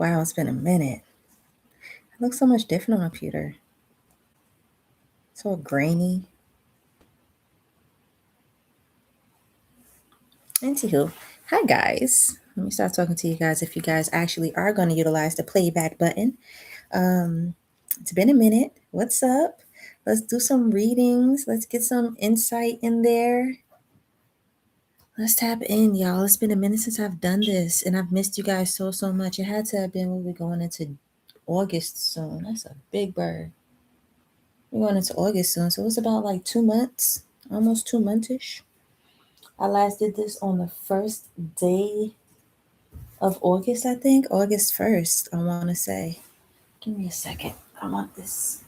Wow, it's been a minute. It looks so much different on a computer. It's all grainy. Anywho, hi guys. Let me start talking to you guys if you guys actually are going to utilize the playback button. It's been a minute. What's up? Let's do some readings. Let's get some insight in there. Let's tap in, y'all. It's been a minute since I've done this, and I've missed you guys so much. It had to have been when we're going into August soon. That's a big bird. We're going into August soon, so it's about like 2 months, almost 2 months-ish. I last did this on the first day of August, I think. August 1st, I want to say. Give me a second. I want this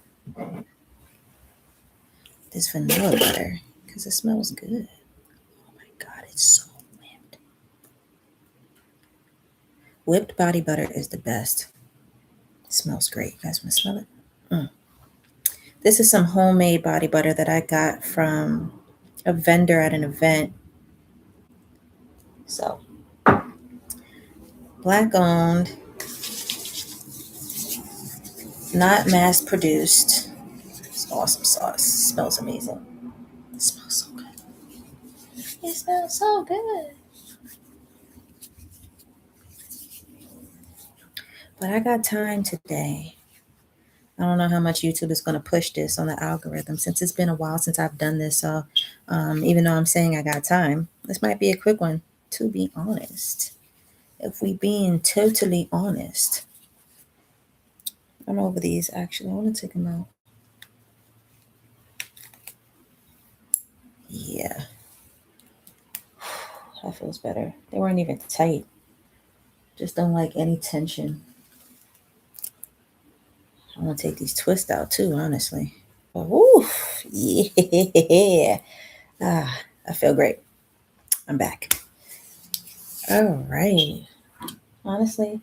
vanilla butter because it smells good. Oh my God, it's so whipped. Whipped body butter is the best. It smells great. You guys want to smell it? This is some homemade body butter that I got from a vendor at an event. So, Black owned, not mass produced. It's awesome sauce. It smells amazing. It smells so good. It smells so good. But I got time today. I don't know how much YouTube is going to push this on the algorithm since it's been a while since I've done this. So even though I'm saying I got time, this might be a quick one, to be honest. If we being totally honest. I'm over these, actually. I want to take them out. Yeah. That feels better. They weren't even tight. Just don't like any tension. I want to take these twists out too, honestly. Ooh, yeah. I feel great. I'm back. All right. Honestly,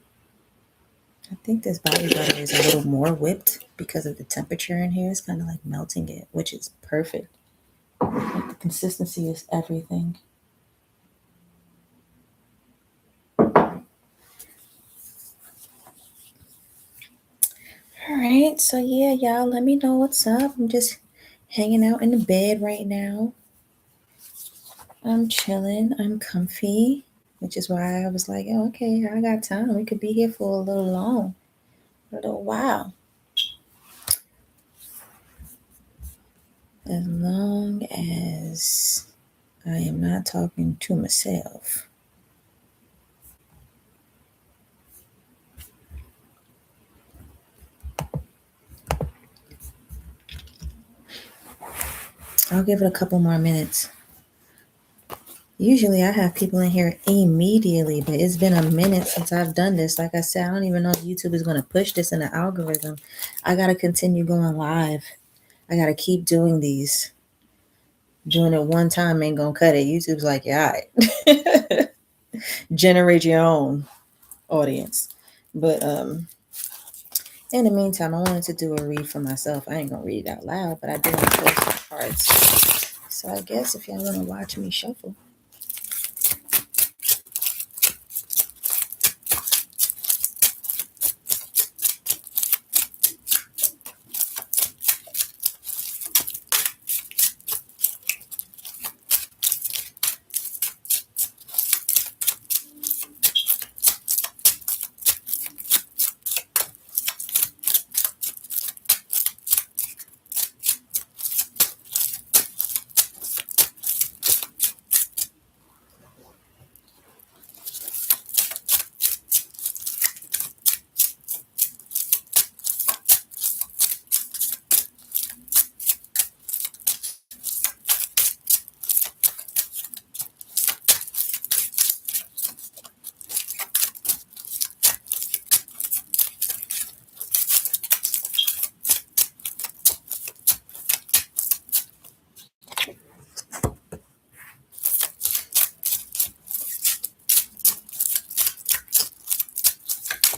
I think this body butter is a little more whipped because of the temperature in here. It's kind of like melting it, which is perfect. Like the consistency is everything. All right, so yeah, y'all, let me know what's up. I'm just hanging out in the bed right now. I'm chilling. I'm comfy, which is why I was like, oh, okay, I got time. We could be here for a little while. As long as I am not talking to myself. I'll give it a couple more minutes. Usually I have people in here immediately, but it's been a minute since I've done this. Like I said, I don't even know if YouTube is going to push this in the algorithm. I got to continue going live. I got to keep doing these. Doing it one time ain't going to cut it. YouTube's like, yeah, all right. Generate your own audience. But in the meantime, I wanted to do a read for myself. I ain't going to read it out loud, but I do want to pull some cards. So I guess if y'all want to watch me shuffle.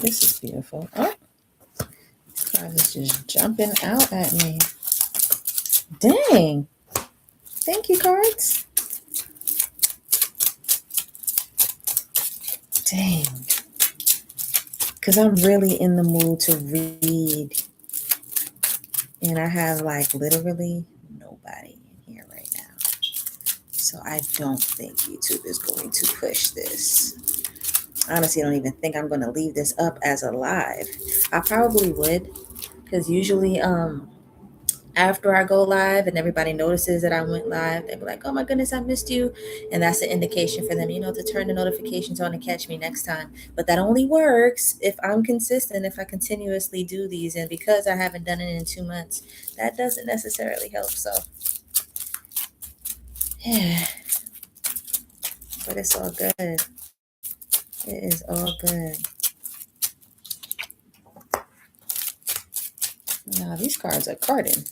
This is beautiful. Oh, this card is just jumping out at me. Dang. Thank you, cards. Dang. because I'm really in the mood to read, and I have like literally nobody in here right now. So I don't think YouTube is going to push this. Honestly, I don't even think I'm going to leave this up as a live. I probably would, because usually after I go live and everybody notices that I went live, they'll be like, oh my goodness, I missed you. And that's an indication for them, to turn the notifications on and catch me next time. But that only works if I'm consistent, if I continuously do these. And because I haven't done it in 2 months, that doesn't necessarily help. So, yeah, but it's all good. It is all good. Now, these cards are carding.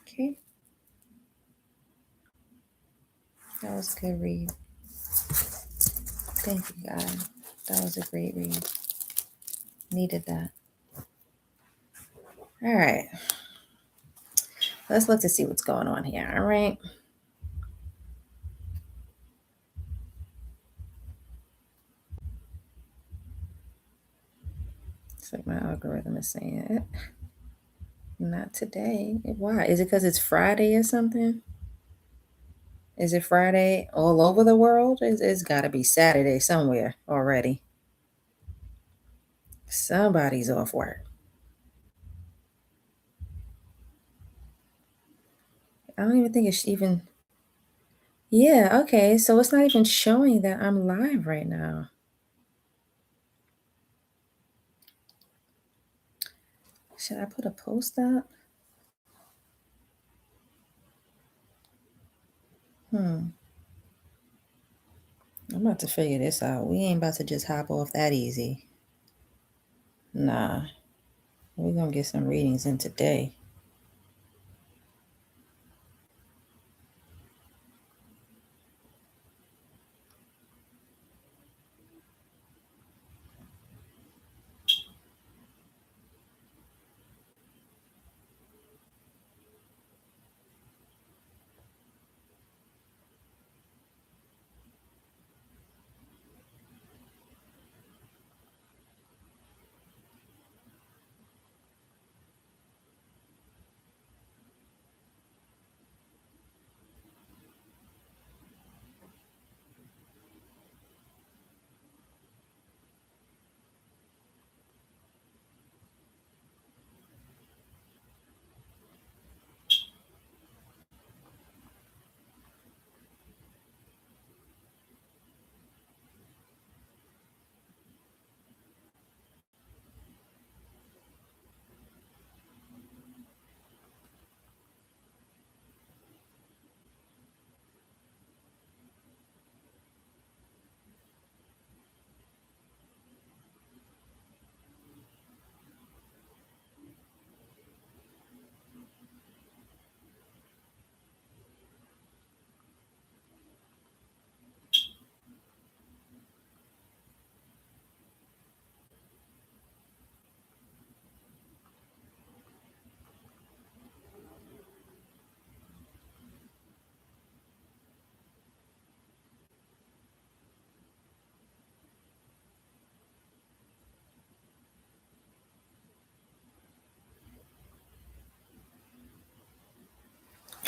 Okay. That was a good read. Thank you, God. That was a great read. Needed that. All right. Let's look to see what's going on here. All right. It's like my algorithm is saying it. Not today. Why? Is it because it's Friday or something? Is it Friday all over the world? It's got to be Saturday somewhere already. Somebody's off work. I don't even think it's even. Yeah, okay. So it's not even showing that I'm live right now. Should I put a post up? I'm about to figure this out. We ain't about to just hop off that easy. Nah. We're going to get some readings in today.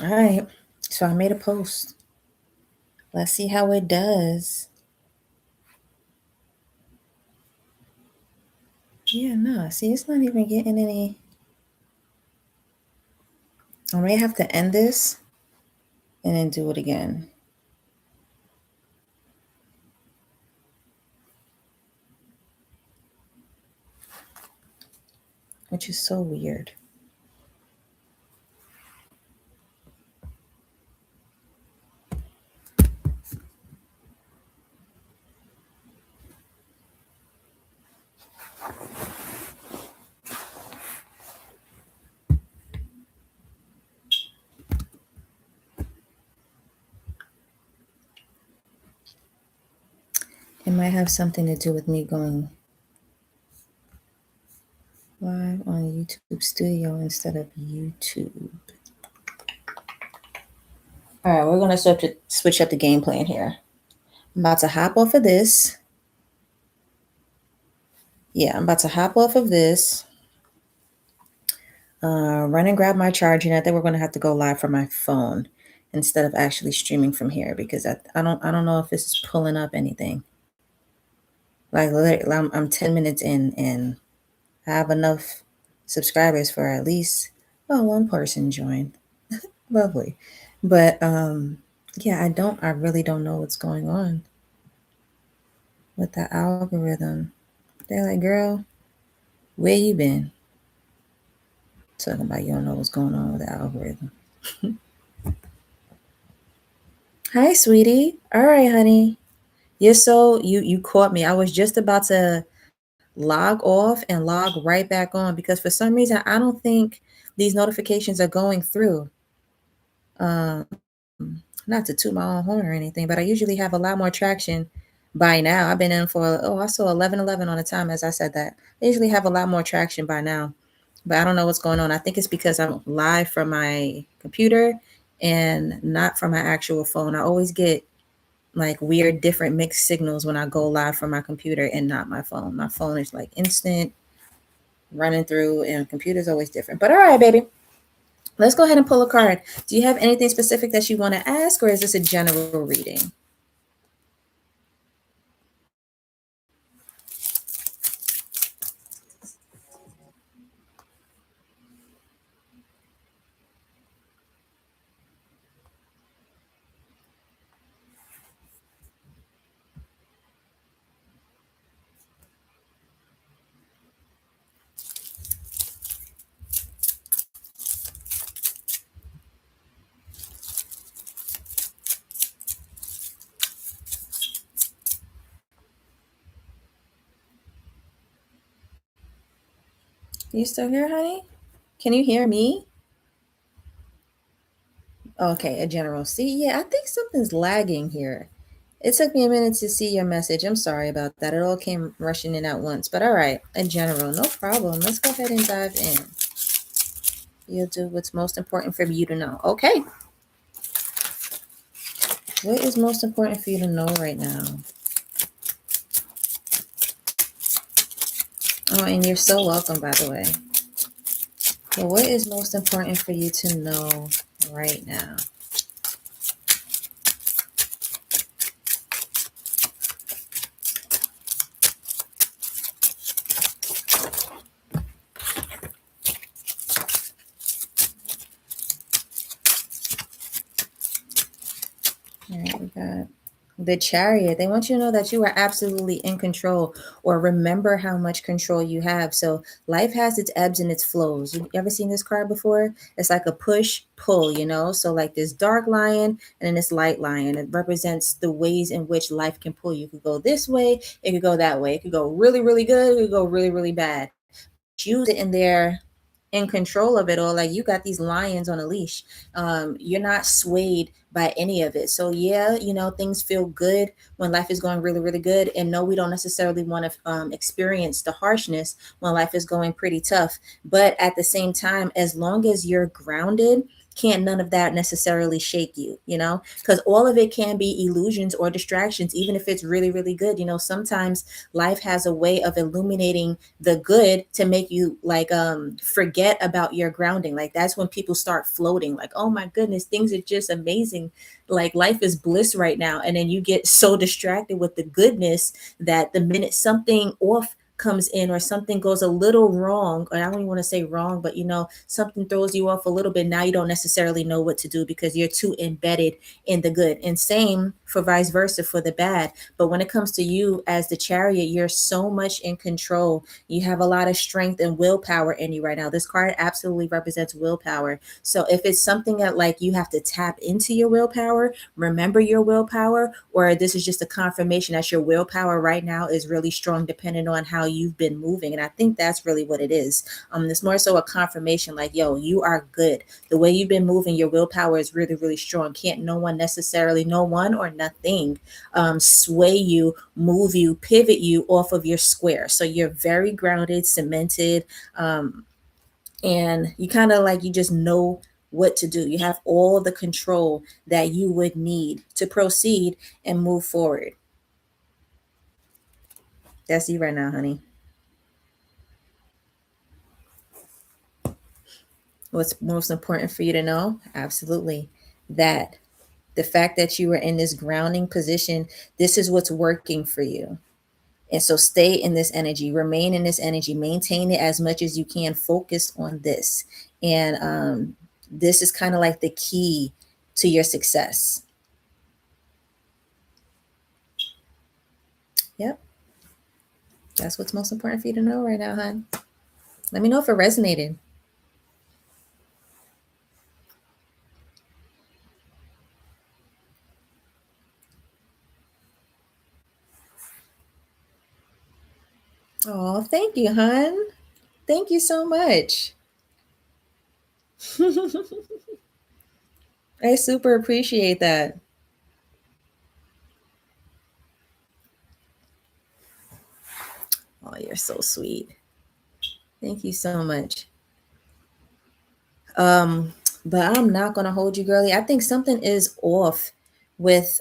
All right. So I made a post. Let's see how it does. Yeah, no. See, it's not even getting any. I may have to end this and then do it again. Which is so weird. It might have something to do with me going live on YouTube Studio instead of YouTube. All right, we're gonna switch up the game plan here. I'm about to hop off of this. Yeah, I'm about to hop off of this. Run and grab my charger. And I think we're gonna have to go live from my phone instead of actually streaming from here because I don't know if this is pulling up anything. Like literally, I'm 10 minutes in and I have enough subscribers for at least one person join. Lovely. But yeah, I really don't know what's going on with the algorithm. They're like, girl, where you been? Talking about you don't know what's going on with the algorithm. Hi, sweetie. All right, honey. You caught me. I was just about to log off and log right back on because for some reason I don't think these notifications are going through. Um, Not to toot my own horn or anything, but I usually have a lot more traction by now. I've been in for I saw 11:11 on the time as I said that. I usually have a lot more traction by now, but I don't know what's going on. I think it's because I'm live from my computer and not from my actual phone. I always get like weird different mixed signals when I go live from my computer and not my phone. My phone is like instant running through and computer's always different. But all right, baby. Let's go ahead and pull a card. Do you have anything specific that you want to ask or is this a general reading? You still here, honey? Can you hear me? Okay, a general. See, yeah, I think something's lagging here. It took me a minute to see your message. I'm sorry about that. It all came rushing in at once. But all right, a general, no problem. Let's go ahead and dive in. You'll do what's most important for you to know. Okay. What is most important for you to know right now? Oh, and you're so welcome, by the way. So what is most important for you to know right now? All right, we got the Chariot. They want you to know that you are absolutely in control or remember how much control you have. So life has its ebbs and its flows. You ever seen this card before? It's like a push pull, So like this dark lion and then this light lion. It represents the ways in which life can pull you. It could go this way, it could go that way. It could go really, really good, it could go really, really bad. Use it in there in control of it all. Like you got these lions on a leash. You're not swayed by any of it. So yeah, things feel good when life is going really, really good. And no, we don't necessarily want to experience the harshness when life is going pretty tough. But at the same time, as long as you're grounded, can't none of that necessarily shake you, because all of it can be illusions or distractions, even if it's really, really good. Sometimes life has a way of illuminating the good to make you like forget about your grounding. Like that's when people start floating, like, oh my goodness, things are just amazing, like life is bliss right now. And then you get so distracted with the goodness that the minute something off comes in or something goes a little wrong, or I don't even want to say wrong, but something throws you off a little bit, now you don't necessarily know what to do because you're too embedded in the good. And same for vice versa for the bad. But when it comes to you as the Chariot, you're so much in control. You have a lot of strength and willpower in you right now. This card absolutely represents willpower. So if it's something that like you have to tap into your willpower, remember your willpower, or this is just a confirmation that your willpower right now is really strong depending on how you've been moving. And I think that's really what it is. It's more so a confirmation like, yo, you are good. The way you've been moving, your willpower is really, really strong. Can't no one or nothing sway you, move you, pivot you off of your square. So you're very grounded, cemented, and you kind of like, you just know what to do. You have all the control that you would need to proceed and move forward. That's you right now, honey. What's most important for you to know? Absolutely. That the fact that you are in this grounding position, this is what's working for you. And so stay in this energy, remain in this energy, maintain it as much as you can, focus on this. And this is kind of like the key to your success. Yep. That's what's most important for you to know right now, hon. Let me know if it resonated. Oh, thank you, hon. Thank you so much. I super appreciate that. Oh, you're so sweet. Thank you so much. Um, but I'm not gonna hold you, girly. I think something is off with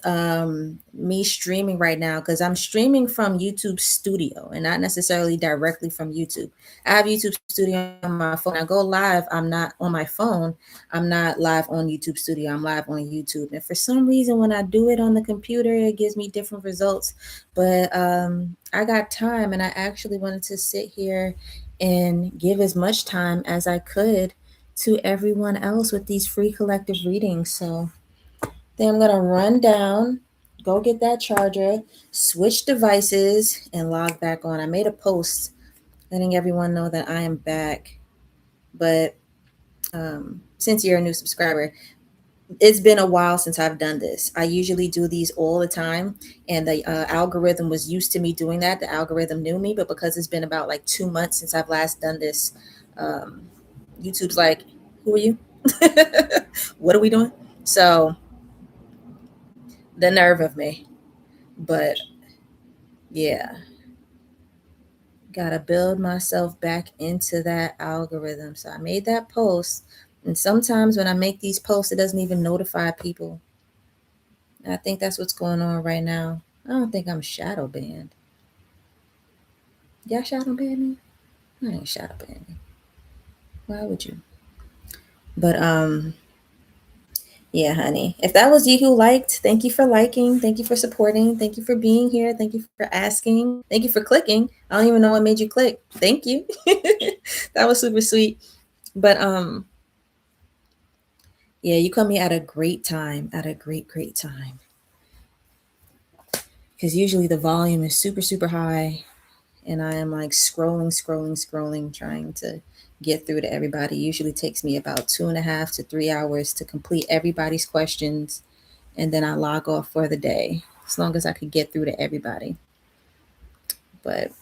me streaming right now because I'm streaming from YouTube Studio and not necessarily directly from YouTube. I have YouTube Studio on my phone. I go live. I'm not on my phone. I'm not live on YouTube Studio. I'm live on YouTube. And for some reason, when I do it on the computer, it gives me different results. But I got time, and I actually wanted to sit here and give as much time as I could to everyone else with these free collective readings. So then I'm gonna run down, go get that charger, switch devices, and log back on. I made a post letting everyone know that I am back. But since you're a new subscriber, it's been a while since I've done this. I usually do these all the time, and the algorithm was used to me doing that. The algorithm knew me, but because it's been about like 2 months since I've last done this, um, YouTube's like, "Who are you? What are we doing?" So the nerve of me. But yeah, gotta build myself back into that algorithm. So I made that post, and sometimes when I make these posts, it doesn't even notify people. I think that's what's going on right now. I don't think I'm shadow banned. Y'all shadow ban me? I ain't shadow banned me. Why would you? But yeah, honey. If that was you who liked, thank you for liking. Thank you for supporting. Thank you for being here. Thank you for asking. Thank you for clicking. I don't even know what made you click. Thank you. That was super sweet. But yeah, you caught me at a great time, at a great time. Because usually the volume is super high, and I am like scrolling, trying to get through to everybody. Usually takes me about 2.5 to 3 hours to complete everybody's questions, and then I log off for the day, as long as I could get through to everybody. But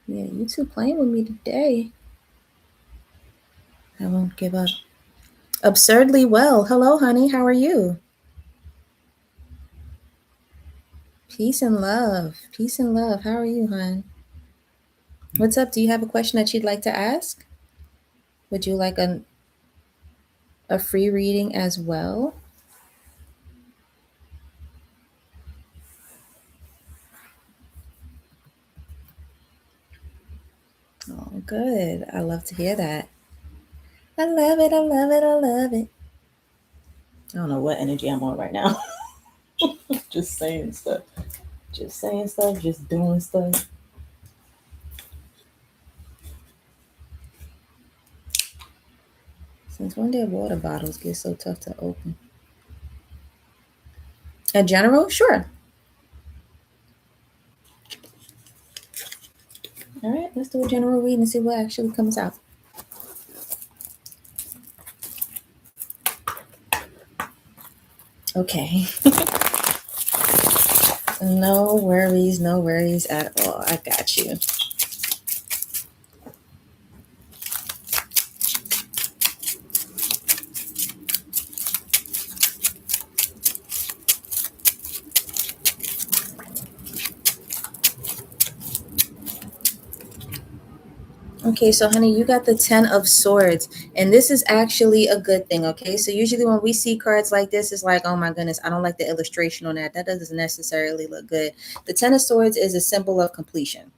yeah, you two playing with me today. I won't give up. Absurdly well. Hello, honey. How are you? Peace and love. Peace and love. How are you, hon? What's up? Do you have a question that you'd like to ask? Would you like a free reading as well? Oh, good. I love to hear that. I love it. I love it. I love it. I don't know what energy I'm on right now. Just saying stuff. Just saying stuff. Just doing stuff. Since when did water bottles get so tough to open? A general? Sure. All right. Let's do a general read and see what actually comes out. Okay. No worries. No worries at all. I got you. Okay, so honey, you got the 10 of swords, and this is actually a good thing. Okay, so usually when we see cards like this, it's like, oh my goodness, I don't like the illustration on that. That doesn't necessarily look good. The 10 of swords is a symbol of completion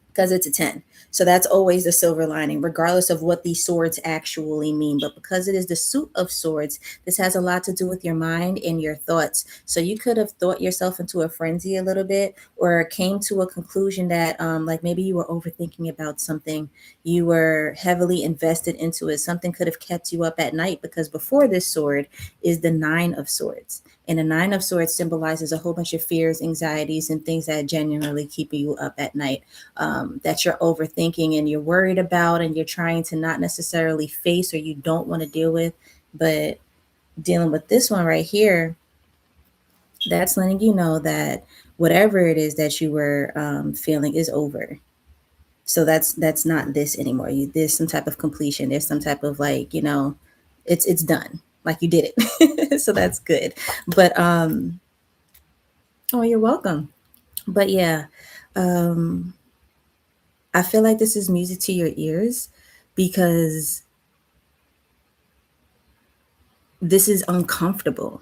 because it's a 10. So that's always the silver lining, regardless of what these swords actually mean. But because it is the suit of swords, this has a lot to do with your mind and your thoughts. So you could have thought yourself into a frenzy a little bit, or came to a conclusion that, like maybe you were overthinking about something, you were heavily invested into it. Something could have kept you up at night because before this sword is the nine of swords. And the nine of swords symbolizes a whole bunch of fears, anxieties, and things that genuinely keep you up at night, that you're overthinking and you're worried about and you're trying to not necessarily face or you don't want to deal with. But dealing with this one right here, that's letting you know that whatever it is that you were feeling is over. So that's not this anymore. There's some type of completion. There's some type of, like, it's done. Like you did it. So that's good. But oh, you're welcome. But yeah, um, I feel like this is music to your ears because this is uncomfortable.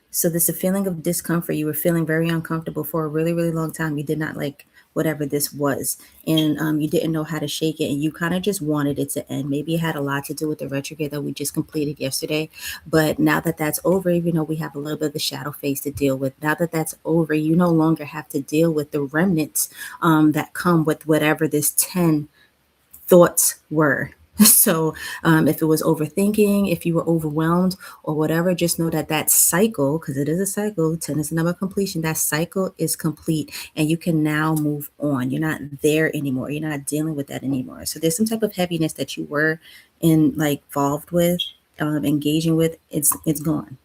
So this a feeling of discomfort. You were feeling very uncomfortable for a really, really long time. You did not like whatever this was, and you didn't know how to shake it, and you kind of just wanted it to end. Maybe it had a lot to do with the retrograde that we just completed yesterday. But now that that's over, even though we have a little bit of the shadow phase to deal with, now that that's over, you no longer have to deal with the remnants that come with whatever this 10 thoughts were. So, if it was overthinking, if you were overwhelmed or whatever, just know that that cycle, because it is a cycle, 10 is the number of completion, that cycle is complete and you can now move on. You're not there anymore. You're not dealing with that anymore. So, there's some type of heaviness that you were involved with, engaging with. It's gone.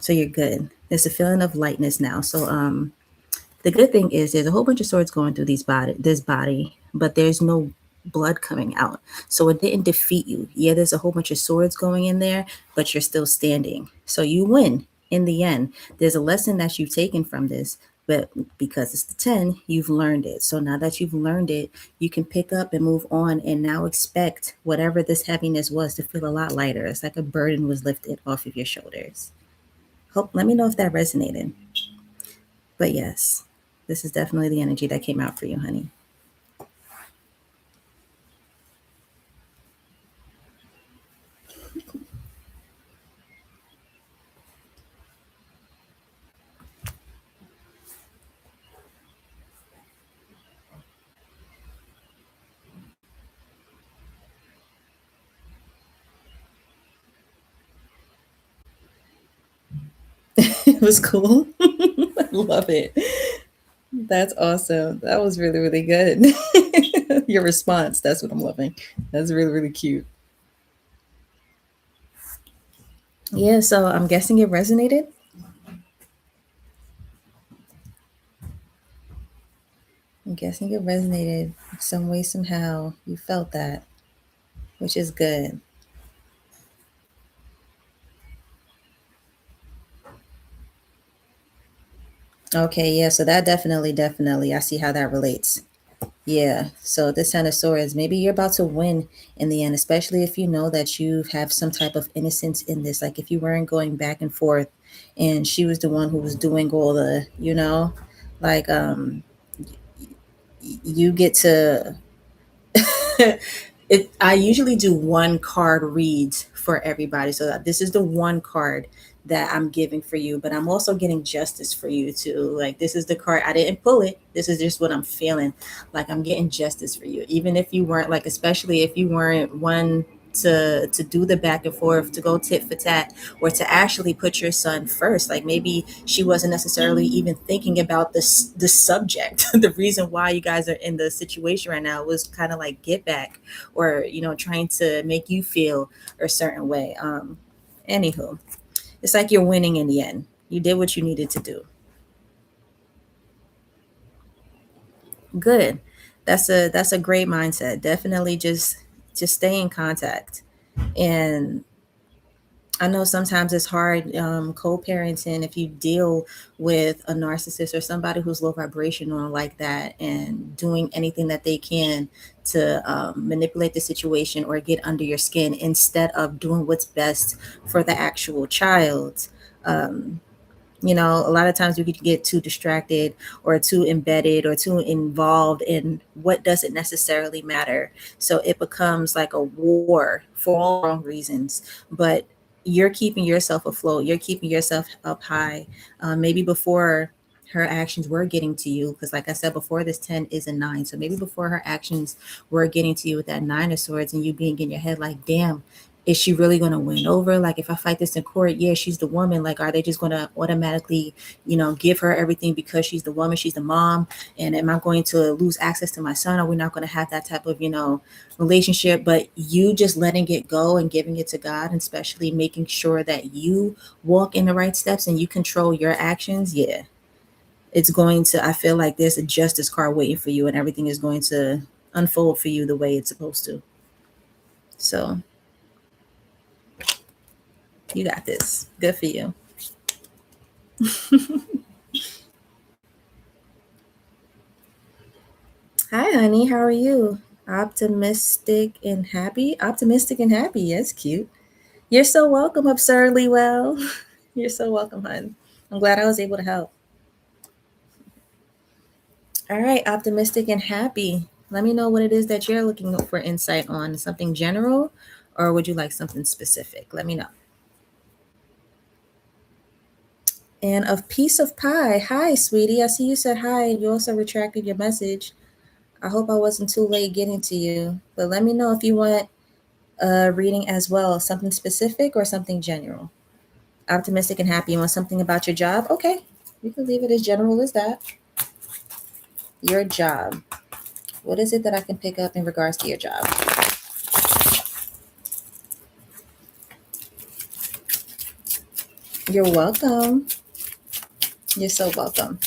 So, you're good. There's a feeling of lightness now. So, the good thing is there's a whole bunch of swords going through this body, but there's no blood coming out. So it didn't defeat you. Yeah, there's a whole bunch of swords going in there, but you're still standing. So you win in the end. There's a lesson that you've taken from this, but because it's the 10, you've learned it. So now that you've learned it, you can pick up and move on and now expect whatever this heaviness was to feel a lot lighter. It's like a burden was lifted off of your shoulders. Let me know if that resonated. But yes, this is definitely the energy that came out for you, honey. It was cool. I love it. That's awesome. That was really, really good. Your response, that's what I'm loving. That's really, really cute. Yeah, so I'm guessing it resonated. I'm guessing it resonated some way, somehow. You felt that, which is good. Okay, yeah, so that definitely, definitely, I see how that relates. Yeah. So this Ten of Swords, maybe you're about to win in the end, especially if you know that you have some type of innocence in this. Like if you weren't going back and forth and she was the one who was doing all the, like you get to I usually do one card reads for everybody. So this is the one card that I'm giving for you, but I'm also getting justice for you too. Like this is the card, I didn't pull it. This is just what I'm feeling. Like I'm getting justice for you. Even if you weren't, like, especially if you weren't one to do the back and forth, to go tit for tat, or to actually put your son first. Like maybe she wasn't necessarily even thinking about the subject. The reason why you guys are in the situation right now was kind of like get back, or trying to make you feel a certain way. Anywho, it's like you're winning in the end. You did what you needed to do. Good. That's a great mindset. Definitely just stay in contact. And I know sometimes it's hard co-parenting if you deal with a narcissist or somebody who's low vibrational like that, and doing anything that they can to manipulate the situation or get under your skin instead of doing what's best for the actual child. Um, a lot of times we could get too distracted or too embedded or too involved in what doesn't necessarily matter. So it becomes like a war for all wrong reasons. But you're keeping yourself afloat, you're keeping yourself up high. Maybe before her actions were getting to you, because like I said before, this 10 is a 9. So maybe before her actions were getting to you with that 9 of swords, and you being in your head like, damn, is she really going to win over? Like, if I fight this in court, yeah, she's the woman. Like, are they just going to automatically, give her everything because she's the woman, she's the mom? And am I going to lose access to my son? Are we not going to have that type of, relationship? But you just letting it go and giving it to God, and especially making sure that you walk in the right steps and you control your actions. Yeah, it's going to, I feel like there's a justice card waiting for you, and everything is going to unfold for you the way it's supposed to. So you got this. Good for you. Hi, honey. How are you? Optimistic and happy? Optimistic and happy. That's cute. You're so welcome, absurdly well. You're so welcome, hon. I'm glad I was able to help. All right, optimistic and happy. Let me know what it is that you're looking for insight on. Something general, or would you like something specific? Let me know. And of piece of pie. Hi, sweetie. I see you said hi. You also retracted your message. I hope I wasn't too late getting to you. But let me know if you want reading as well, something specific or something general. Optimistic and happy. You want something about your job? Okay, we can leave it as general as that. Your job. What is it that I can pick up in regards to your job? You're welcome. You're so welcome.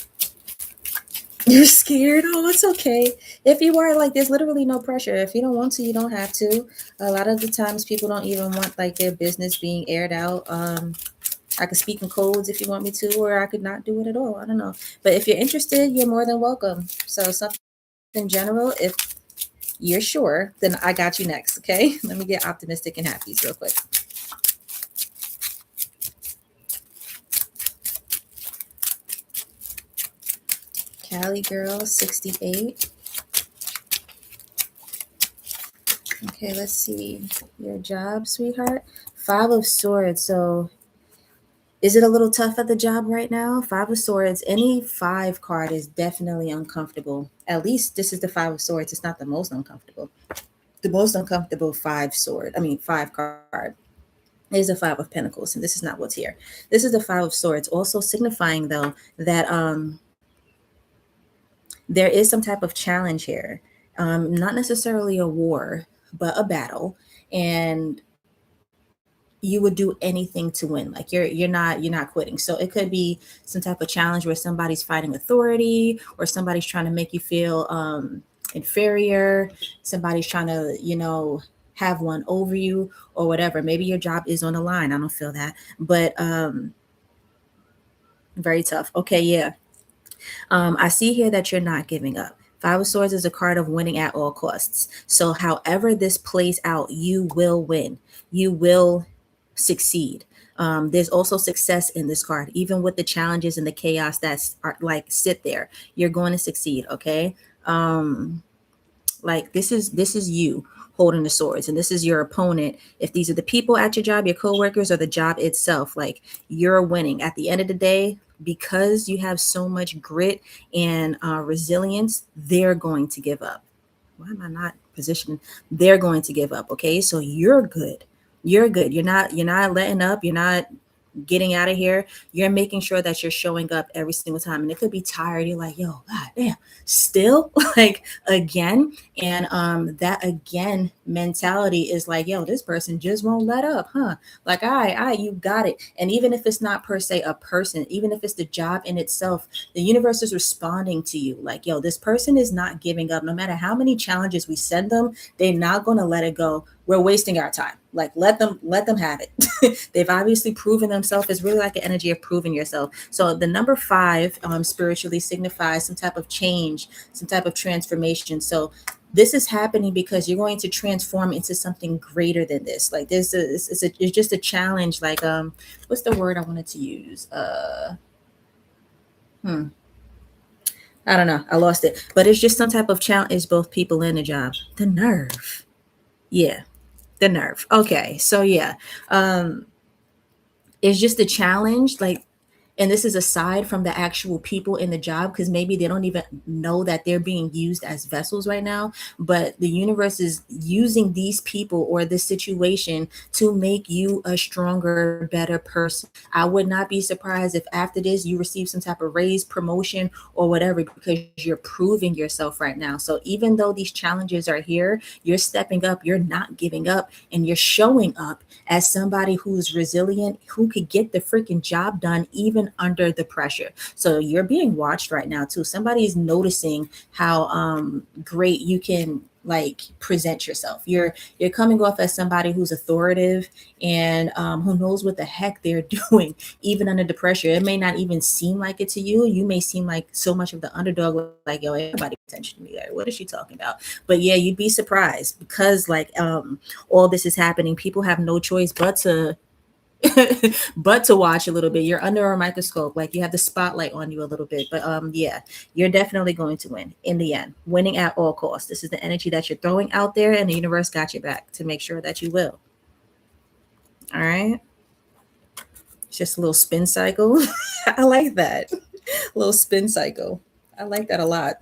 You're scared? Oh, it's okay. If you are, like, there's literally no pressure. If you don't want to, you don't have to. A lot of the times people don't even want like their business being aired out. I could speak in codes if you want me to, or I could not do it at all. I don't know. But if you're interested, you're more than welcome. So something general, if you're sure, then I got you next. Okay. Let me get optimistic and happy real quick. Cali girl 68. Okay, let's see. Your job, sweetheart. 5 of Swords. So is it a little tough at the job right now? 5 of Swords. Any 5 card is definitely uncomfortable. At least this is the 5 of Swords. It's not the most uncomfortable. The most uncomfortable 5 card is the 5 of Pentacles, and this is not what's here. This is the 5 of Swords, also signifying though that there is some type of challenge here. Not necessarily a war, but a battle. And you would do anything to win. Like you're not quitting. So it could be some type of challenge where somebody's fighting authority, or somebody's trying to make you feel inferior. Somebody's trying to, have one over you or whatever. Maybe your job is on the line. I don't feel that, but very tough. Okay, yeah. I see here that you're not giving up. 5 of Swords is a card of winning at all costs. So, however this plays out, you will win. You will succeed. There's also success in this card, even with the challenges and the chaos that's are, like, sit there. You're going to succeed. Okay. Like this is you holding the swords, and this is your opponent. If these are the people at your job, your coworkers, or the job itself, like, you're winning at the end of the day, because you have so much grit and resilience. They're going to give up. Why am I not positioning? They're going to give up. Okay, so you're good. You're good. You're not letting up. You're not getting out of here. You're making sure that you're showing up every single time. And it could be tired. You're like, yo, god damn, still like again. And that again mentality is like, yo, this person just won't let up, huh? Like, you got it. And even if it's not per se a person, even if it's the job in itself, the universe is responding to you like, yo, this person is not giving up. No matter how many challenges we send them, they're not going to let it go. we're wasting our time. Like let them have it. They've obviously proven themselves. It's really like an energy of proving yourself. So the number 5 spiritually signifies some type of change, some type of transformation. So this is happening because you're going to transform into something greater than this. Like it's just a challenge. Like what's the word I wanted to use? Hmm. I don't know. I lost it. But it's just some type of challenge, both people and the job. The nerve. Yeah, the nerve. Okay. So yeah. Um it's just a challenge. Like, and this is aside from the actual people in the job, because maybe they don't even know that they're being used as vessels right now, but the universe is using these people or this situation to make you a stronger, better person. I would not be surprised if after this you receive some type of raise, promotion, or whatever, because you're proving yourself right now. So even though these challenges are here, you're stepping up, you're not giving up, and you're showing up as somebody who's resilient, who could get the freaking job done even under the pressure. So you're being watched right now too. Somebody's noticing how great you can like present yourself. You're coming off as somebody who's authoritative and who knows what the heck they're doing even under the pressure. It may not even seem like it to you. You may seem like so much of the underdog, like, yo, everybody pay attention to me. Like, what is she talking about? But yeah, you'd be surprised because like all this is happening. People have no choice but to but to watch a little bit. You're under a microscope, like you have the spotlight on you a little bit. But yeah, you're definitely going to win in the end. Winning at all costs. This is the energy that you're throwing out there, and the universe got your back to make sure that you will. All right. It's just a little spin cycle. I like that. A little spin cycle. I like that a lot.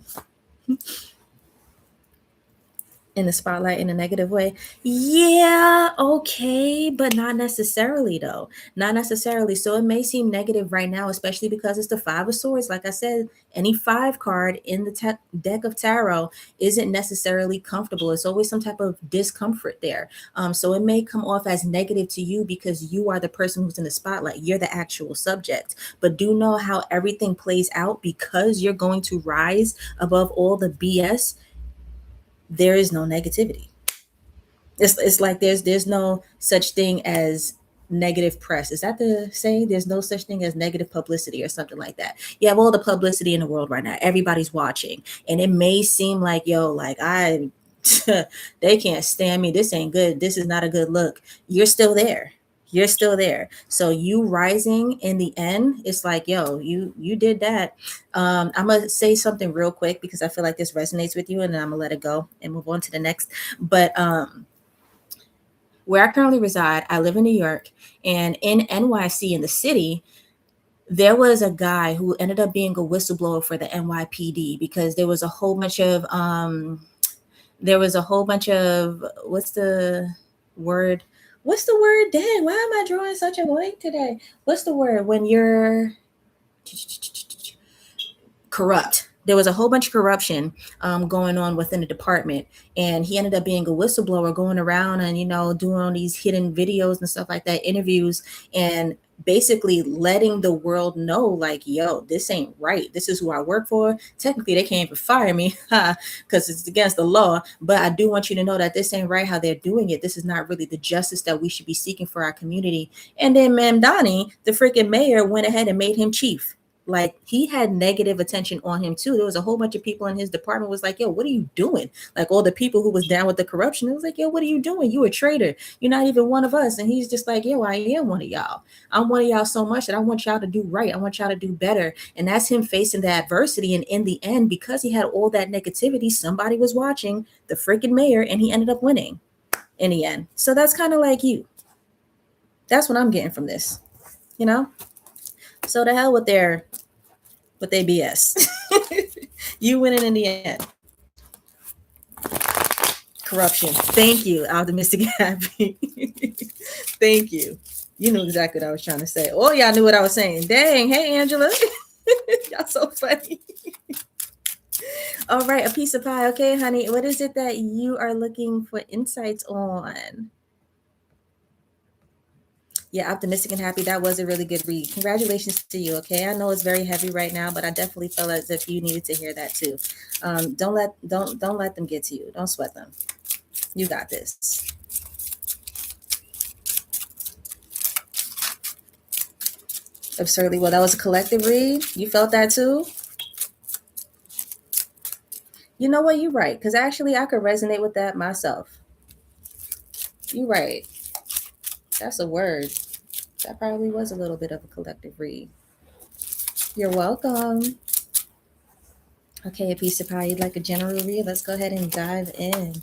In the spotlight in a negative way. Yeah, okay, but not necessarily though. Not necessarily. So it may seem negative right now, especially because it's the 5 of Swords. Like I said, any 5 card in the deck of tarot isn't necessarily comfortable. It's always some type of discomfort there. So it may come off as negative to you because you are the person who's in the spotlight. You're the actual subject. But do know how everything plays out because you're going to rise above all the BS. There is no negativity. It's like there's no such thing as negative press. Is that the saying? There's no such thing as negative publicity or something like that. You have all the publicity in the world right now. Everybody's watching. And it may seem like, yo, like I they can't stand me. This ain't good. This is not a good look. You're still there. You're still there. So you rising in the end, it's like, yo, you did that. I'm gonna say something real quick because I feel like this resonates with you, and then I'm gonna let it go and move on to the next. But where I currently reside, I live in New York, and in NYC in the city, there was a guy who ended up being a whistleblower for the NYPD because there was a whole bunch of what's the word? What's the word? Dang, why am I drawing such a blank today? What's the word when you're corrupt? There was a whole bunch of corruption going on within the department, and he ended up being a whistleblower, going around and doing all these hidden videos and stuff like that, interviews, and basically letting the world know, like, yo, this ain't right. This is who I work for. Technically, they can't even fire me because it's against the law. But I do want you to know that this ain't right how they're doing it. This is not really the justice that we should be seeking for our community. And then Mamdani, the freaking mayor, went ahead and made him chief. Like, he had negative attention on him too. There was a whole bunch of people in his department was like, yo, what are you doing? Like, all the people who was down with the corruption, it was like, yo, what are you doing? You a traitor. You're not even one of us. And he's just like, yo, I am one of y'all. I'm one of y'all so much that I want y'all to do right. I want y'all to do better. And that's him facing the adversity. And in the end, because he had all that negativity, somebody was watching, the freaking mayor, and he ended up winning in the end. So that's kind of like you. That's what I'm getting from this, you know? So the hell with their BS. You winning in the end. Corruption. Thank you, optimistic happy. Thank you. You knew exactly what I was trying to say. Oh, y'all knew what I was saying. Dang. Hey, Angela. Y'all so funny. All right, a piece of pie. Okay, honey. What is it that you are looking for insights on? Yeah, optimistic and happy. That was a really good read. Congratulations to you. Okay, I know it's very heavy right now, but I definitely felt as if you needed to hear that too. Don't let them get to you. Don't sweat them. You got this. Absurdly well. That was a collective read. You felt that too? You know what? You're right. Because actually, I could resonate with that myself. You're right. That's a word. That probably was a little bit of a collective read. You're welcome. Okay, a piece of pie. You'd like a general read? Let's go ahead and dive in.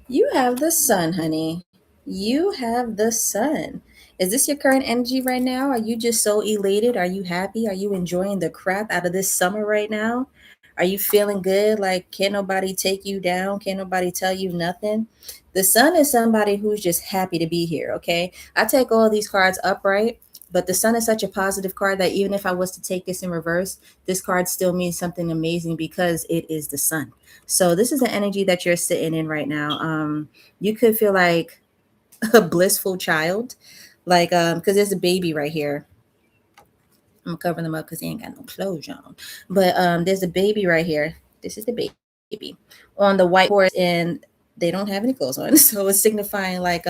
You have the sun, honey. You have the sun. Is this your current energy right now? Are you just so elated? Are you happy? Are you enjoying the crap out of this summer right now? Are you feeling good? Like, can't nobody take you down? Can't nobody tell you nothing? The sun is somebody who's just happy to be here, okay? I take all these cards upright, but the sun is such a positive card that even if I was to take this in reverse, this card still means something amazing because it is the sun. So this is the energy that you're sitting in right now. You could feel like a blissful child, like because there's a baby right here. I'm covering them up because he ain't got no clothes on. But there's a baby right here. This is the baby on the white horse, and they don't have any clothes on, so it's signifying like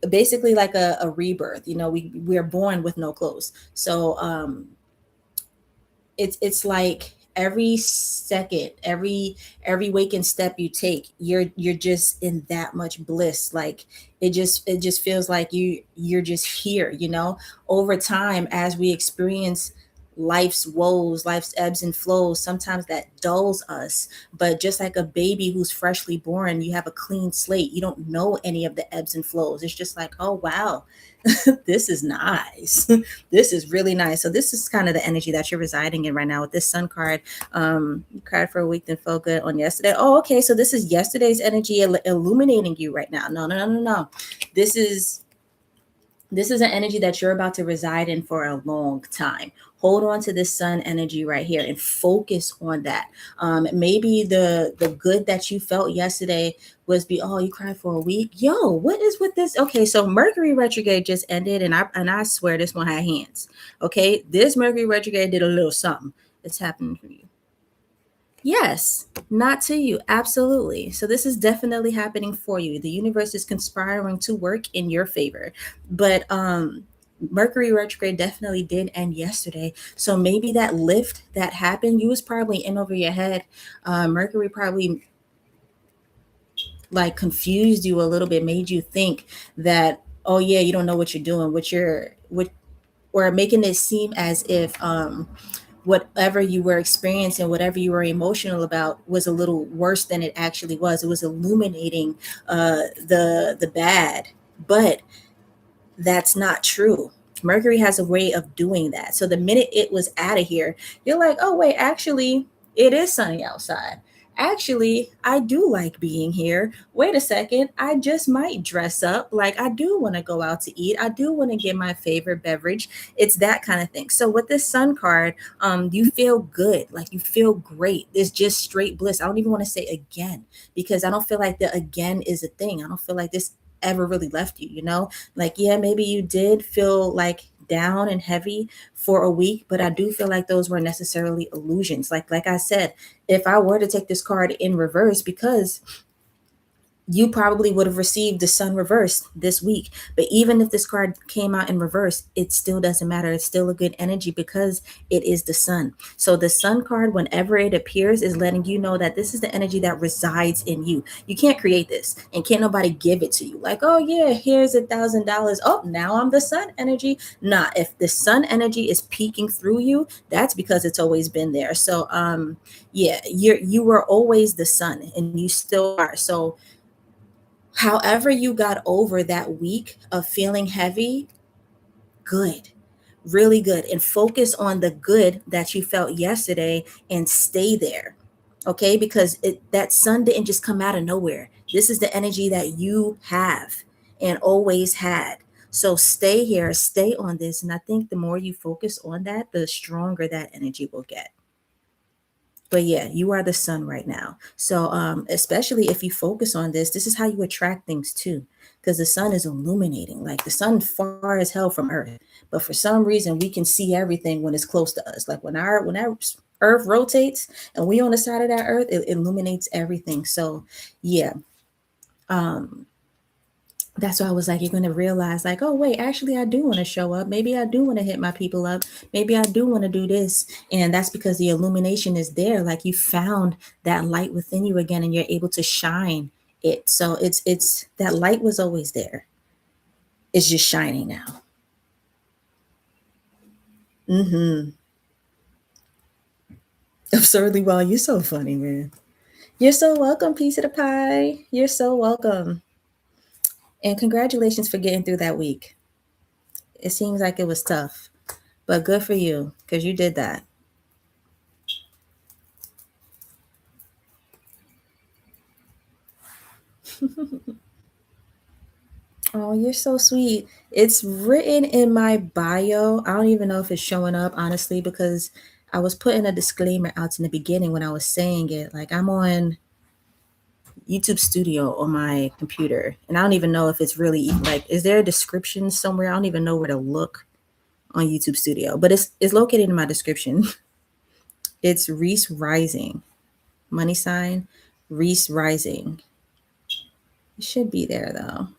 basically like a rebirth. You know, we're born with no clothes, so it's like every second, every waking step you take, you're just in that much bliss. Like it just feels like you're just here, you know. Over time, as we experience life's woes, life's ebbs and flows, sometimes that dulls us. But just like a baby who's freshly born, you have a clean slate, you don't know any of the ebbs and flows. It's just like, oh wow, this is nice. This is really nice. So this is kind of the energy that you're residing in right now with this sun card. You cried for a week, then felt good on yesterday. Oh, okay. So this is yesterday's energy illuminating you right now. No, no, no, no, no. This is this is an energy that you're about to reside in for a long time. Hold on to this sun energy right here and focus on that. Maybe the good that you felt yesterday was be, oh, you cried for a week. Yo, what is with this? Okay, so Mercury retrograde just ended, and I swear this one had hands. Okay, this Mercury retrograde did a little something. It's happening for you. Yes, not to you. Absolutely. So this is definitely happening for you. The universe is conspiring to work in your favor. But Mercury retrograde definitely did end yesterday. So maybe that lift that happened, you was probably in over your head. Mercury probably like confused you a little bit, made you think that, oh yeah, you don't know what you're doing, what or making it seem as if whatever you were experiencing, whatever you were emotional about, was a little worse than it actually was. It was illuminating the bad, but that's not true. Mercury has a way of doing that. So the minute it was out of here, you're like, oh, wait, actually, it is sunny outside. Actually, I do like being here. Wait a second, I just might dress up. Like, I do want to go out to eat. I do want to get my favorite beverage. It's that kind of thing. So with this sun card, you feel good. Like, you feel great. It's just straight bliss. I don't even want to say again because I don't feel like the again is a thing. I don't feel like this ever really left you, you know? Like, yeah, maybe you did feel like down and heavy for a week, but I do feel like those were necessarily illusions. Like I said, if I were to take this card in reverse, because you probably would have received the sun reversed this week. But even if this card came out in reverse, it still doesn't matter. It's still a good energy because it is the sun. So the sun card, whenever it appears, is letting you know that this is the energy that resides in you. You can't create this and can't nobody give it to you. Like, oh yeah, here's $1,000. Oh, now I'm the sun energy. Nah, if the sun energy is peeking through you, that's because it's always been there. So yeah, you were always the sun and you still are. So however you got over that week of feeling heavy, good, really good. And focus on the good that you felt yesterday and stay there. Okay? Because that sun didn't just come out of nowhere. This is the energy that you have and always had. So stay here, stay on this. And I think the more you focus on that, the stronger that energy will get. But yeah, you are the sun right now. So especially if you focus on this is how you attract things too, because the sun is illuminating. Like the sun far as hell from earth, but for some reason we can see everything when it's close to us. Like when our earth rotates and we on the side of that earth, it illuminates everything. So yeah, um that's why I was like, you're going to realize, like, oh, wait, actually, I do want to show up. Maybe I do want to hit my people up. Maybe I do want to do this. And that's because the illumination is there. Like, you found that light within you again, and you're able to shine it. So it's that light was always there. It's just shining now. Mm-hmm. Absurdly well. You're so funny, man. You're so welcome, piece of the pie. You're so welcome. And congratulations for getting through that week. It seems like it was tough, but good for you because you did that. Oh, you're so sweet. It's written in my bio. I don't even know if it's showing up, honestly, because I was putting a disclaimer out in the beginning when I was saying it. Like, I'm on YouTube Studio on my computer, and I don't even know if it's really like, is there a description somewhere? I don't even know where to look on YouTube Studio, but it's located in my description. It's Reese Rising, money sign, Reese Rising. It should be there though.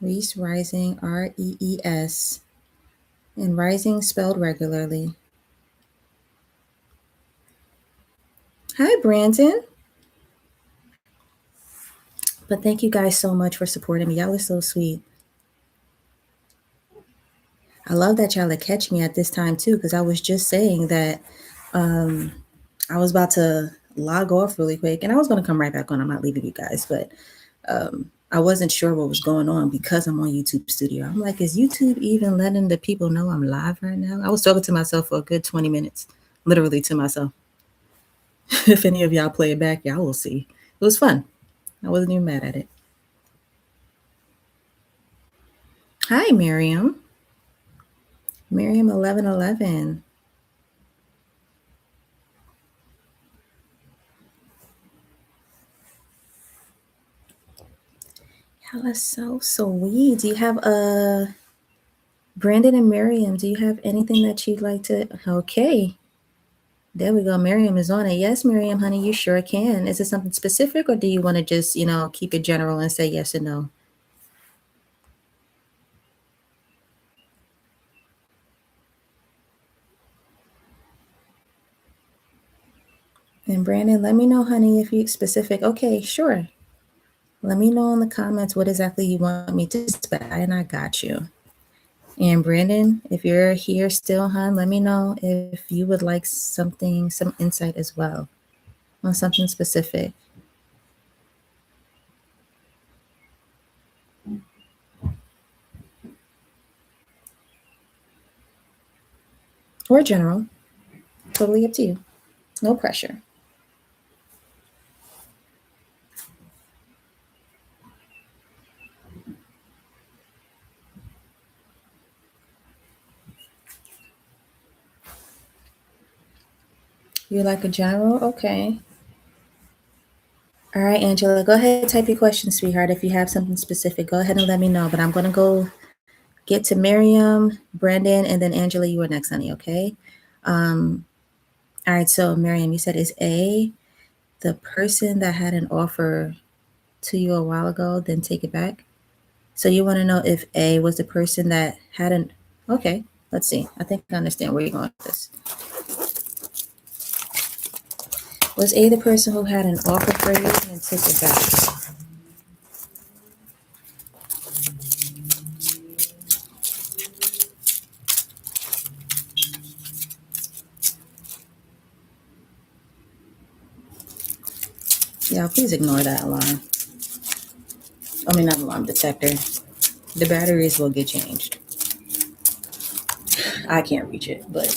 Reese Rising, Rees. And rising spelled regularly. Hi, Brandon. But thank you guys so much for supporting me. Y'all are so sweet. I love that y'all would catch me at this time too, because I was just saying that um, I was about to log off really quick, and I was going to come right back on. I'm not leaving you guys, but I wasn't sure what was going on because I'm on YouTube Studio. I'm like, is YouTube even letting the people know I'm live right now? I was talking to myself for a good 20 minutes, literally to myself. If any of y'all play it back, y'all will see. It was fun. I wasn't even mad at it. Hi, Miriam. Miriam 1111. Y'all are so sweet. Do you have Brandon and Miriam? Do you have anything that you'd like to? Okay, there we go. Miriam is on it. Yes, Miriam, honey, you sure can. Is it something specific, or do you want to just keep it general and say yes and no? And Brandon, let me know, honey, if you specific. Okay, sure. Let me know in the comments what exactly you want me to spell, and I got you. And Brandon, if you're here still, hon, let me know if you would like something, some insight as well on something specific or general. Totally up to you. No pressure. You like a general? Okay. All right, Angela, go ahead and type your question, sweetheart. If you have something specific, go ahead and let me know. But I'm going to go get to Miriam, Brandon, and then Angela, you are next, honey, okay? Um, all right, so Miriam, you said is A the person that had an offer to you a while ago, then take it back? So you want to know if A was the person that hadn't. Okay, let's see. I think I understand where you're going with this. Was A the person who had an offer for you and took it back? Yeah, please ignore that alarm. I mean, not alarm detector. The batteries will get changed. I can't reach it, but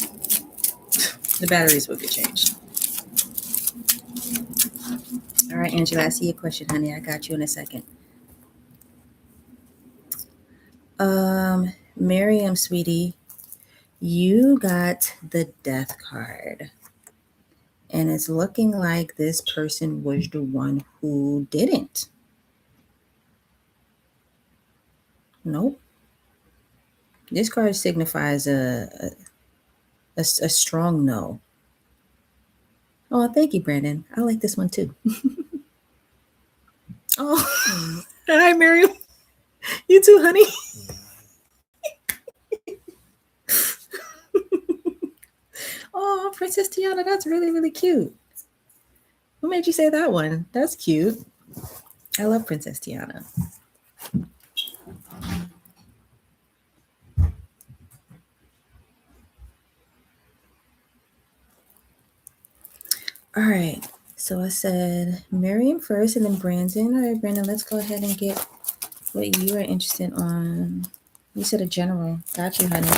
the batteries will get changed. All right, Angela, I see your question, honey. I got you in a second. Miriam, sweetie, You got the death card. And it's looking like this person was the one who didn't. Nope. This card signifies a strong no. Oh, thank you, Brandon. I like this one too. Oh, hi, Miriam. You too, honey. Oh, Princess Tiana, that's really, really cute. Who made you say that one? That's cute. I love Princess Tiana. All right. So I said Miriam first and then Brandon. All right, Brandon, let's go ahead and get what you are interested on. You said a general. Got you, honey.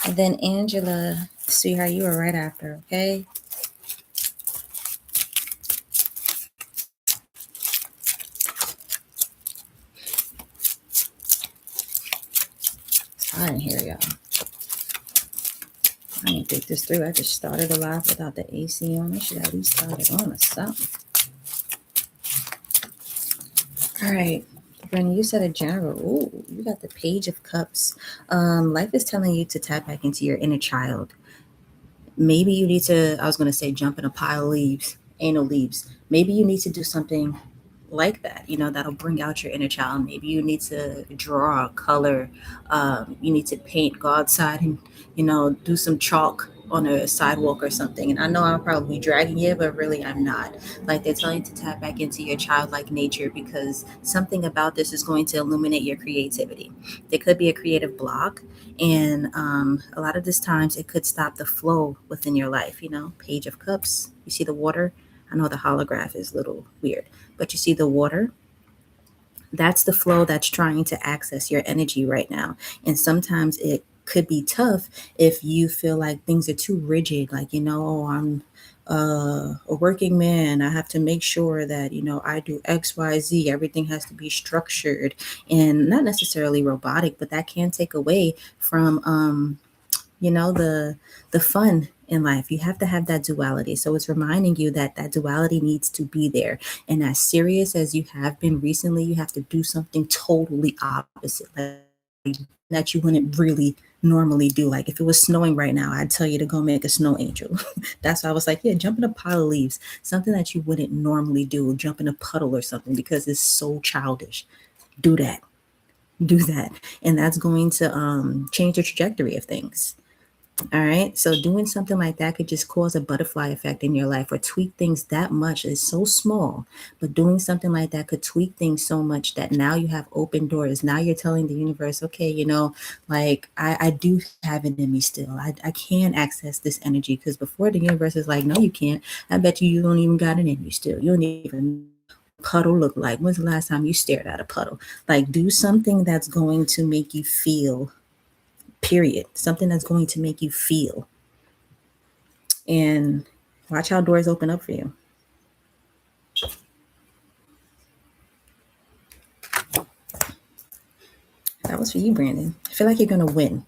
And then Angela, sweetheart, you are right after, okay? I didn't hear y'all. I didn't think this through. I just started a live without the AC on. I should at least start it on or something. All right. Brennan, you said a general. Ooh, you got the Page of Cups. Life is telling you to tap back into your inner child. Maybe you need to, I was going to say, jump in a pile of leaves. Ain't no leaves. Maybe you need to do something like that, that'll bring out your inner child. Maybe you need to draw, color, you need to paint, go outside and do some chalk on a sidewalk or something. And I know I'm probably dragging you, but really I'm not. Like, they're telling you to tap back into your childlike nature, because something about this is going to illuminate your creativity. There could be a creative block, and a lot of this times it could stop the flow within your life. Page of Cups, you see the water. I know the holograph is a little weird, but you see the water. That's the flow that's trying to access your energy right now. And sometimes it could be tough if you feel like things are too rigid, like, oh, I'm a working man. I have to make sure that, I do XYZ. Everything has to be structured and not necessarily robotic, but that can take away from the fun in life. You have to have that duality. So it's reminding you that that duality needs to be there. And as serious as you have been recently, you have to do something totally opposite, like, that you wouldn't really normally do. Like, if it was snowing right now, I'd tell you to go make a snow angel. That's why I was like, yeah, jump in a pile of leaves, something that you wouldn't normally do. Jump in a puddle or something, because it's so childish. Do that. Do that. And that's going to change the trajectory of things. All right. So doing something like that could just cause a butterfly effect in your life, or tweak things that much. It's so small, but doing something like that could tweak things so much that now you have open doors. Now you're telling the universe, okay, like I do have it in me still. I can access this energy, because before the universe is like, no, you can't. I bet you don't even got it in you still. You don't even puddle look like. When's the last time you stared at a puddle? Like, do something that's going to make you feel, period. Something that's going to make you feel. And watch how doors open up for you. That was for you, Brandon. I feel like you're going to win.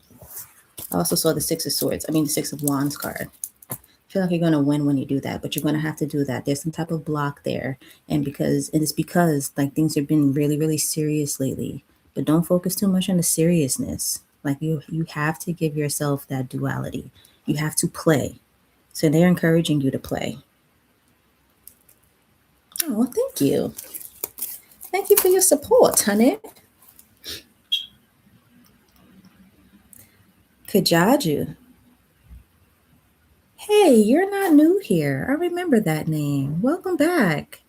I also saw the Six of Swords. I mean, the Six of Wands card. I feel like you're going to win when you do that, but you're going to have to do that. There's some type of block there. And it's because like things have been really, really serious lately. But don't focus too much on the seriousness. Like, you have to give yourself that duality. You have to play. So they're encouraging you to play. Oh, thank you. Thank you for your support, honey. Kajaju. Hey, you're not new here. I remember that name. Welcome back.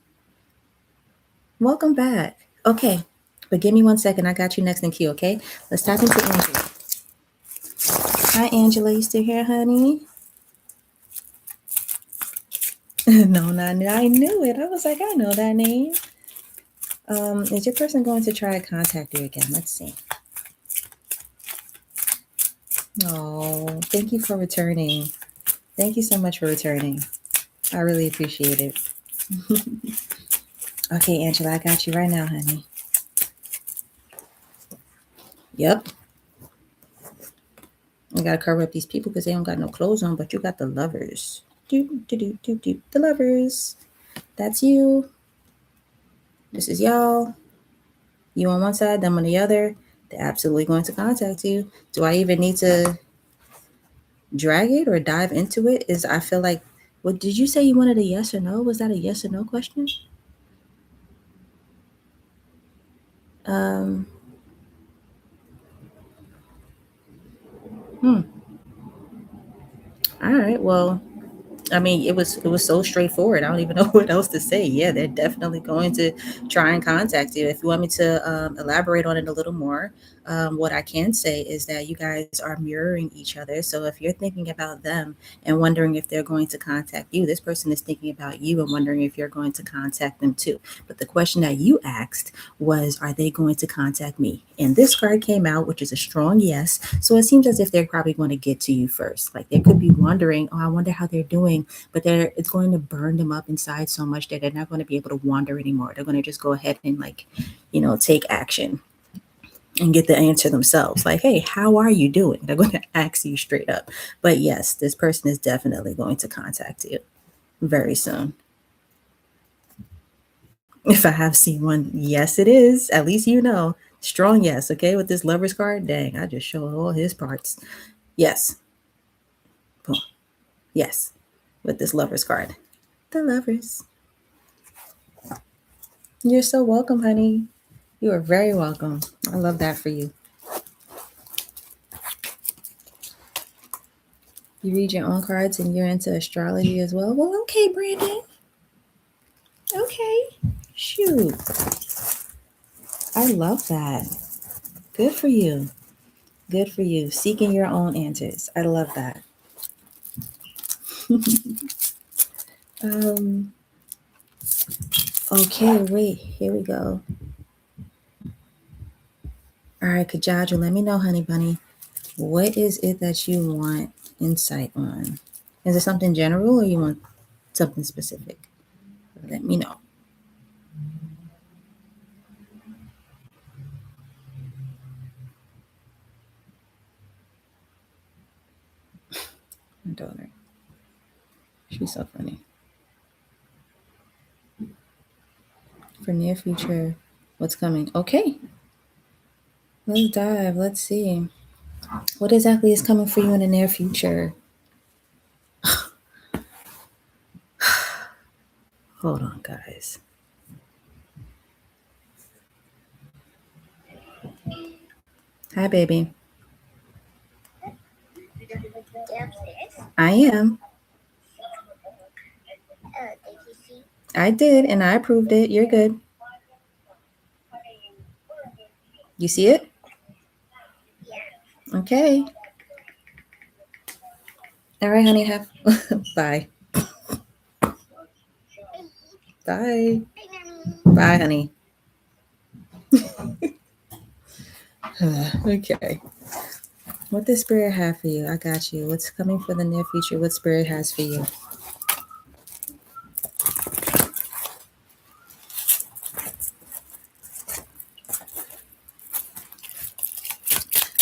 Welcome back. Okay, but give me 1 second. I got you next in queue, okay? Let's tap into Angela. Hi, Angela. You still here, honey? No, not new. I knew it. I was like, I know that name. Is your person going to try to contact you again? Let's see. Oh, thank you for returning. Thank you so much for returning. I really appreciate it. Okay, Angela, I got you right now, honey. Yep. You gotta cover up these people because they don't got no clothes on, but you got the lovers. The lovers. That's you. This is y'all. You on one side, them on the other. They're absolutely going to contact you. Do I even need to drag it or dive into it? I feel like, what did you say you wanted a yes or no? Was that a yes or no question? Um, hmm. All right. Well, I mean, it was so straightforward. I don't even know what else to say. Yeah, they're definitely going to try and contact you. If you want me to elaborate on it a little more, what I can say is that you guys are mirroring each other. So if you're thinking about them and wondering if they're going to contact you, this person is thinking about you and wondering if you're going to contact them too. But the question that you asked was, are they going to contact me? And this card came out, which is a strong yes. So it seems as if they're probably going to get to you first. Like they could be wondering, oh, I wonder how they're doing, but it's going to burn them up inside so much that they're not going to be able to wander anymore. They're going to just go ahead and take action and get the answer themselves. Like, hey, how are you doing? They're going to ask you straight up. But yes, this person is definitely going to contact you very soon. If I have seen one, yes, it is. At least you know. Strong yes, okay? With this lover's card, dang, I just showed all his parts. Yes. Boom. Yes. With this lover's card. The lovers. You're so welcome, honey. You are very welcome. I love that for you. You read your own cards and you're into astrology as well? Well, okay, Brandon. Okay. Shoot. I love that. Good for you. Good for you. Seeking your own answers. I love that. um, okay, wait. Here we go. All right, Kajaja, let me know, honey bunny. What is it that you want insight on? Is it something general or you want something specific? Let me know. My daughter. She's so funny. For near future, what's coming? Okay, let's dive. Let's see. What exactly is coming for you in the near future? Hold on, guys. Hi, baby. I am. I did, and I approved it. You're good. You see it? Okay. All right, honey. Have bye. Bye. Bye, honey. Okay. What does spirit have for you? I got you. What's coming for the near future? What spirit has for you?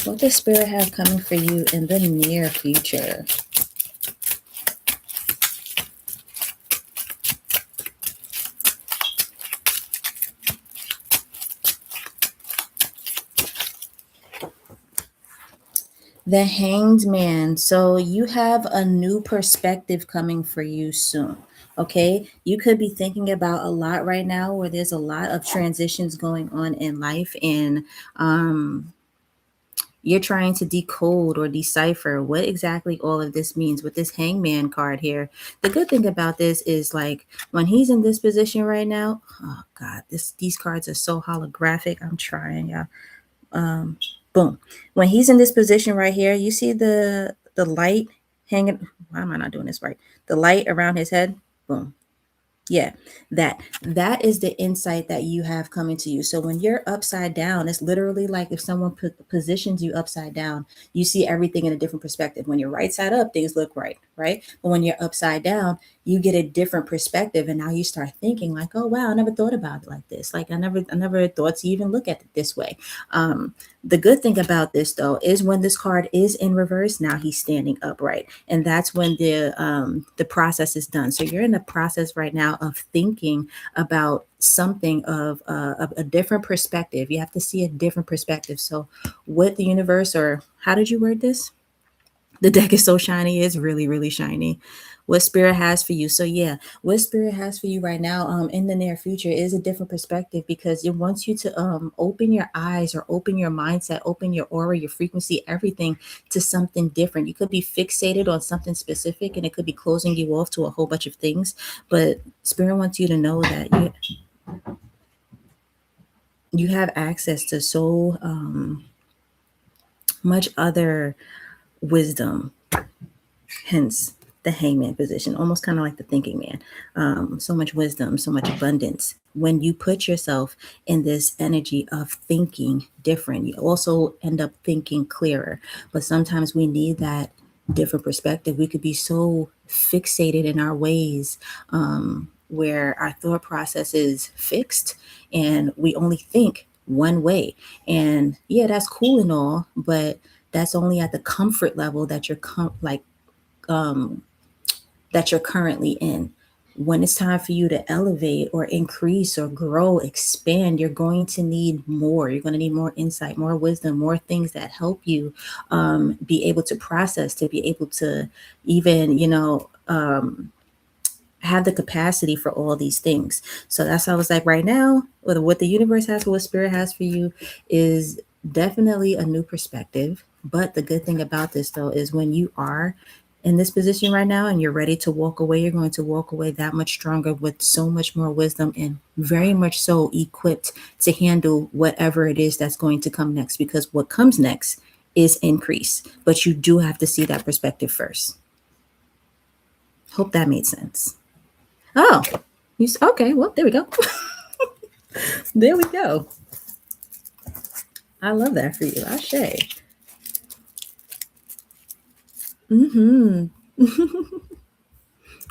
What does spirit have coming for you in the near future? The Hanged Man. So you have a new perspective coming for you soon. Okay. You could be thinking about a lot right now where there's a lot of transitions going on in life, and you're trying to decode or decipher what exactly all of this means with this Hangman card here. The good thing about this is, like, when he's in this position right now, oh God, these cards are so holographic. I'm trying, yeah. Boom. When he's in this position right here, you see the light hanging. Why am I not doing this right? The light around his head. Boom. Yeah, that is the insight that you have coming to you. So when you're upside down, it's literally like if someone positions you upside down, you see everything in a different perspective. When you're right side up, things look right, right? But when you're upside down, you get a different perspective, and now you start thinking like, oh wow, I never thought about it like this. Like I never thought to even look at it this way. Um, the good thing about this though is when this card is in reverse, now he's standing upright, and that's when the process is done. So you're in the process right now of thinking about something of a different perspective. You have to see a different perspective. So what the universe, or how did you word this? The deck is so shiny. It's really, really shiny. What spirit has for you. So yeah, what spirit has for you right now, in the near future is a different perspective, because it wants you to open your eyes, or open your mindset, open your aura, your frequency, everything to something different. You could be fixated on something specific, and it could be closing you off to a whole bunch of things. But spirit wants you to know that you have access to so much other wisdom, hence the hangman position, almost kind of like the thinking man. So much wisdom, so much abundance. When you put yourself in this energy of thinking different, you also end up thinking clearer. But sometimes we need that different perspective. We could be so fixated in our ways, where our thought process is fixed, and we only think one way. And yeah, that's cool and all, but that's only at the comfort level that um, that you're currently in. When it's time for you to elevate or increase or grow, expand, you're going to need more. You're going to need more insight, more wisdom, more things that help you be able to process, to be able to even, have the capacity for all these things. So that's how I was like right now, with what the universe has, what spirit has for you is definitely a new perspective. But the good thing about this though is when you are in this position right now and you're ready to walk away, you're going to walk away that much stronger with so much more wisdom, and very much so equipped to handle whatever it is that's going to come next, because what comes next is increase. But you do have to see that perspective first. Hope that made sense. Oh, okay? Well, there we go. There we go. I love that for you, Ashe. Mm-hmm.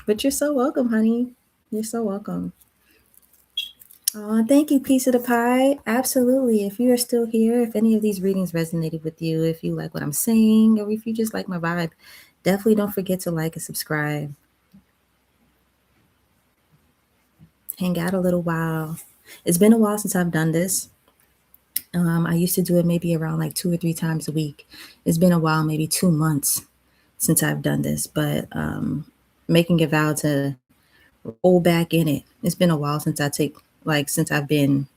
But you're so welcome, honey. You're so welcome. Oh, thank you, piece of the pie. Absolutely. If you are still here, if any of these readings resonated with you, if you like what I'm saying, or if you just like my vibe, definitely don't forget to like and subscribe. Hang out a little while. It's been a while since I've done this. I used to do it maybe around like 2 or 3 times a week. It's been a while, maybe 2 months since I've done this, but making a vow to roll back in it. It's been a while since I've been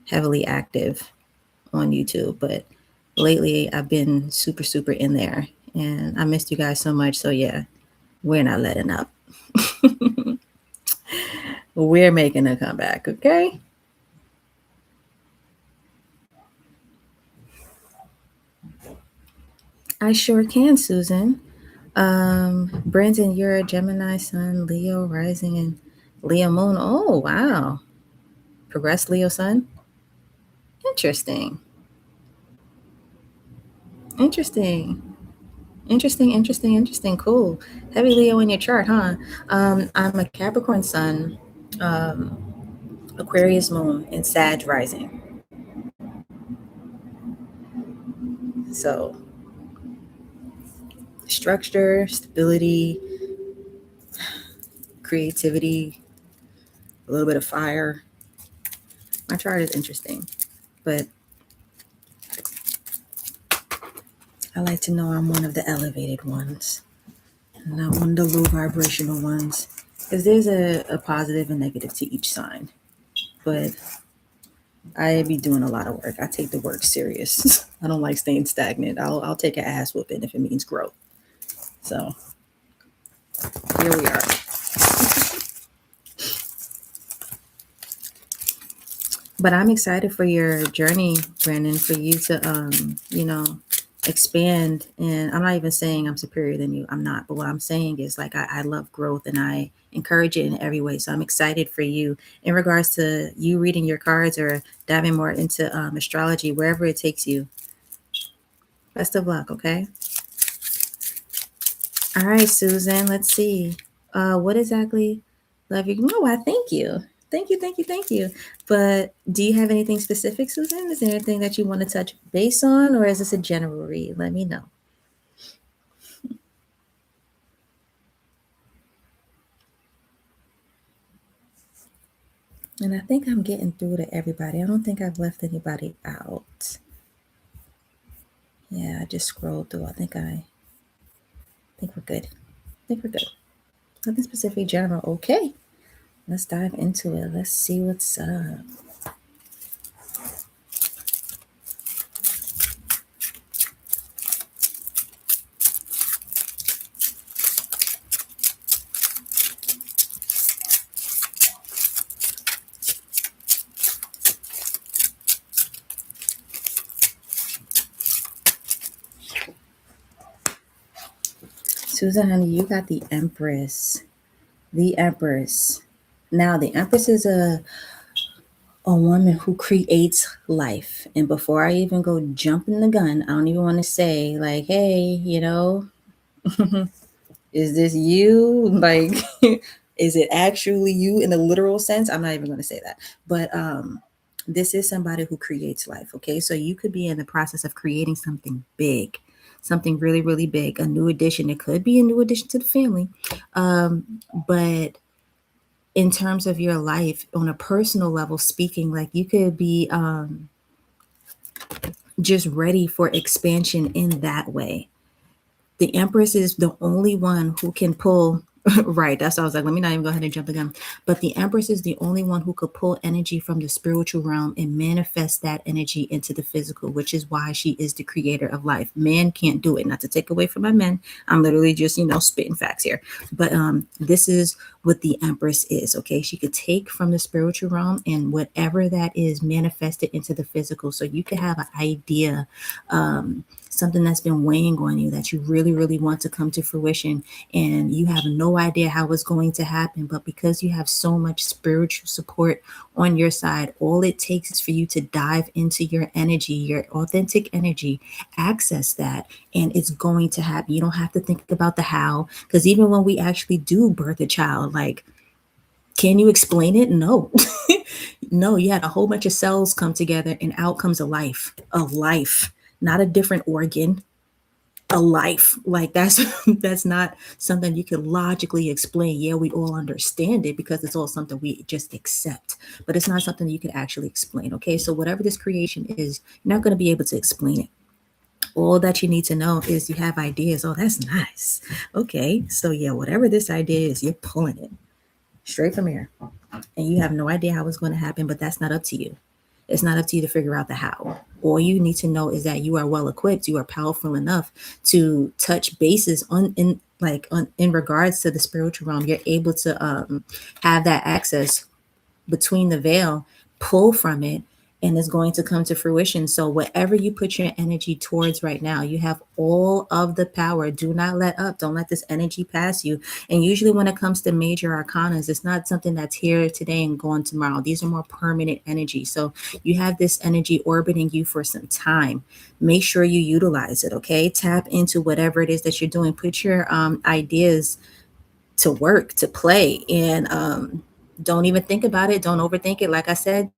heavily active on YouTube, but lately I've been super, super in there, and I missed you guys so much. So yeah, we're not letting up. We're making a comeback, okay? I sure can, Susan. Brandon, you're a Gemini sun, Leo rising, and Leo moon. Oh, wow. Progress Leo sun. Interesting. Interesting. Interesting. Cool. Heavy Leo in your chart, huh? I'm a Capricorn sun, Aquarius moon, and Sag rising. So structure, stability, creativity, a little bit of fire. My chart is interesting, but I like to know I'm one of the elevated ones, not one of the low vibrational ones. Because there's a positive and negative to each sign. But I be doing a lot of work. I take the work serious. I don't like staying stagnant. I'll take an ass whooping if it means growth. So here we are. But I'm excited for your journey, Brandon, for you to expand. And I'm not even saying I'm superior than you. I'm not. But what I'm saying is like I love growth and I encourage it in every way. So I'm excited for you in regards to you reading your cards or diving more into astrology, wherever it takes you. Best of luck, okay? All right, Susan, let's see. What exactly love you? No, I thank you. Thank you, thank you, thank you. But do you have anything specific, Susan? Is there anything that you want to touch base on, or is this a general read? Let me know. And I think I'm getting through to everybody. I don't think I've left anybody out. Yeah, I just scrolled through. I think we're good. I think we're good. Nothing specific, general. Okay, let's dive into it. Let's see what's up. Susan, honey, you got the Empress. The Empress. Now, the Empress is a woman who creates life. And before I even go jumping the gun, I don't even want to say, like, hey, is this you? Like, is it actually you in a literal sense? I'm not even going to say that. But this is somebody who creates life. Okay. So you could be in the process of creating something big, something really, really big, a new addition. It could be a new addition to the family. But in terms of your life on a personal level speaking, like you could be just ready for expansion in that way. The Empress is the only one who can pull. Right, that's why I was like, let me not even go ahead and jump the gun. But the Empress is the only one who could pull energy from the spiritual realm and manifest that energy into the physical, which is why she is the creator of life. Man can't do it. Not to take away from my men, I'm literally just spitting facts here. But this is what the Empress is. Okay, she could take from the spiritual realm and whatever that is manifested into the physical. So you could have an idea, something that's been weighing on you that you really, really want to come to fruition, and you have no idea how it's going to happen. But because you have so much spiritual support on your side, all it takes is for you to dive into your energy, your authentic energy, access that, and it's going to happen. You don't have to think about the how, because even when we actually do birth a child, like, can you explain it? No. No, you had a whole bunch of cells come together and out comes a life, not a different organ, a life. Like that's that's not something you can logically explain. Yeah, we all understand it because it's all something we just accept, but it's not something you can actually explain. Okay, so whatever this creation is, you're not going to be able to explain it. All that you need to know is you have ideas. Oh, that's nice. Okay, so yeah, whatever this idea is, you're pulling it straight from here, and you have no idea how it's going to happen, but that's not up to you. It's not up to you to figure out the how. All you need to know is that you are well equipped, you are powerful enough to touch bases in regards to the spiritual realm. You're able to have that access between the veil, pull from it, and it's going to come to fruition. So, whatever you put your energy towards right now, you have all of the power. Do not let up. Don't let this energy pass you. And usually, when it comes to major arcanas, it's not something that's here today and gone tomorrow. These are more permanent energy. So, you have this energy orbiting you for some time. Make sure you utilize it, okay? Tap into whatever it is that you're doing. Put your ideas to work, to play, and don't even think about it. Don't overthink it. Like I said,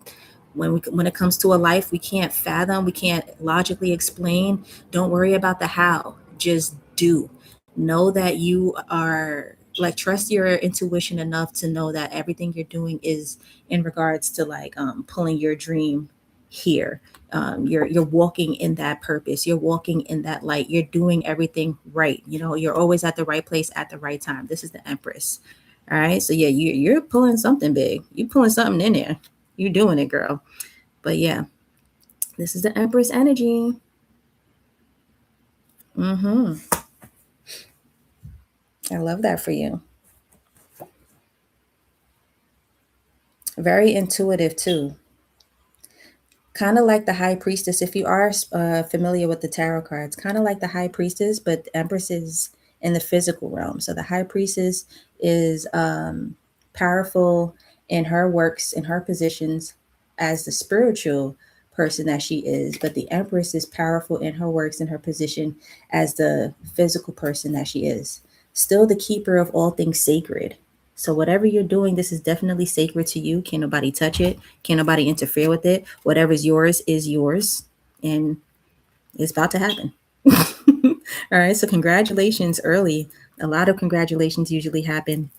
when it comes to a life we can't fathom, we can't logically explain, don't worry about the how. Just do. Know that you are, like, trust your intuition enough to know that everything you're doing is in regards to like pulling your dream here. You're walking in that purpose, you're walking in that light, you're doing everything right. You're always at the right place at the right time. This is the Empress. All right, so yeah, you're pulling something big, you're pulling something in there, you're doing it, girl. But yeah, this is the Empress energy. Mm-hmm. I love that for you. Very intuitive too. kind of like the high priestess. If you are familiar with the tarot cards, kind of like the high priestess, but the empress is in the physical realm. So the high priestess is powerful in her works, in her positions as the spiritual person that she is, but the empress is powerful in her works and her position as the physical person that she is. Still the keeper of all things sacred. So whatever you're doing, this is definitely sacred to you. Can't nobody touch it. Can't nobody interfere with it. Whatever's yours is yours. And it's about to happen. All right. So congratulations early. A lot of congratulations usually happen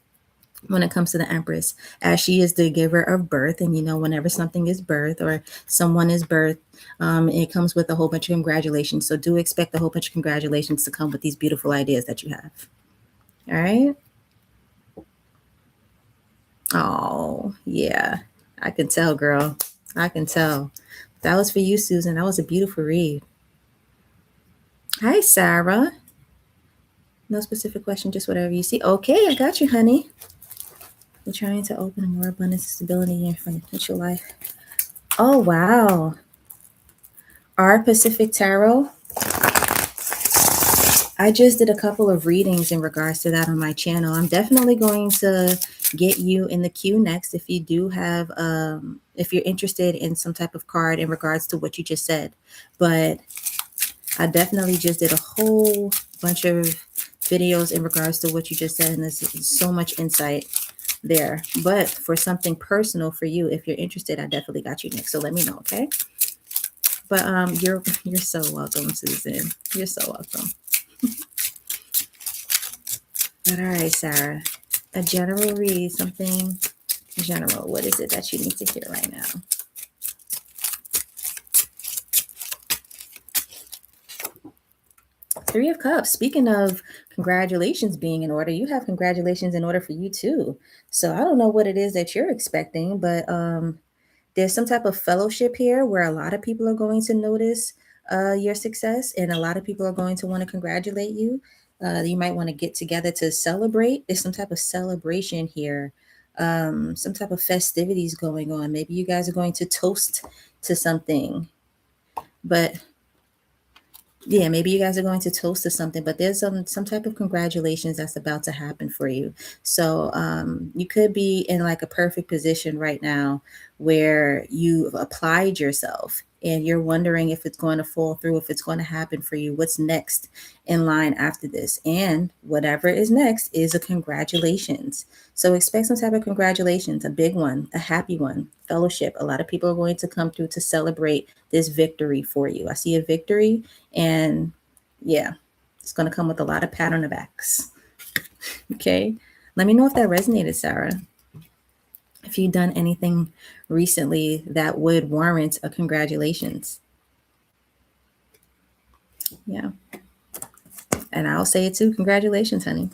when it comes to the Empress, as she is the giver of birth. And whenever something is birth or someone is birth, it comes with a whole bunch of congratulations. So do expect a whole bunch of congratulations to come with these beautiful ideas that you have. All right. Oh, yeah. I can tell, girl. I can tell. That was for you, Susan. That was a beautiful read. Hi, Sarah. No specific question, just whatever you see. Okay, I got you, honey. You're trying to open a more abundance, stability in your financial life. Oh, wow. Our Pacific Tarot. I just did a couple of readings in regards to that on my channel. I'm definitely going to get you in the queue next if you do have, if you're interested in some type of card in regards to what you just said. But I definitely just did a whole bunch of videos in regards to what you just said, and there's so much insight there. But for something personal for you, if you're interested, I definitely got you next. So let me know, okay? But you're so welcome, Susan. You're so welcome. But all right, Sarah. A general read, something general. What is it that you need to hear right now? Three of Cups. Speaking of congratulations being in order, you have congratulations in order for you too. So I don't know what it is that you're expecting, but there's some type of fellowship here where a lot of people are going to notice your success, and a lot of people are going to want to congratulate you. You might want to get together to celebrate. There's some type of celebration here, some type of festivities going on. Maybe you guys are going to toast to something, but yeah, maybe you guys are going to toast to something, but there's some type of congratulations that's about to happen for you. So you could be in like a perfect position right now where you've applied yourself and you're wondering if it's going to fall through, if it's going to happen for you, what's next in line after this. And whatever is next is a congratulations. So expect some type of congratulations, a big one, a happy one, fellowship. A lot of people are going to come through to celebrate this victory for you. I see a victory, and yeah, it's going to come with a lot of pat on the backs. Okay. Let me know if that resonated, Sarah. If you've done anything recently that would warrant a congratulations. Yeah. And I'll say it too. Congratulations, honey.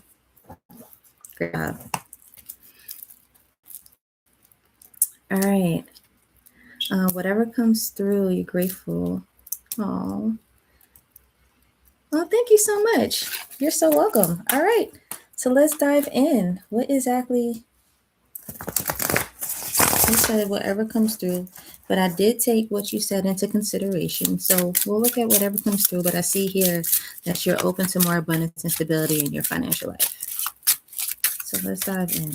Great job. All right. Whatever comes through, you're grateful. Oh. Well, thank you so much. You're so welcome. All right. So let's dive in. What exactly? You said whatever comes through, but I did take what you said into consideration. So we'll look at whatever comes through, but I see here that you're open to more abundance and stability in your financial life. So let's dive in.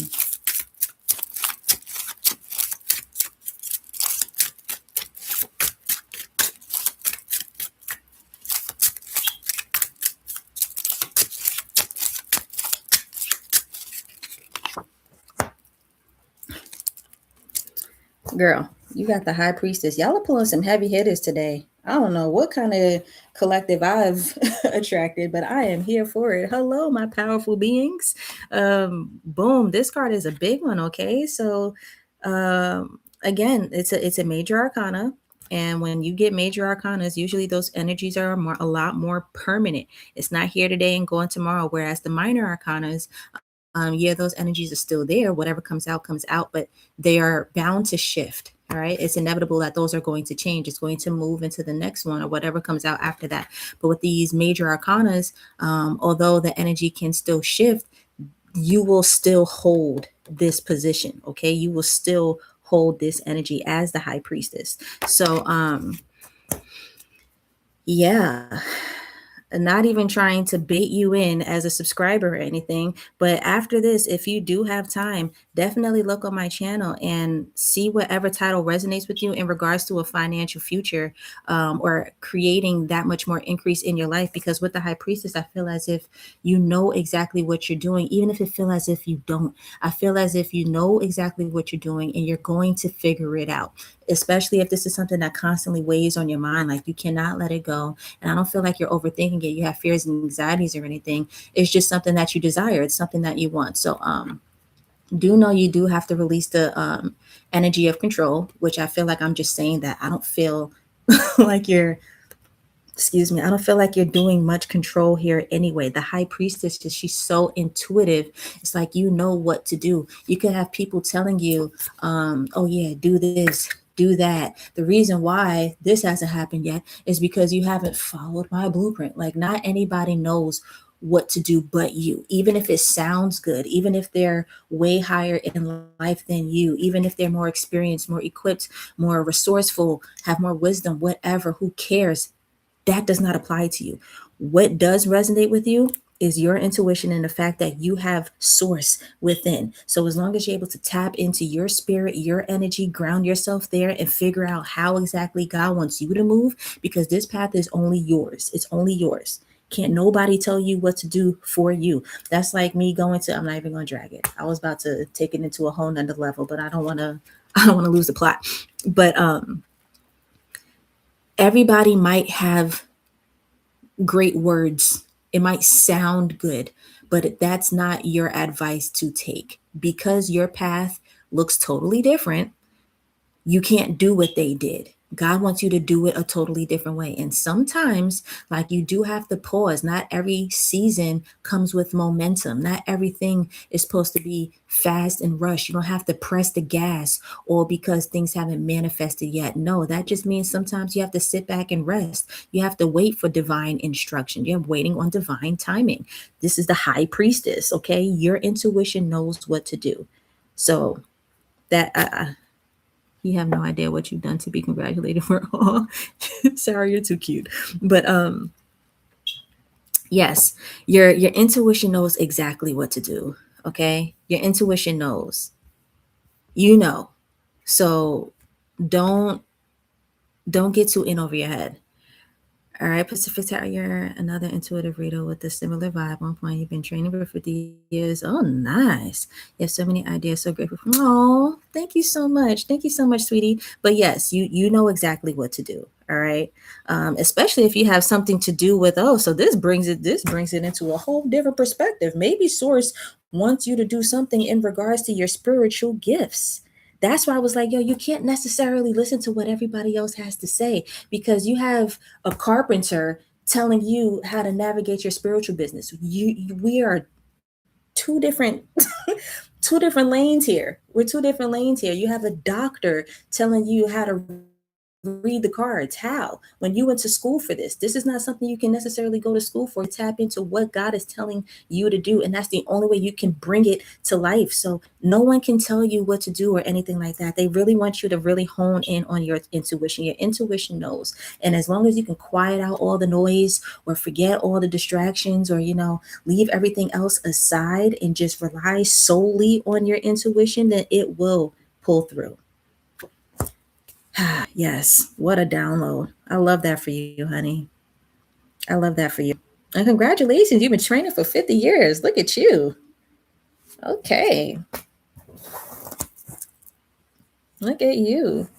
Girl, you got the high priestess. Y'all are pulling some heavy hitters today. I don't know what kind of collective I've attracted, but I am here for it. Hello, my powerful beings. Boom. This card is a big one. Okay. So again, it's a major arcana. And when you get major arcanas, usually those energies are a lot more permanent. It's not here today and going tomorrow. Whereas the minor arcanas, yeah, those energies are still there. Whatever comes out, but they are bound to shift. All right. It's inevitable that those are going to change. It's going to move into the next one or whatever comes out after that. But with these major arcanas, although the energy can still shift, you will still hold this position. Okay. You will still hold this energy as the high priestess. So yeah, not even trying to bait you in as a subscriber or anything, but after this, if you do have time, definitely look on my channel and see whatever title resonates with you in regards to a financial future, or creating that much more increase in your life. Because with the high priestess, I feel as if you know exactly what you're doing, even if it feels as if you don't. I feel as if you know exactly what you're doing and you're going to figure it out, especially if this is something that constantly weighs on your mind. Like, you cannot let it go. And I don't feel like you're overthinking it. You have fears and anxieties or anything. It's just something that you desire. It's something that you want. So do know you do have to release the energy of control, which I feel like I'm just saying that. I don't feel like you're, excuse me, I don't feel like you're doing much control here anyway. The high priestess, she's so intuitive. It's like you know what to do. You could have people telling you, oh yeah, do this, do that. The reason why this hasn't happened yet is because you haven't followed my blueprint. Like, not anybody knows what to do but you. Even if it sounds good, even if they're way higher in life than you, even if they're more experienced, more equipped, more resourceful, have more wisdom, whatever, who cares? That does not apply to you. What does resonate with you is your intuition and the fact that you have source within. So as long as you're able to tap into your spirit, your energy, ground yourself there and figure out how exactly God wants you to move, because this path is only yours. It's only yours. Can't nobody tell you what to do for you. That's like me going to, I'm not even going to drag it. I was about to take it into a whole nother level, but I don't want to, I don't want to lose the plot. But everybody might have great words. It might sound good, but that's not your advice to take, because your path looks totally different. You can't do what they did. God wants you to do it a totally different way. And sometimes, like, you do have to pause. Not every season comes with momentum. Not everything is supposed to be fast and rush. You don't have to press the gas or because things haven't manifested yet. No, that just means sometimes you have to sit back and rest. You have to wait for divine instruction. You're waiting on divine timing. This is the high priestess, okay? Your intuition knows what to do. So that you have no idea what you've done to be congratulated for all. Sarah, you're too cute. But yes, your intuition knows exactly what to do. Okay? Your intuition knows. You know. So don't don't get too in over your head. All right, Pacific Terrier, another intuitive reader with a similar vibe. One point, you've been training for 50 years. Oh, nice. You have so many ideas. So grateful. Oh, thank you so much. Thank you so much, sweetie. But yes, you know exactly what to do. All right. Especially if you have something to do with, oh, so this brings it into a whole different perspective. Maybe Source wants you to do something in regards to your spiritual gifts. That's why I was like, yo, you can't necessarily listen to what everybody else has to say, because you have a carpenter telling you how to navigate your spiritual business. We are two different two different lanes here. We're two different lanes here. You have a doctor telling you how to read the cards. How? When you went to school for this is not something you can necessarily go to school for. Tap into what God is telling you to do, and that's the only way you can bring it to life. So no one can tell you what to do or anything like that. They really want you to really hone in on your intuition. Your intuition knows. And as long as you can quiet out all the noise or forget all the distractions, or leave everything else aside and just rely solely on your intuition, then it will pull through. Yes, what a download. I love that for you, honey. I love that for you. And congratulations, you've been training for 50 years. Look at you. Okay. Look at you.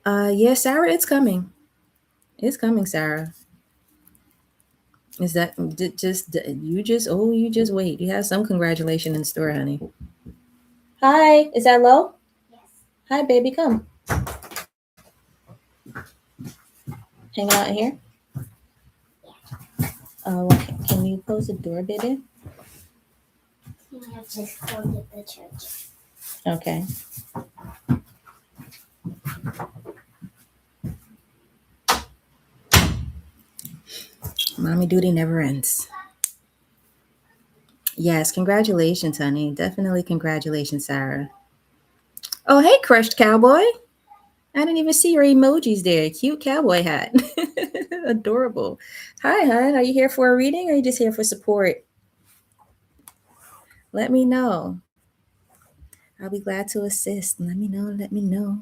Yeah, Sarah, it's coming. It's coming, Sarah. Is that you just wait. You have some congratulation in store, honey. Hi, is that low? Yes. Hi, baby, come. Hanging out in here? Okay. Can you close the door, baby? You have to go get the church. Okay. Mommy duty never ends. Yes, congratulations, honey. Definitely congratulations, Sarah. Oh, hey, crushed cowboy. I didn't even see your emojis there. Cute cowboy hat. Adorable. Hi, hon. Are you here for a reading or are you just here for support? Let me know. I'll be glad to assist. Let me know. Let me know.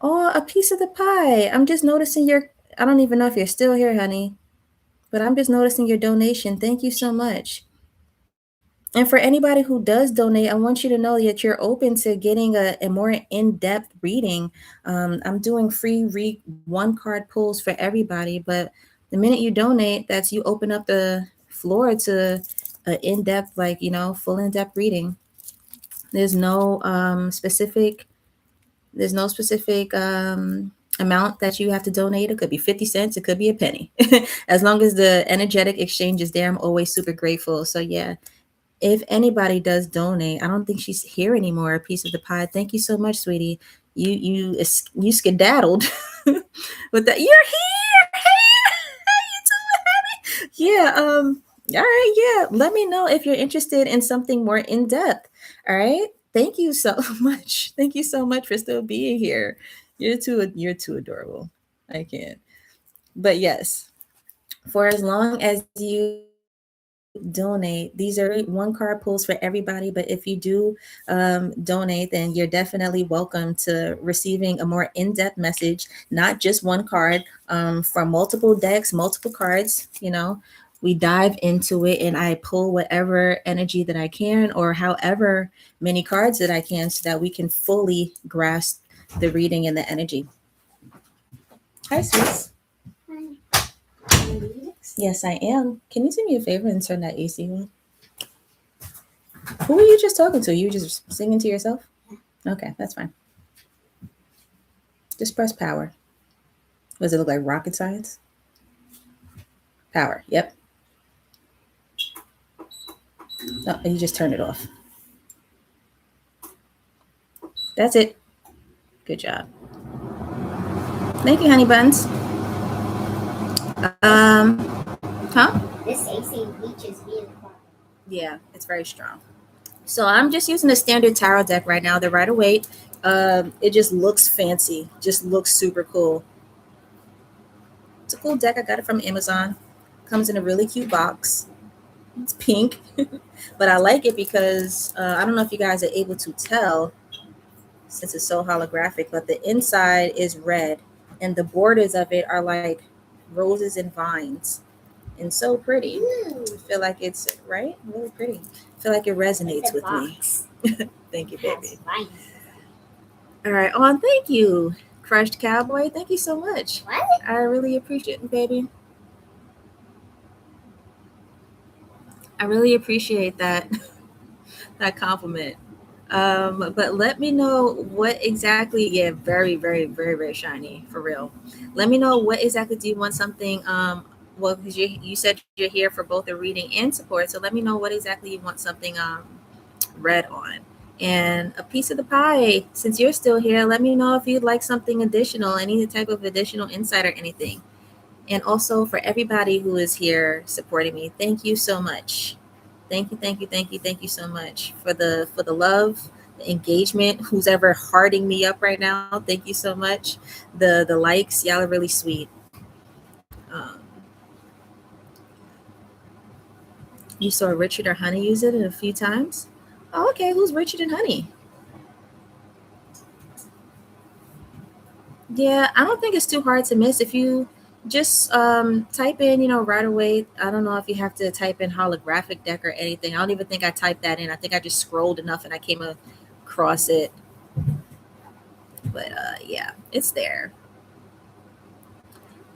Oh, a piece of the pie. I'm just noticing your. I don't even know if you're still here, honey, but I'm just noticing your donation. Thank you so much. And for anybody who does donate, I want you to know that you're open to getting a more in depth reading. I'm doing free one card pulls for everybody, but the minute you donate, that's you open up the floor to an in depth, like, full in depth reading. There's no specific There's no specific amount that you have to donate. It could be 50 cents, it could be a penny. As long as the energetic exchange is there, I'm always super grateful. So, yeah, if anybody does donate, I don't think she's here anymore. A piece of the pie. Thank you so much, sweetie. You skedaddled with that. You're here. Hey, how you doing, honey? Yeah. All right. Yeah. Let me know if you're interested in something more in depth. All right. Thank you so much. Thank you so much for still being here. You're too adorable. I can't. But yes, for as long as you donate, these are one card pulls for everybody. But if you do donate, then you're definitely welcome to receiving a more in-depth message, not just one card, from multiple decks, multiple cards. We dive into it and I pull whatever energy that I can, or however many cards that I can, so that we can fully grasp the reading and the energy. Hi, sis. Yes, I am. Can you do me a favor and turn that AC on? Who were you just talking to? You were just singing to yourself? Okay, that's fine. Just press power. Does it look like rocket science? Power. Yep. Oh, you just turn it off. That's it. Good job. Thank you, honey buns. Huh? This AC reaches me in the car. Yeah, it's very strong. So I'm just using the standard tarot deck right now, the Rider Waite. It just looks fancy. Just looks super cool. It's a cool deck. I got it from Amazon. Comes in a really cute box. It's pink, but I like it because I don't know if you guys are able to tell since it's so holographic, but the inside is red and the borders of it are like roses and vines, and so pretty. I feel like it's right, really pretty. I feel like it resonates with box. Me. Thank you, baby. All right, on. Thank you, crushed cowboy. Thank you so much. What? I really appreciate it, baby. I really appreciate that that compliment. But let me know what exactly. Yeah, very, very, very, very shiny for real. Let me know what exactly do you want something. Well, because you said you're here for both the reading and support, so let me know what exactly you want something read on. And a piece of the pie. Since you're still here, let me know if you'd like something additional, any type of additional insight or anything. And also for everybody who is here supporting me, thank you so much. Thank you, thank you, thank you, thank you so much for the love, the engagement. Who's ever hearting me up right now? Thank you so much. The likes, y'all are really sweet. Um, you saw Richard or Honey use it a few times. Oh, okay. Who's Richard and Honey? Yeah, I don't think it's too hard to miss if you just type in, right away. I don't know if you have to type in holographic deck or anything. I don't even think I typed that in. I think I just scrolled enough and I came across it. But yeah, it's there.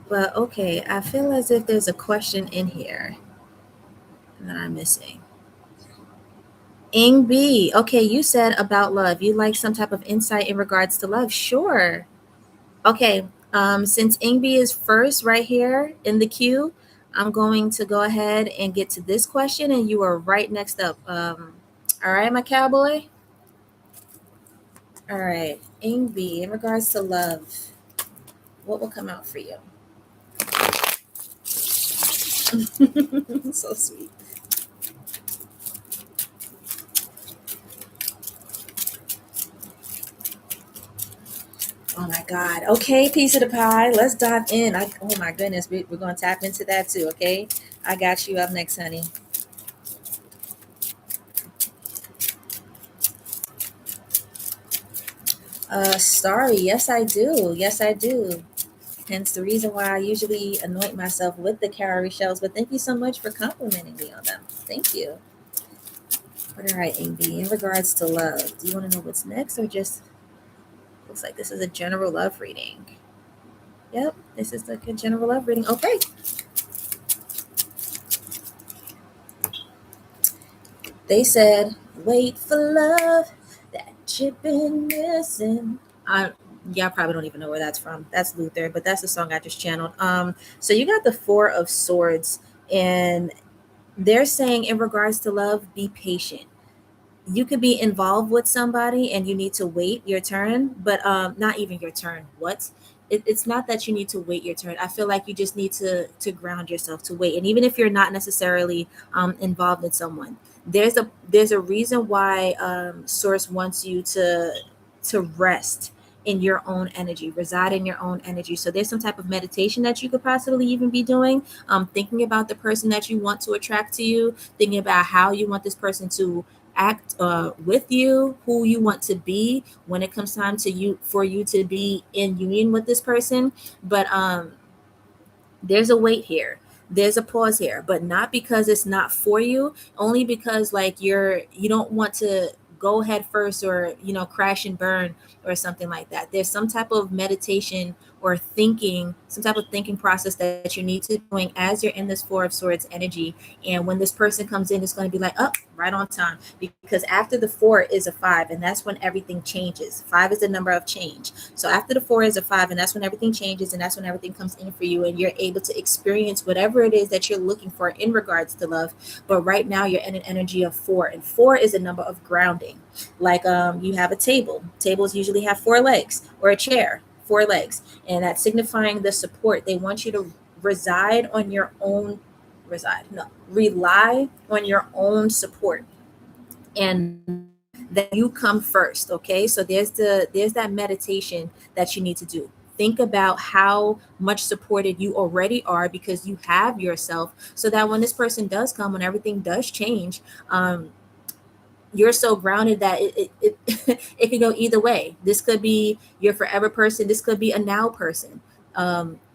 But okay, I feel as if there's a question in here that I'm missing. Ing B. Okay, you said about love. You like some type of insight in regards to love. Sure. Okay, since Ingby is first right here in the queue, I'm going to go ahead and get to this question, and you are right next up. All right, my cowboy. All right, Ingby, in regards to love, what will come out for you? So sweet. Oh my God. Okay, piece of the pie. Let's dive in. Oh my goodness, we're going to tap into that too. Okay, I got you up next, honey. Sorry. Yes, I do. Yes, I do. Hence the reason why I usually anoint myself with the cowrie shells. But thank you so much for complimenting me on them. Thank you. All right, AB. In regards to love, do you want to know what's next, or just looks like this is a general love reading? Yep, this is like a general love reading. Okay, they said, "Wait for love that you've been missing." I Y'all probably don't even know where that's from. That's Luther, but that's the song I just channeled. So you got the Four of Swords, and they're saying in regards to love, be patient. You could be involved with somebody and you need to wait your turn, but not even your turn. What? It's not that you need to wait your turn. I feel like you just need to ground yourself to wait. And even if you're not necessarily involved in someone, there's a reason why Source wants you to rest in your own energy, reside in your own energy. So there's some type of meditation that you could possibly even be doing, thinking about the person that you want to attract to you, thinking about how you want this person to act with you, who you want to be when it comes time to you for you to be in union with this person. But there's a wait here, there's a pause here, but not because it's not for you, only because like you don't want to go head first, or crash and burn or something like that. There's some type of meditation or thinking, some type of thinking process that you need to be doing as you're in this Four of Swords energy. And when this person comes in, it's going to be like, oh, right on time, because after the four is a five, and that's when everything changes. Five is the number of change. So after the four is a five, and that's when everything changes, and that's when everything comes in for you, and you're able to experience whatever it is that you're looking for in regards to love. But right now, you're in an energy of four, and four is a number of grounding. Like you have a table. Tables usually have four legs, or a chair, four legs, and that's signifying the support. They want you to reside on your own, reside, no, rely on your own support, and that you come first. Okay, so there's that meditation that you need to do. Think about how much supported you already are, because you have yourself, so that when this person does come, when everything does change, you're so grounded that it could go either way. This could be your forever person, this could be a now person.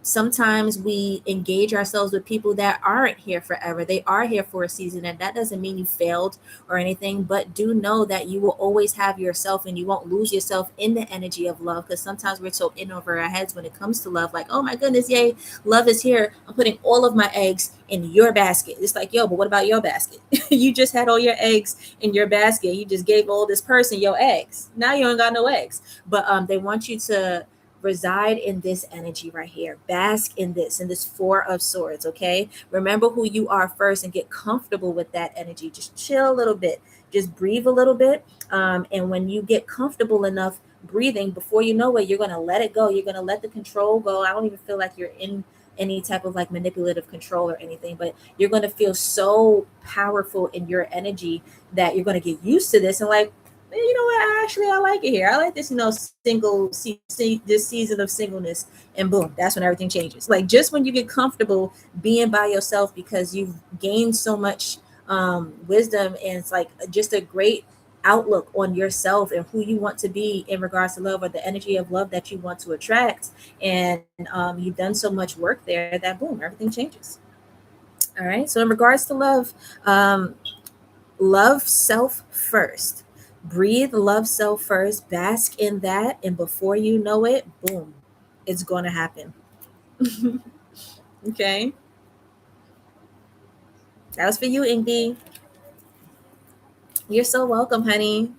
Sometimes we engage ourselves with people that aren't here forever. They are here for a season, and that doesn't mean you failed or anything, but do know that you will always have yourself, and you won't lose yourself in the energy of love, because sometimes we're so in over our heads when it comes to love, like, oh my goodness, yay, love is here, I'm putting all of my eggs in your basket. It's like, yo, but what about your basket? You just had all your eggs in your basket. You just gave all this person your eggs. Now you ain't got no eggs. But they want you to reside in this energy right here. Bask in this Four of Swords. Okay. Remember who you are first, and get comfortable with that energy. Just chill a little bit. Just breathe a little bit. And when you get comfortable enough breathing, before you know it, you're going to let it go. You're going to let the control go. I don't even feel like you're in any type of like manipulative control or anything, but you're going to feel so powerful in your energy that you're going to get used to this, and like, you know what, I like it here. I like this, this season of singleness. And boom, that's when everything changes. Like, just when you get comfortable being by yourself, because you've gained so much wisdom, and it's like just a great outlook on yourself and who you want to be in regards to love, or the energy of love that you want to attract. And you've done so much work there that boom, everything changes. All right. So in regards to love, love self first. Breathe, love self first, bask in that, and before you know it, boom, it's going to happen. Okay. That was for you, Inky. You're so welcome, honey.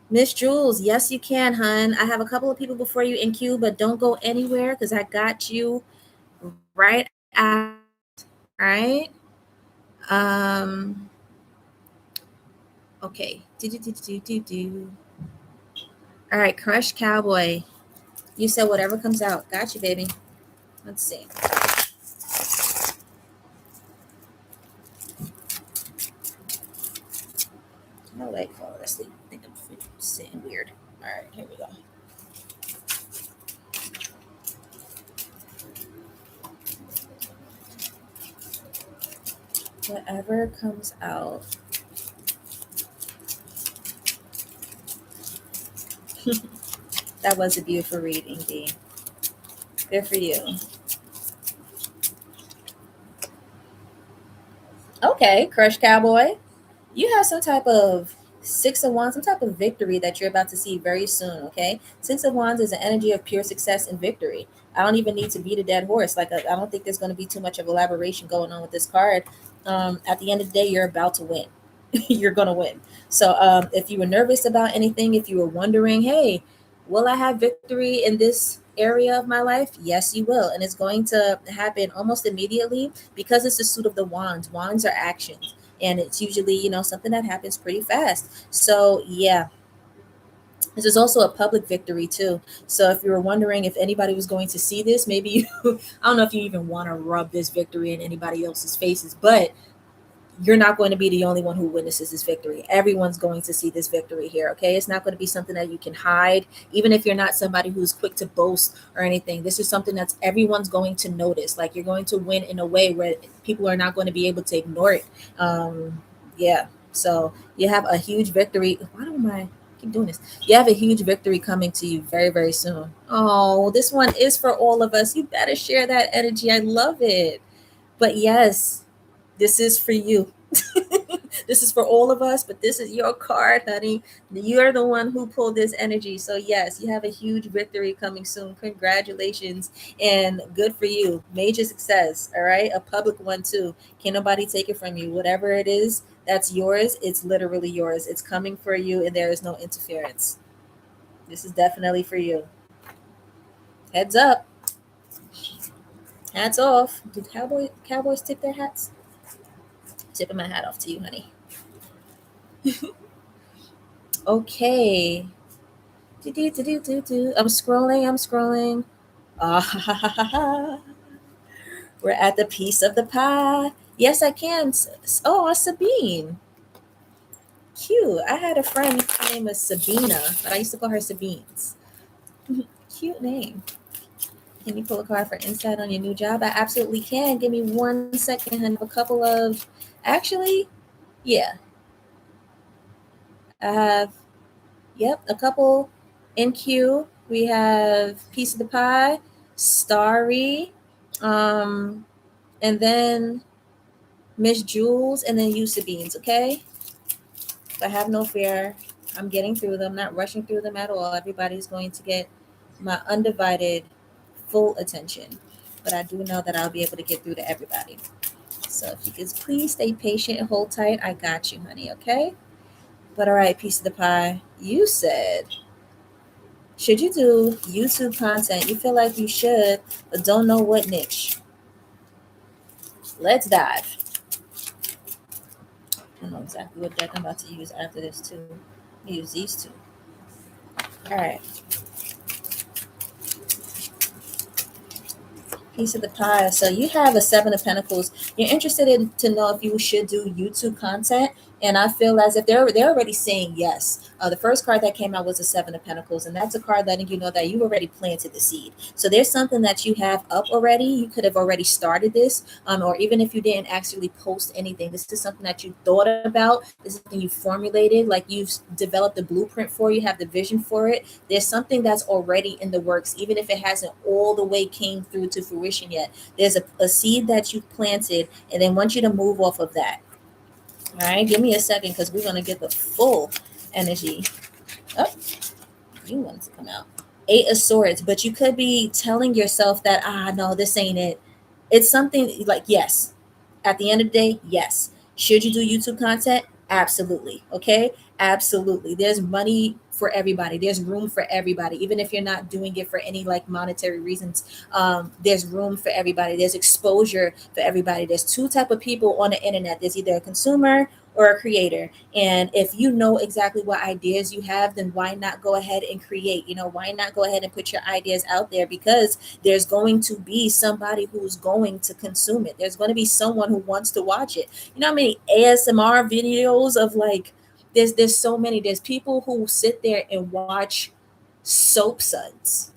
Miss Jules, yes, you can, hun. I have a couple of people before you in queue, but don't go anywhere, because I got you right out. All right. Um, okay. Do. All right, Crush Cowboy. You said whatever comes out. Got you, baby. Let's see. like falling asleep. I think I'm sitting weird. All right, here we go. Whatever comes out. That was a beautiful reading, D. Good for you. Okay, Crush Cowboy. You have some type of Six of Wands, some type of victory that you're about to see very soon. Okay, Six of Wands is an energy of pure success and victory. I don't even need to beat a dead horse. Like I don't think there's going to be too much of elaboration going on with this card. At the end of the day, you're about to win. You're going to win. So if you were nervous about anything, if you were wondering, hey, will I have victory in this area of my life? Yes, you will, and it's going to happen almost immediately because it's the suit of the wands. Wands are actions, and it's usually something that happens pretty fast. So yeah, this is also a public victory too. So if you were wondering if anybody was going to see this, maybe you I don't know if you even want to rub this victory in anybody else's faces, but you're not going to be the only one who witnesses this victory. Everyone's going to see this victory here. Okay, it's not going to be something that you can hide, even if you're not somebody who's quick to boast or anything. This is something that's everyone's going to notice. Like you're going to win in a way where people are not going to be able to ignore it. Yeah, so you have a huge victory. Why don't I keep doing this? You have a huge victory coming to you very, very soon. Oh, this one is for all of us. You better share that energy. I love it. But yes, this is for you. This is for all of us, but this is your card, honey. You're the one who pulled this energy. So, yes, you have a huge victory coming soon. Congratulations and good for you. Major success. All right. A public one, too. Can't nobody take it from you. Whatever it is that's yours, it's literally yours. It's coming for you, and there is no interference. This is definitely for you. Heads up. Hats off. Do cowboys tip their hats? Tipping my hat off to you, honey. Okay. I'm scrolling. I'm scrolling. Ah, ha, ha, ha, ha, ha. We're at the piece of the pie. Yes, I can. Oh, Sabine. Cute. I had a friend, her name was Sabina, but I used to call her Sabines. Cute name. Can you pull a card for insight on your new job? I absolutely can. Give me 1 second. I have a couple of. Actually, yeah. I have, yep, a couple in queue. We have Piece of the Pie, Starry, um, and then Miss Jules, and then you, Sabines, okay? So I have no fear. I'm getting through them, not rushing through them at all. Everybody's going to get my undivided, full attention. But I do know that I'll be able to get through to everybody. So if you could please stay patient and hold tight, I got you, honey, okay? But all right, Piece of the Pie, you said, should you do YouTube content? You feel like you should, but don't know what niche. Let's dive. I know exactly what deck I'm about to use after this too. Use these two. All right. Piece of the pie. So you have a Seven of Pentacles. You're interested in to know if you should do YouTube content, and I feel as if they're already saying yes. The first card that came out was a Seven of Pentacles, and that's a card letting you know that you already planted the seed. So there's something that you have up already. You could have already started this, or even if you didn't actually post anything, this is something that you thought about. This is something you formulated, like you've developed the blueprint for. You have the vision for it. There's something that's already in the works, even if it hasn't all the way came through to fruition yet. There's a seed that you've planted, and they want you to move off of that. All right, give me a second because we're going to get the full energy. Oh, you want it to come out. Eight of Swords, but you could be telling yourself that, no, this ain't it. It's something like, yes, at the end of the day, yes. Should you do YouTube content? Absolutely. Okay. Absolutely. There's money for everybody. There's room for everybody. Even if you're not doing it for any like monetary reasons, there's room for everybody. There's exposure for everybody. There's two type of people on the internet. There's either a consumer or a creator. And if you know exactly what ideas you have, then why not go ahead and create? Why not go ahead and put your ideas out there? Because there's going to be somebody who's going to consume it. There's going to be someone who wants to watch it. You know how many ASMR videos of like There's so many. There's people who sit there and watch soap suds,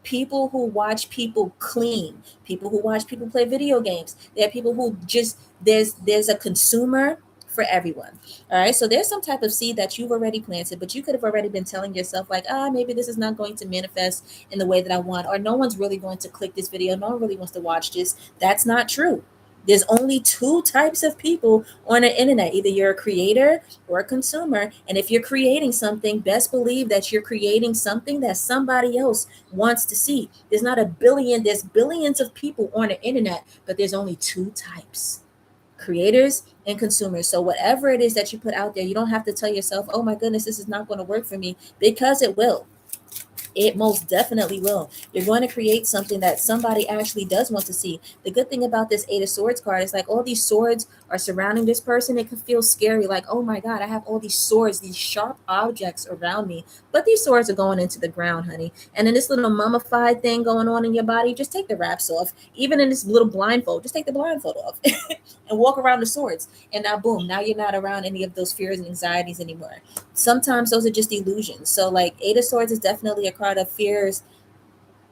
people who watch people clean, people who watch people play video games. There are people who just there's a consumer for everyone. All right. So there's some type of seed that you've already planted, but you could have already been telling yourself, like, maybe this is not going to manifest in the way that I want, or no one's really going to click this video, no one really wants to watch this. That's not true. There's only two types of people on the internet. Either you're a creator or a consumer. And if you're creating something, best believe that you're creating something that somebody else wants to see. There's billions of people on the internet, but there's only two types: creators and consumers. So whatever it is that you put out there, you don't have to tell yourself, oh my goodness, this is not going to work for me, because it will. It most definitely will. You're going to create something that somebody actually does want to see. The good thing about this Eight of Swords card is, like, all these swords are surrounding this person. It can feel scary, like, oh my God, I have all these swords, these sharp objects around me. But these swords are going into the ground, honey. And then this little mummified thing going on in your body, just take the wraps off. Even in this little blindfold, just take the blindfold off and walk around the swords. And now, boom, now you're not around any of those fears and anxieties anymore. Sometimes those are just illusions. So, like, Eight of Swords is definitely a card of fears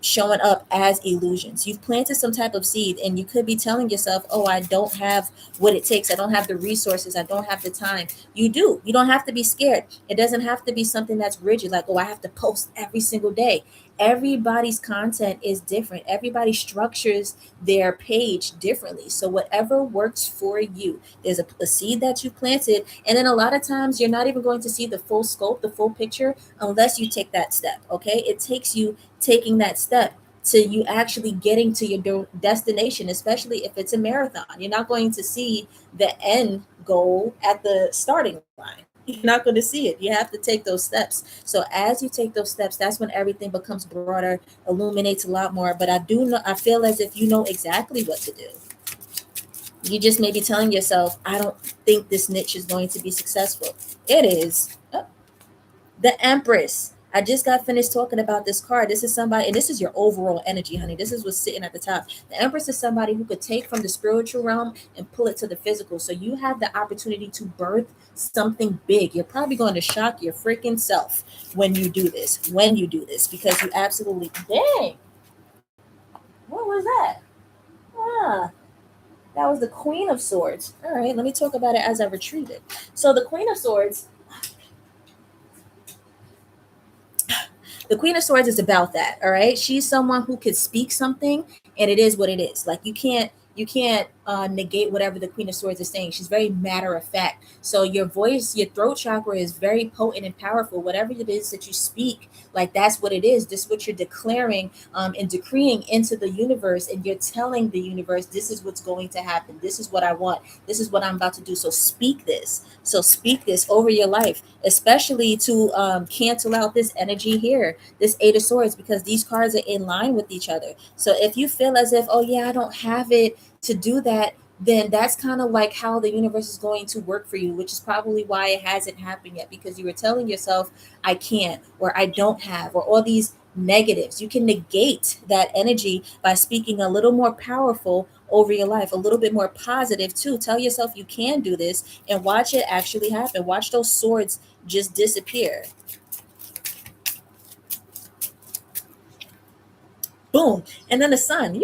showing up as illusions. You've planted some type of seed, and you could be telling yourself, oh, I don't have what it takes. I don't have the resources. I don't have the time. You do. You don't have to be scared. It doesn't have to be something that's rigid, like, oh, I have to post every single day. Everybody's content is different. Everybody structures their page differently. So whatever works for you, there's a seed that you planted. And then a lot of times you're not even going to see the full scope, the full picture, unless you take that step. Okay. It takes you taking that step to you actually getting to your destination, especially if it's a marathon. You're not going to see the end goal at the starting line. You're not going to see it. You have to take those steps. So as you take those steps, that's when everything becomes broader, illuminates a lot more. But I do know, I feel as if you know exactly what to do. You just may be telling yourself, I don't think this niche is going to be successful. It is. Oh, the Empress. I just got finished talking about this card. This is somebody, and this is your overall energy, honey. This is what's sitting at the top. The Empress is somebody who could take from the spiritual realm and pull it to the physical. So you have the opportunity to birth something big. You're probably going to shock your freaking self when you do this. When you do this, because you absolutely, dang. What was that? Ah, that was the Queen of Swords. All right, let me talk about it as I retrieve it. So the Queen of Swords is about that. All right, she's someone who could speak something, and it is what it is. Like, you can't negate whatever the Queen of Swords is saying. She's very matter of fact. So your voice, your throat chakra is very potent and powerful. Whatever it is that you speak, like, that's what it is. This is what you're declaring and decreeing into the universe, and you're telling the universe, this is what's going to happen. This is what I want. This is what I'm about to do. So speak this. So speak this over your life, especially to cancel out this energy here, this Eight of Swords, because these cards are in line with each other. So if you feel as if, oh yeah, I don't have it to do that, then that's kind of like how the universe is going to work for you, which is probably why it hasn't happened yet, because you were telling yourself, I can't, or I don't have, or all these negatives. You can negate that energy by speaking a little more powerful over your life, a little bit more positive too. Tell yourself you can do this, and watch it actually happen. Watch those swords just disappear. Boom. And then the sun.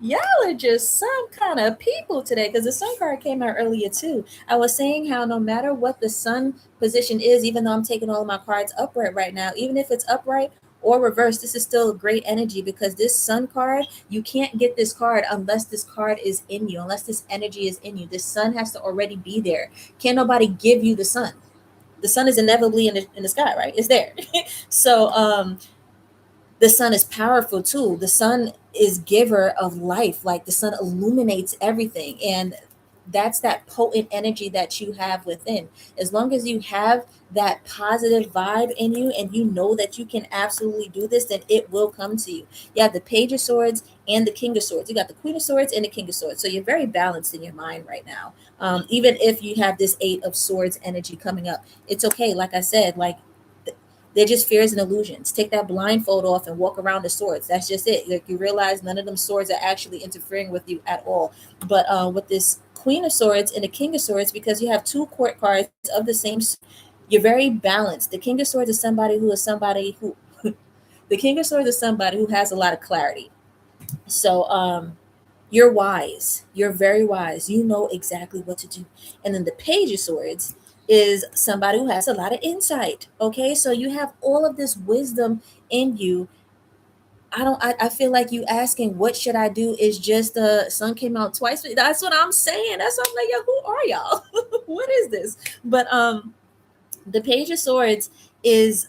Y'all are just some kind of people today, because the sun card came out earlier too. I was saying how no matter what the sun position is, even though I'm taking all of my cards upright right now, even if it's upright or reversed, this is still great energy, because this sun card, you can't get this card unless this card is in you, unless this energy is in you. The sun has to already be there. Can't nobody give you the sun. The sun is inevitably in the sky, right? It's there. So the sun is powerful too. The sun is giver of life. Like, the sun illuminates everything, and that's that potent energy that you have within. As long as you have that positive vibe in you, and you know that you can absolutely do this, then it will come to you. You have the Page of Swords and the King of Swords. You got the Queen of Swords and the King of Swords. So you're very balanced in your mind right now. Even if you have this Eight of Swords energy coming up, it's okay. Like I said, like, they're just fears and illusions. Take that blindfold off and walk around the swords. That's just it. Like, you realize none of them swords are actually interfering with you at all. But with this Queen of Swords and the King of Swords because you have two court cards of the same. You're very balanced. The King of Swords is somebody who the King of Swords is somebody who has a lot of clarity. So you're wise. You're very wise. You know exactly what to do. And then the Page of Swords is somebody who has a lot of insight. Okay, so you have all of this wisdom in you. I feel like you asking what should I do is just the sun came out twice. That's what I'm saying. That's what I'm like, yo, who are y'all? What is this? But the Page of Swords is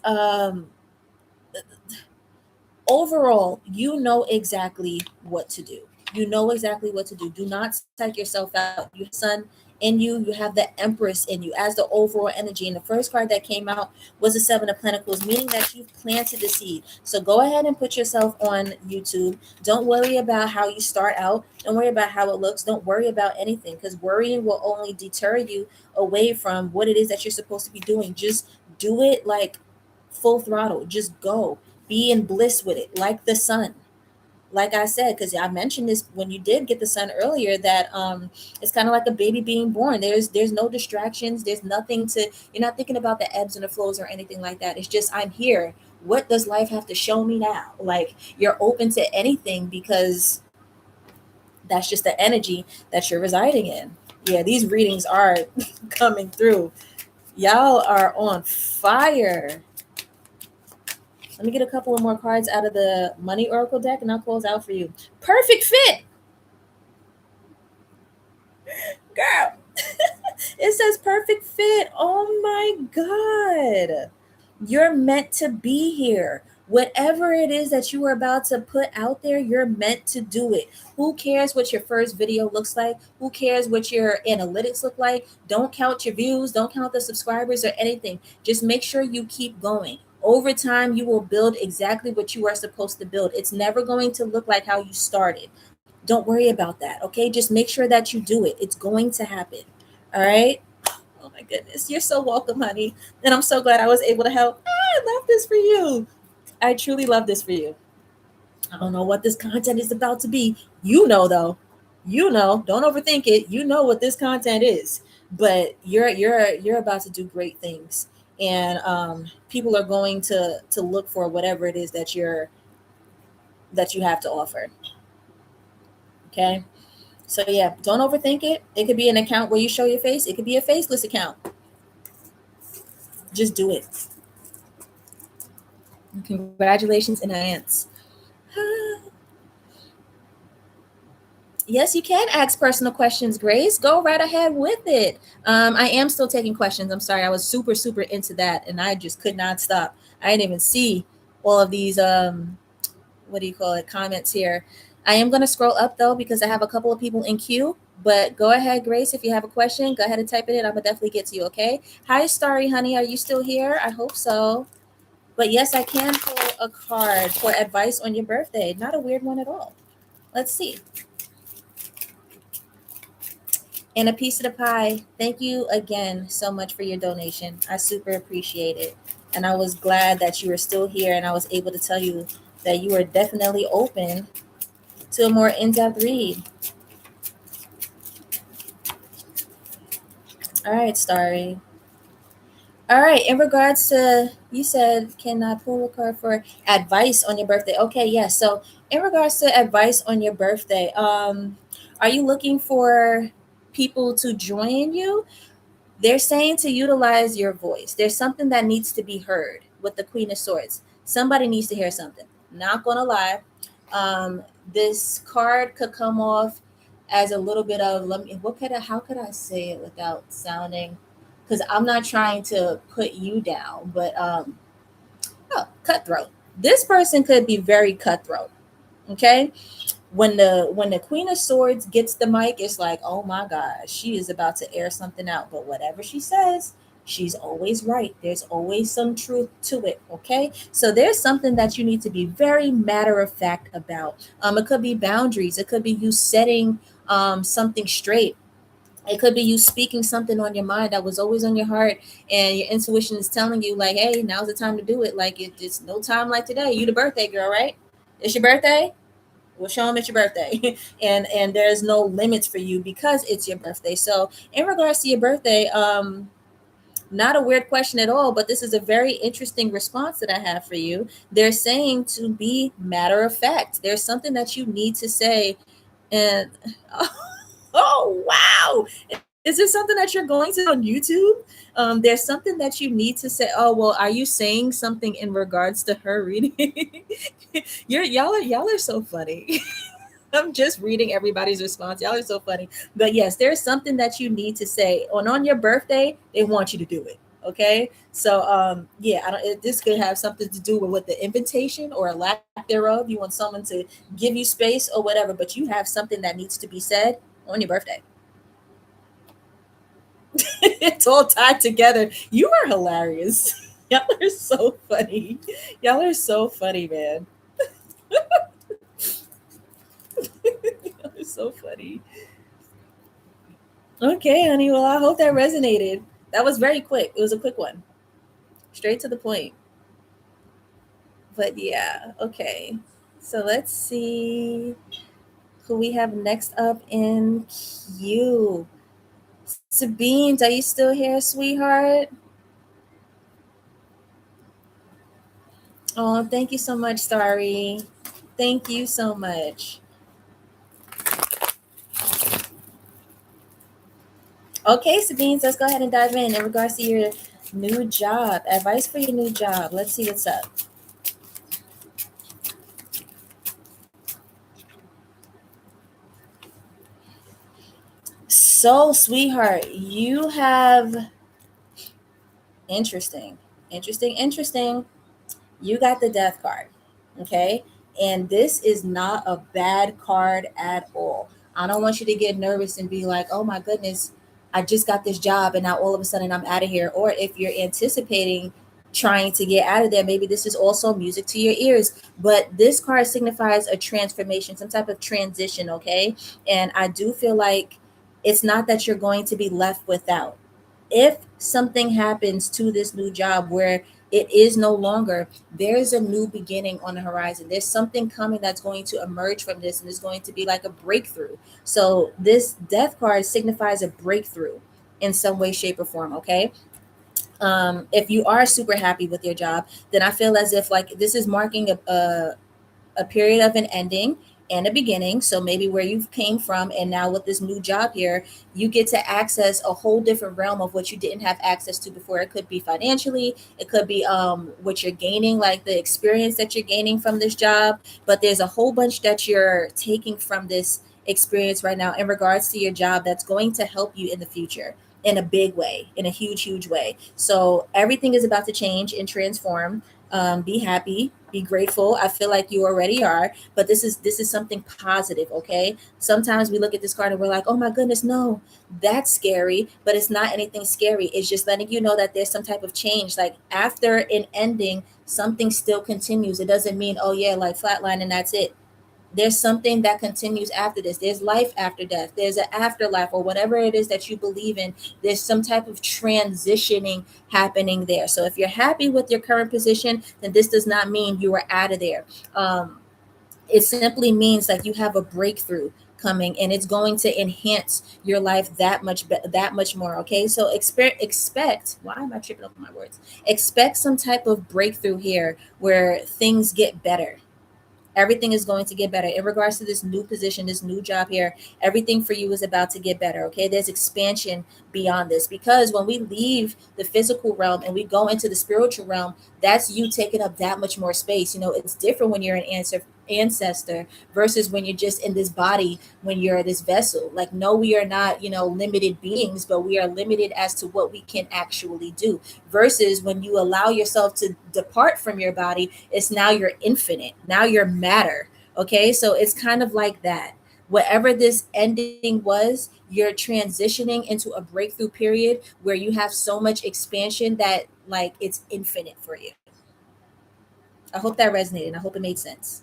overall, you know exactly what to do. You know exactly what to do. Do not psych yourself out. You have sun in you, you have the Empress in you as the overall energy. And the first card that came out was the Seven of Pentacles, meaning that you've planted the seed. So go ahead and put yourself on YouTube. Don't worry about how you start out. Don't worry about how it looks. Don't worry about anything because worrying will only deter you away from what it is that you're supposed to be doing. Just do it like full throttle. Just go be in bliss with it, like the sun. Like I said, because I mentioned this when you did get the sun earlier, that it's kind of like a baby being born. There's no distractions. There's nothing to. You're not thinking about the ebbs and the flows or anything like that. It's just I'm here. What does life have to show me now? Like you're open to anything because that's just the energy that you're residing in. Yeah, these readings are coming through. Y'all are on fire. Let me get a couple of more cards out of the Money Oracle deck and I'll close out for you. Perfect fit, girl. It says perfect fit. Oh my God. You're meant to be here. Whatever it is that you are about to put out there, you're meant to do it. Who cares what your first video looks like? Who cares what your analytics look like? Don't count your views, don't count the subscribers or anything. Just make sure you keep going. Over time, you will build exactly what you are supposed to build. It's never going to look like how you started. Don't worry about that, okay? Just make sure that you do it. It's going to happen, all right? Oh my goodness. You're so welcome, honey. And I'm so glad I was able to help. I love this for you. I truly love this for you. I don't know what this content is about to be. You know, though. You know, don't overthink it. You know what this content is. But you're about to do great things. And people are going to look for whatever it is that you have to offer. Okay. So yeah, don't overthink it. It could be an account where you show your face. It could be a faceless account. Just do it. Congratulations in advance. Yes, you can ask personal questions, Grace. Go right ahead with it. I am still taking questions. I'm sorry. I was super, super into that and I just could not stop. I didn't even see all of these what do you call it, comments here. I am going to scroll up though because I have a couple of people in queue. But go ahead, Grace. If you have a question, go ahead and type it in. I'm gonna definitely get to you. Okay. Hi, Starry, honey. Are you still here? I hope so. But yes, I can pull a card for advice on your birthday. Not a weird one at all. Let's see. And a piece of the pie. Thank you again so much for your donation. I super appreciate it. And I was glad that you were still here and I was able to tell you that you are definitely open to a more in-depth read. All right, Starry. All right, in regards to, you said, can I pull a card for advice on your birthday? Okay, yes. So in regards to advice on your birthday, are you looking for people to join you? They're saying to utilize your voice. There's something that needs to be heard with the Queen of Swords. Somebody needs to hear something. Not gonna lie. Um, this card could come off as a little bit of, let me, how could I say it without sounding, because I'm not trying to put you down, but cutthroat. This person could be very cutthroat. Okay, when the Queen of Swords gets the mic, it's like, oh my God, she is about to air something out. But whatever she says, she's always right. There's always some truth to it. Okay, so there's something that you need to be very matter of fact about. It could be boundaries. It could be you setting something straight. It could be you speaking something on your mind that was always on your heart, and your intuition is telling you, like, hey, now's the time to do it. Like, it's no time like today. You the birthday girl, right? It's your birthday. We'll show them it's your birthday, and there's no limits for you because it's your birthday. So in regards to your birthday, not a weird question at all, but this is a very interesting response that I have for you. They're saying to be matter of fact. There's something that you need to say, and oh wow, is this something that you're going to on YouTube? There's something that you need to say. Oh well, are you saying something in regards to her reading? Y'all are so funny. I'm just reading everybody's response. Y'all are so funny. But yes, there's something that you need to say. On your birthday, they want you to do it. Okay. So yeah, I don't this could have something to do with the invitation or a lack thereof. You want someone to give you space or whatever, but you have something that needs to be said on your birthday. It's all tied together. You are hilarious. Y'all are so funny. Y'all are so funny, man. Y'all are so funny. Okay, honey. Well, I hope that resonated. That was very quick. It was a quick one, straight to the point. But yeah, okay. So let's see who we have next up in queue. Sabine, are you still here, sweetheart? Oh, thank you so much, Starry. Thank you so much. Okay, Sabine, let's go ahead and dive in regards to your new job. Advice for your new job. Let's see what's up. So, sweetheart, you have interesting, interesting. You got the death card. Okay. And this is not a bad card at all. I don't want you to get nervous and be like, oh my goodness, I just got this job and now all of a sudden I'm out of here. Or if you're anticipating trying to get out of there, maybe this is also music to your ears. But this card signifies a transformation, some type of transition. Okay. And I do feel like it's not that you're going to be left without. If something happens to this new job where it is no longer, there's a new beginning on the horizon. There's something coming that's going to emerge from this, and it's going to be like a breakthrough. So this death card signifies a breakthrough in some way, shape, or form. Okay. If you are super happy with your job, then I feel as if like this is marking a period of an ending and a beginning. So maybe where you came from, and now with this new job here, you get to access a whole different realm of what you didn't have access to before. It could be financially, it could be what you're gaining, like the experience that you're gaining from this job. But there's a whole bunch that you're taking from this experience right now in regards to your job that's going to help you in the future in a big way, in a huge way. So everything is about to change and transform. Be happy, be grateful. I feel like you already are, but this is something positive. Okay, sometimes we look at this card and we're like, oh my goodness, no, that's scary. But it's not anything scary. It's just letting you know that there's some type of change. Like after an ending, something still continues. It doesn't mean, oh yeah, like flatline and that's it. There's something that continues after this. There's life after death. There's an afterlife, or whatever it is that you believe in. There's some type of transitioning happening there. So if you're happy with your current position, then this does not mean you are out of there. It simply means like you have a breakthrough coming, and it's going to enhance your life that much more. Okay, so expect, why am I tripping over my words, expect some type of breakthrough here where things get better. Everything is going to get better in regards to this new position, this new job here. Everything for you is about to get better. Okay, there's expansion beyond this, because when we leave the physical realm and we go into the spiritual realm, that's you taking up that much more space. You know, it's different when you're an ancestor versus when you're just in this body, when you're this vessel. Like, no, we are not, limited beings, but we are limited as to what we can actually do. Versus when you allow yourself to depart from your body, it's now you're infinite, now you're matter. Okay, so it's kind of like that. Whatever this ending was, you're transitioning into a breakthrough period where you have so much expansion that like it's infinite for you. I hope that resonated. I hope it made sense.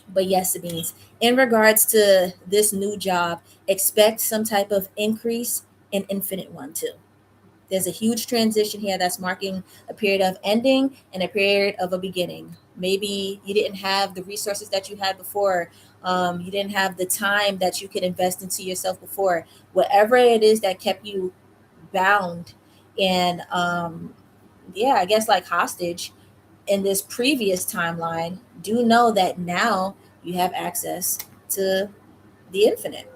But yes, it means in regards to this new job, expect some type of increase, an infinite one too. There's a huge transition here that's marking a period of ending and a period of a beginning. Maybe you didn't have the resources that you had before. You didn't have the time that you could invest into yourself before. Whatever it is that kept you bound and yeah, I guess like hostage in this previous timeline, do know that now you have access to the infinite.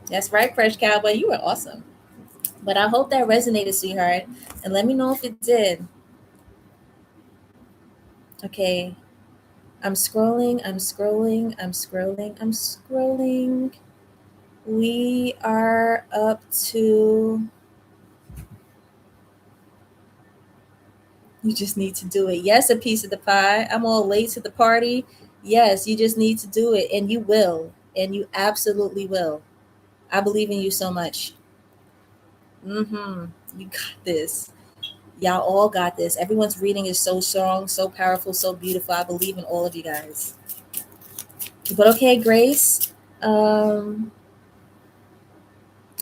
That's right, Fresh Cowboy. You were awesome. But I hope that resonated, sweetheart. And let me know if it did. Okay. I'm scrolling, I'm scrolling, I'm scrolling, I'm scrolling. We are up to. You just need to do it. Yes, a piece of the pie. I'm all late to the party. Yes, you just need to do it. And you will. And you absolutely will. I believe in you so much. Mm-hmm. You got this. Y'all all got this. Everyone's reading is so strong, so powerful, so beautiful. I believe in all of you guys. But okay, Grace. Um,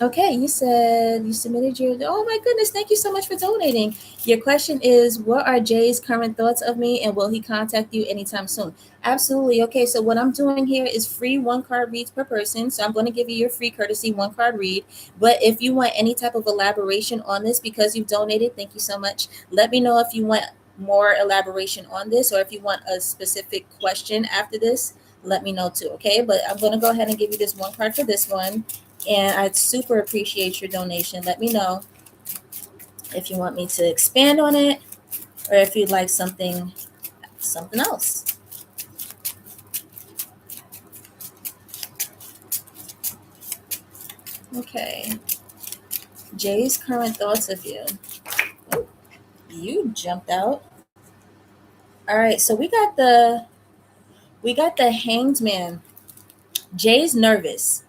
Okay, you said you submitted your. Oh my goodness, thank you so much for donating. Your question is, what are Jay's current thoughts of me, and will he contact you anytime soon? Absolutely. Okay, so what I'm doing here is free one card reads per person. So I'm going to give you your free courtesy one card read. But if you want any type of elaboration on this because you've donated, thank you so much. Let me know if you want more elaboration on this, or if you want a specific question after this. Let me know too. Okay, but I'm going to go ahead and give you this one card for this one. And I'd super appreciate your donation. Let me know if you want me to expand on it or if you'd like something else. Okay. Jay's current thoughts of you. Oh, you jumped out. All right, so we got the hanged man. Jay's nervous.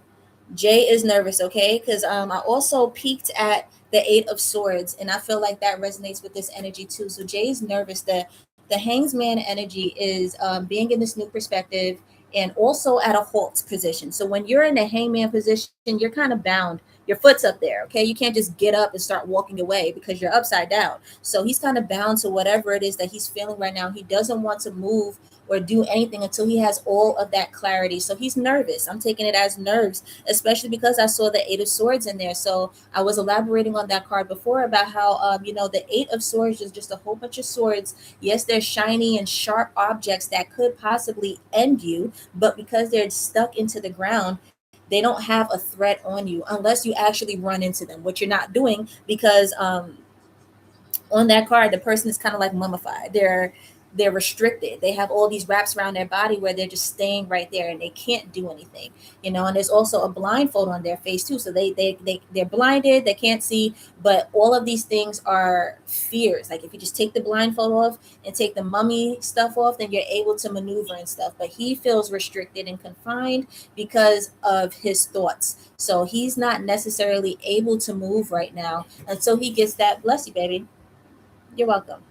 Jay is nervous, okay? Because I also peeked at the Eight of Swords, and I feel like that resonates with this energy too. So Jay's nervous. The Hangsman energy is being in this new perspective and also at a halt position. So when you're in the hangman position, you're kind of bound. Your foot's up there, okay? You can't just get up and start walking away because you're upside down. So he's kind of bound to whatever it is that he's feeling right now. He doesn't want to move or do anything until he has all of that clarity. So he's nervous. I'm taking it as nerves, especially because I saw the Eight of Swords in there. So I was elaborating on that card before about how, the Eight of Swords is just a whole bunch of swords. Yes, they're shiny and sharp objects that could possibly end you, but because they're stuck into the ground, they don't have a threat on you unless you actually run into them, which you're not doing because on that card, the person is kind of like mummified. They're restricted. They have all these wraps around their body where they're just staying right there and they can't do anything. And there's also a blindfold on their face too. So they're blinded, they can't see, but all of these things are fears. Like if you just take the blindfold off and take the mummy stuff off, then you're able to maneuver and stuff. But he feels restricted and confined because of his thoughts. So he's not necessarily able to move right now until he gets that. Bless you, baby. You're welcome.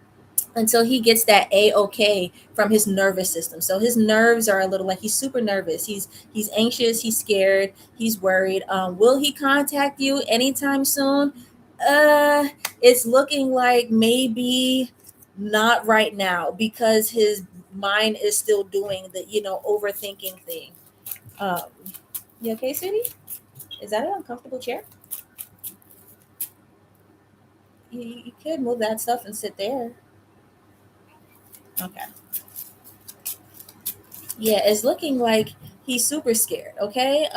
Until he gets that a-okay from his nervous system. So his nerves are a little like he's super nervous. He's anxious, he's scared, he's worried. Will he contact you anytime soon? It's looking like maybe not right now because his mind is still doing the overthinking thing. Um, you okay, sweetie? Is that an uncomfortable chair? You could move that stuff and sit there. Okay. Yeah, it's looking like he's super scared. Okay.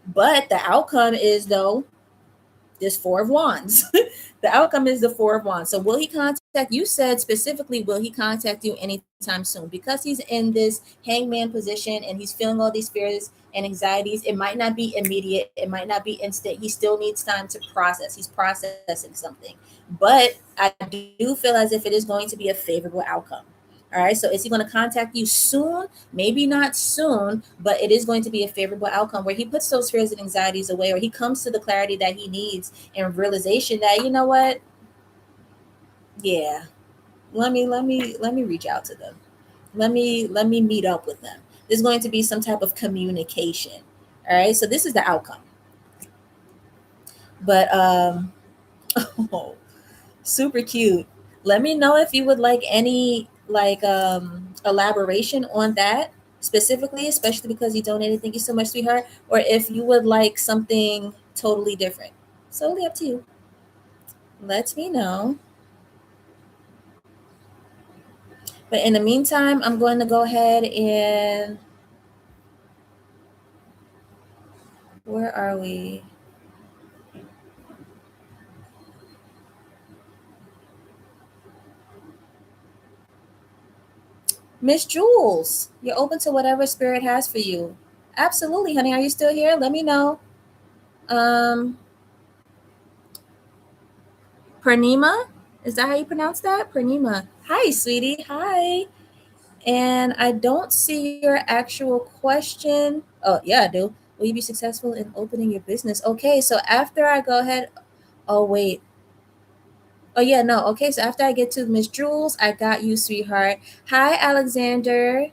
But the outcome is though this Four of Wands. The outcome is the Four of Wands. So will he contact you? Said specifically, will he contact you anytime soon? Because he's in this hangman position and he's feeling all these fears and anxieties. It might not be immediate. It might not be instant. He still needs time to process. He's processing something. But I do feel as if it is going to be a favorable outcome. All right. So is he going to contact you soon? Maybe not soon, but it is going to be a favorable outcome where he puts those fears and anxieties away, or he comes to the clarity that he needs and realization that, you know what? Yeah, let me reach out to them. Let me meet up with them. There's going to be some type of communication. All right. So this is the outcome. But Oh, super cute. Let me know if you would like any elaboration on that specifically, especially because you donated. Thank you so much, sweetheart. Or if you would like something totally different. Totally up to you. Let me know. But in the meantime, I'm going to go ahead and where are we? Miss Jules, you're open to whatever spirit has for you. Absolutely, honey. Are you still here? Let me know. Um, Purnima, is that how you pronounce that? Purnima. Hi, sweetie. Hi. And I don't see your actual question. Oh, yeah, I do. Will you be successful in opening your business? Okay, so after I go ahead. Oh, wait. Oh, yeah, no. Okay, so after I get to Miss Jules, I got you, sweetheart. Hi, Alexander.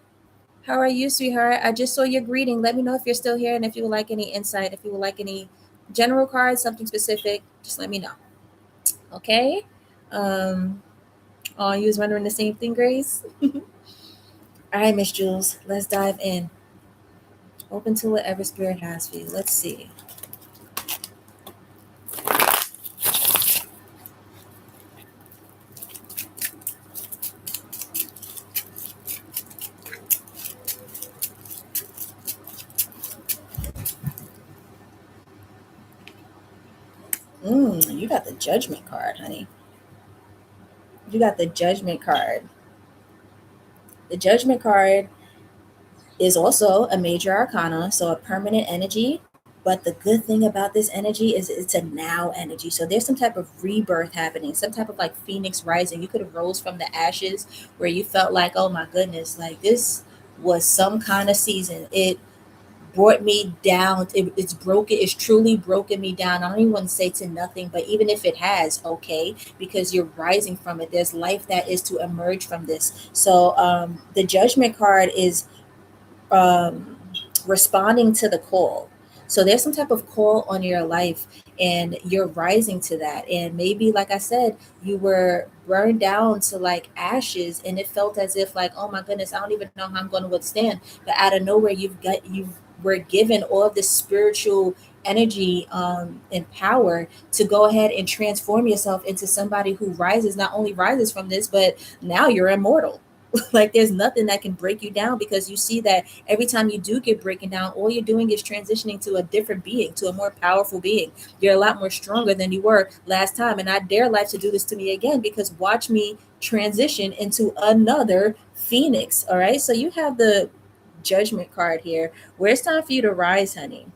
How are you, sweetheart? I just saw your greeting. Let me know if you're still here and if you would like any insight, if you would like any general cards, something specific, just let me know. Okay? Um, oh, you was wondering the same thing, Grace? All right, Miss Jules, let's dive in. Open to whatever spirit has for you. Let's see. You got the judgment card, honey. You got the judgment card. The judgment card is also a major arcana, so a permanent energy. But the good thing about this energy is it's a now energy. So there's some type of rebirth happening, some type of like phoenix rising. You could have rose from the ashes where you felt like, oh my goodness, like this was some kind of season. It brought me down. It's broken. It's truly broken me down. I don't even want to say to nothing, but even if it has, okay, because you're rising from it. There's life that is to emerge from this. So the judgment card is um, responding to the call. So there's some type of call on your life and you're rising to that. And maybe, like I said, you were burned down to like ashes and it felt as if like, oh my goodness, I don't even know how I'm going to withstand. But out of nowhere, you were given all of this spiritual energy and power to go ahead and transform yourself into somebody who rises, not only rises from this, but now you're immortal. Like there's nothing that can break you down because you see that every time you do get breaking down, all you're doing is transitioning to a different being, to a more powerful being. You're a lot more stronger than you were last time. And I dare life to do this to me again because watch me transition into another phoenix. All right. So you have the judgment card here where it's time for you to rise, honey.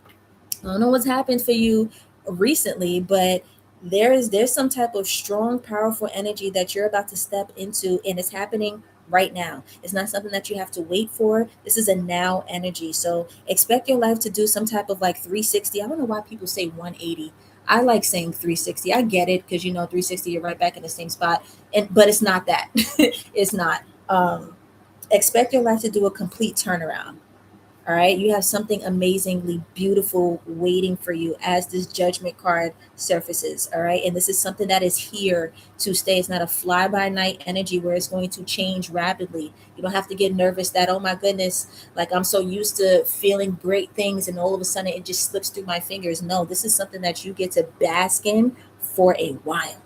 I don't know what's happened for you recently, but there's some type of strong, powerful energy that you're about to step into, and it's happening right now. It's not something that you have to wait for. This is a now energy. So expect your life to do some type of like 360. I don't know why people say 180. I like saying 360. I get it because 360, you're right back in the same spot. And but it's not that. It's not. Expect your life to do a complete turnaround. All right. You have something amazingly beautiful waiting for you as this judgment card surfaces. All right. And this is something that is here to stay. It's not a fly by night energy where it's going to change rapidly. You don't have to get nervous that, oh my goodness, like I'm so used to feeling great things and all of a sudden it just slips through my fingers. No, this is something that you get to bask in for a while.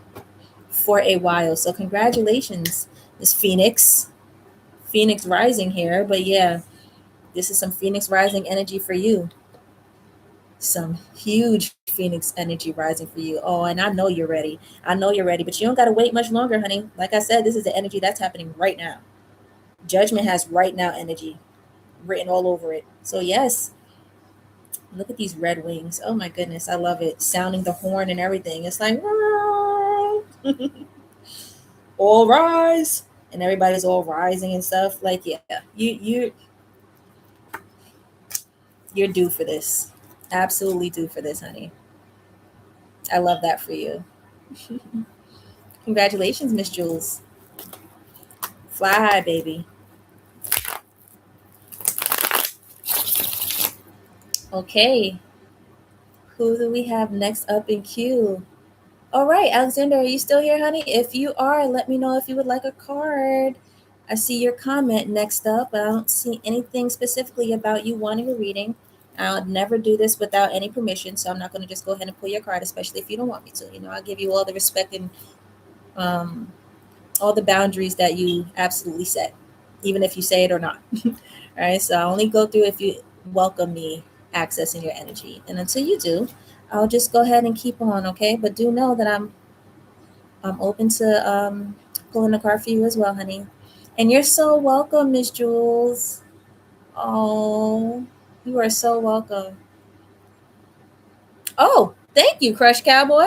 For a while. So, congratulations, Miss Phoenix. Phoenix rising here. But yeah, this is some Phoenix rising energy for you. Some huge Phoenix energy rising for you. Oh, and I know you're ready. I know you're ready, but you don't got to wait much longer, honey. Like I said, this is the energy that's happening right now. Judgment has right now energy written all over it. So, yes, look at these red wings. Oh, my goodness. I love it. Sounding the horn and everything. It's like, all rise. And everybody's all rising and stuff. Like, yeah, you're due for this. Absolutely due for this, honey. I love that for you. Congratulations, Miss Jules. Fly high, baby. Okay. Who do we have next up in queue? All right, Alexander, are you still here, honey? If you are, let me know if you would like a card. I see your comment next up, but I don't see anything specifically about you wanting a reading. I'll never do this without any permission, so I'm not going to just go ahead and pull your card, especially if you don't want me to. I'll give you all the respect and um, all the boundaries that you absolutely set, even if you say it or not. All right, so I only go through if you welcome me accessing your energy. And until you do, I'll just go ahead and keep on, okay? But do know that I'm open to pulling a card for you as well, honey. And you're so welcome, Miss Jules. Oh, you are so welcome. Oh, thank you, Crush Cowboy.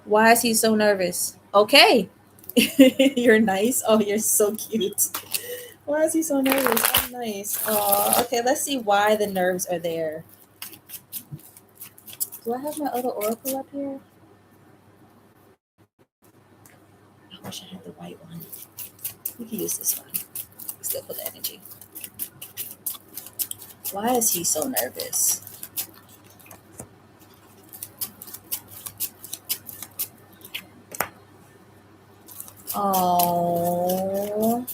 Why is he so nervous? Okay. You're nice. Oh, you're so cute. Why is he so nervous? Oh, nice. Oh, okay. Let's see why the nerves are there. Do I have my other oracle up here? I wish I had the white one. We can use this one. Still for the energy. Why is he so nervous? Oh,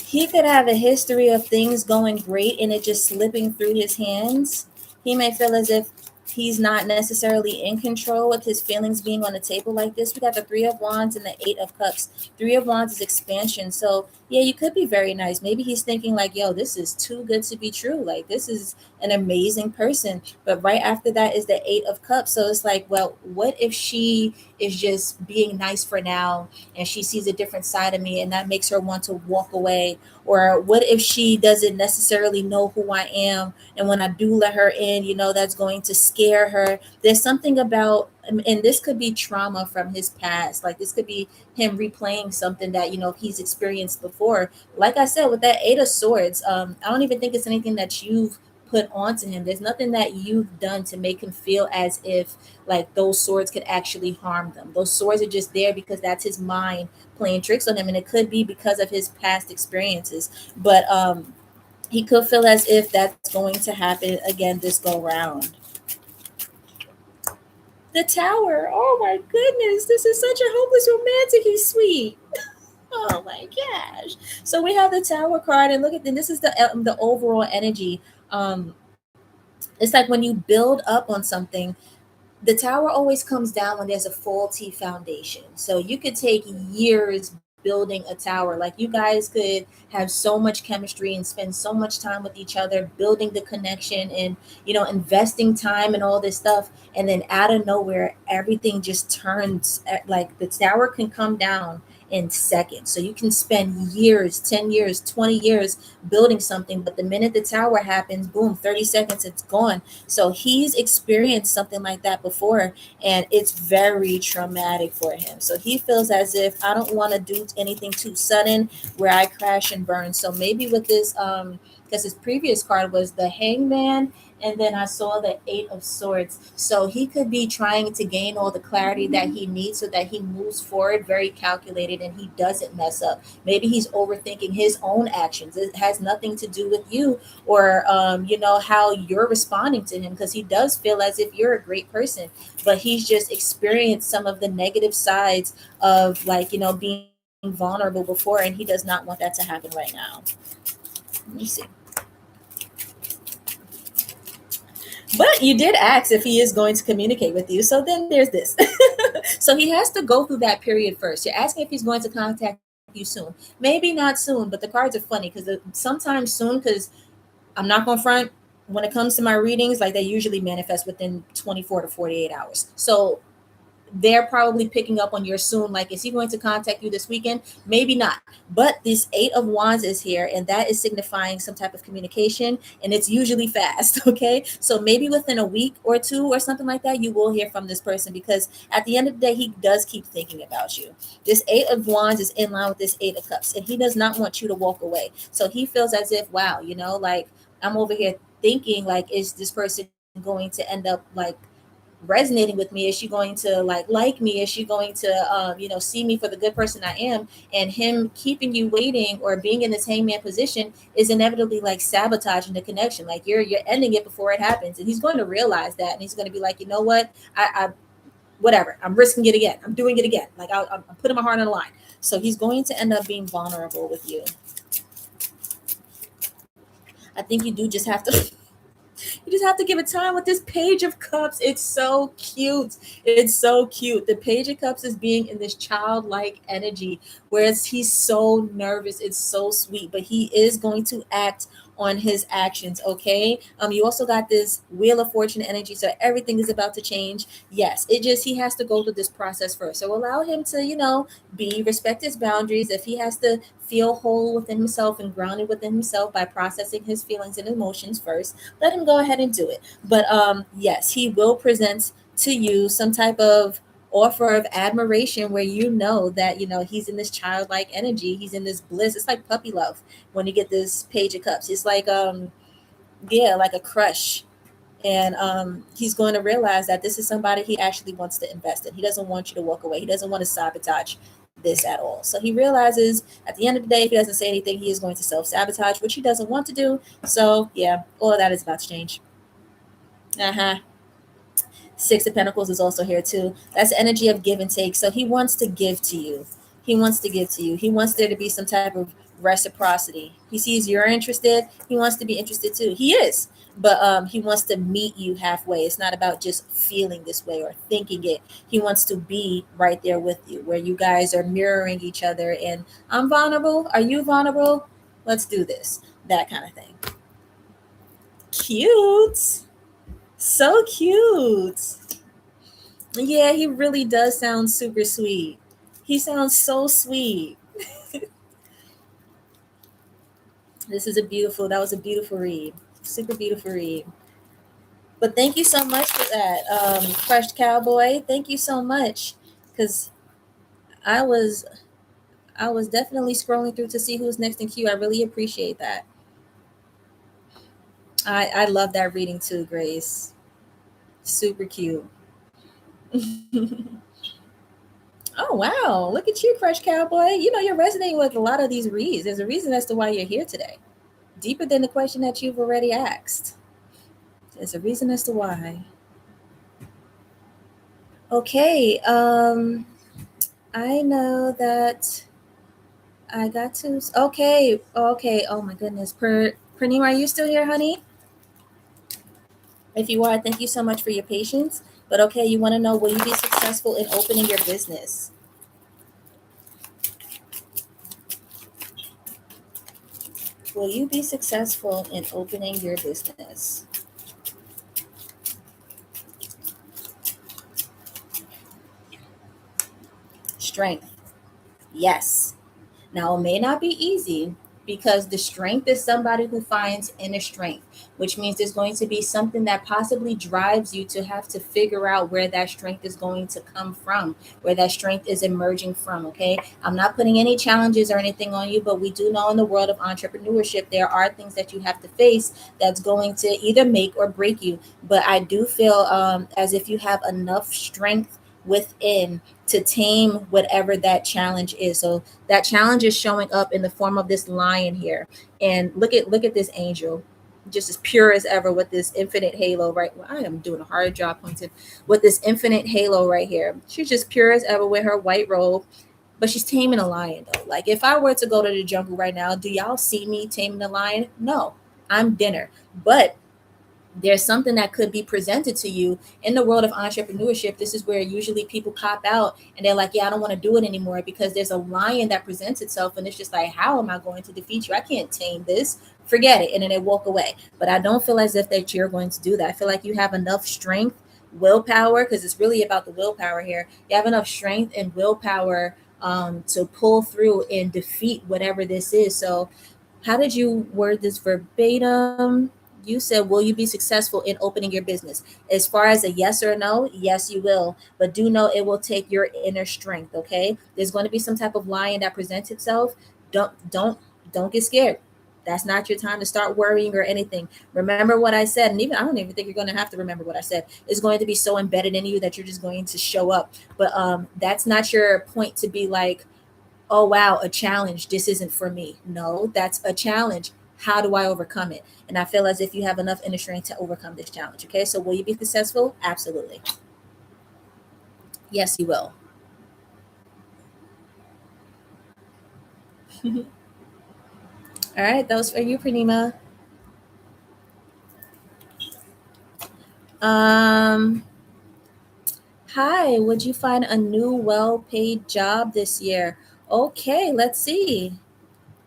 he could have a history of things going great and it just slipping through his hands. He may feel as if he's not necessarily in control with his feelings being on a table like this. We got the Three of Wands and the Eight of Cups. Three of Wands is expansion. So, yeah, you could be very nice. Maybe he's thinking, like, yo, this is too good to be true. Like, this is an amazing person. But right after that is the Eight of Cups. So it's like, well, what if she is just being nice for now and she sees a different side of me and that makes her want to walk away? Or what if she doesn't necessarily know who I am, and when I do let her in, that's going to scare her? There's something about, and this could be trauma from his past. Like, this could be him replaying something that he's experienced before. Like I said, with that Eight of Swords, I don't even think it's anything that you've put onto him. There's nothing that you've done to make him feel as if like those swords could actually harm them. Those swords are just there because that's his mind playing tricks on him, and it could be because of his past experiences. But he could feel as if that's going to happen again this go round. The Tower. Oh my goodness, this is such a hopeless romantic. He's sweet. Oh my gosh. So we have the Tower card, and look at this is the overall energy. Um, it's like when you build up on something, the tower always comes down when there's a faulty foundation. So you could take years building a tower. Like, you guys could have so much chemistry and spend so much time with each other, building the connection and, investing time and all this stuff. And then out of nowhere, everything just turns like the tower can come down in seconds. So you can spend years, 10 years, 20 years building something. But the minute the tower happens, boom, 30 seconds, it's gone. So he's experienced something like that before, and it's very traumatic for him. So he feels as if I don't want to do anything too sudden where I crash and burn. So maybe with this, because his previous card was the Hangman, and then I saw the Eight of Swords. So he could be trying to gain all the clarity that he needs so that he moves forward very calculated and he doesn't mess up. Maybe he's overthinking his own actions. It has nothing to do with you or how you're responding to him, because he does feel as if you're a great person, but he's just experienced some of the negative sides of, like, being vulnerable before, and he does not want that to happen right now. Let me see. But you did ask if he is going to communicate with you, so then there's this. So he has to go through that period first. You're asking if he's going to contact you soon. Maybe not soon, but the cards are funny because sometimes soon, because I'm not going to front, when it comes to my readings, like, they usually manifest within 24 to 48 hours. So they're probably picking up on your soon. Like, is he going to contact you this weekend? Maybe not. But this Eight of Wands is here, and that is signifying some type of communication, and it's usually fast. Okay. So maybe within a week or two or something like that, you will hear from this person, because at the end of the day, he does keep thinking about you. This Eight of Wands is in line with this Eight of Cups, and he does not want you to walk away. So he feels as if, wow, like, I'm over here thinking, like, is this person going to end up like resonating with me? Is she going to like me? Is she going to see me for the good person I am? And him keeping you waiting or being in this hangman position is inevitably like sabotaging the connection. Like you're ending it before it happens, and he's going to realize that, and he's going to be like, you know what, I whatever, I'm risking it again, I'm doing it again, like I'm putting my heart on the line. So he's going to end up being vulnerable with you. I think you do just have to you just have to give it time with this Page of Cups. It's so cute. It's so cute. The Page of Cups is being in this childlike energy, whereas he's so nervous. It's so sweet, but he is going to act on his actions. Okay. You also got this Wheel of Fortune energy, so everything is about to change. Yes, it just he has to go through this process first. So allow him to, be respect his boundaries. If he has to feel whole within himself and grounded within himself by processing his feelings and emotions first, let him go ahead and do it. But yes, he will present to you some type of offer of admiration where you know that he's in this childlike energy, he's in this bliss. It's like puppy love when you get this Page of Cups. It's like yeah, like a crush. And he's going to realize that this is somebody he actually wants to invest in. He doesn't want you to walk away. He doesn't want to sabotage this at all. So he realizes at the end of the day, if he doesn't say anything, he is going to self-sabotage, which he doesn't want to do. So yeah, all of that is about to change. Uh-huh. Six of Pentacles is also here too. That's the energy of give and take. So he wants to give to you. He wants to give to you. He wants there to be some type of reciprocity. He sees you're interested. He wants to be interested too. He is. But he wants to meet you halfway. It's not about just feeling this way or thinking it. He wants to be right there with you, where you guys are mirroring each other. And I'm vulnerable. Are you vulnerable? Let's do this. That kind of thing. Cute. So cute. Yeah, he really does sound super sweet. He sounds so sweet. That was a beautiful read. Super beautiful read. But thank you so much for that, Crushed Cowboy. Thank you so much. Because I was I was definitely scrolling through to see who's next in queue. I really appreciate that. I love that reading too, Grace. Super cute. Oh wow, look at you, Crush Cowboy. You're resonating with a lot of these reads. There's a reason as to why you're here today. Deeper than the question that you've already asked. There's a reason as to why. Okay, I know that I got to. Okay, okay. Oh my goodness, Purnima, are you still here, honey? If you are, thank you so much for your patience. But okay, you want to know, will you be successful in opening your business? Will you be successful in opening your business? Strength. Yes. Now, it may not be easy because the strength is somebody who finds inner strength, which means there's going to be something that possibly drives you to have to figure out where that strength is going to come from, where that strength is emerging from. Okay. I'm not putting any challenges or anything on you, but we do know in the world of entrepreneurship, there are things that you have to face that's going to either make or break you. But I do feel as if you have enough strength within to tame whatever that challenge is. So that challenge is showing up in the form of this lion here. And look at this angel, just as pure as ever with this infinite halo, right? Well, I am doing a hard job pointing with this infinite halo right here. She's just pure as ever with her white robe, but she's taming a lion though. Like if I were to go to the jungle right now, do y'all see me taming a lion? No, I'm dinner. But there's something that could be presented to you in the world of entrepreneurship. This is where usually people cop out and they're like, yeah, I don't want to do it anymore because there's a lion that presents itself and it's just like, how am I going to defeat you? I can't tame this. Forget it. And then they walk away. But I don't feel as if that you're going to do that. I feel like you have enough strength, willpower, because it's really about the willpower here. You have enough strength and willpower to pull through and defeat whatever this is. So how did you word this verbatim? You said, will you be successful in opening your business? As far as a yes or a no, yes, you will. But do know it will take your inner strength, okay? There's going to be some type of lion that presents itself. Don't don't get scared. That's not your time to start worrying or anything. Remember what I said, and even I don't even think you're going to have to remember what I said. It's going to be so embedded in you that you're just going to show up. But that's not your point to be like, oh wow, a challenge. This isn't for me. No, that's a challenge. How do I overcome it? And I feel as if you have enough inner strength to overcome this challenge. Okay, so will you be successful? Absolutely. Yes, you will. All right, that was for you, Pranima. Um, Hi, would you find a new well paid job this year? Okay, let's see.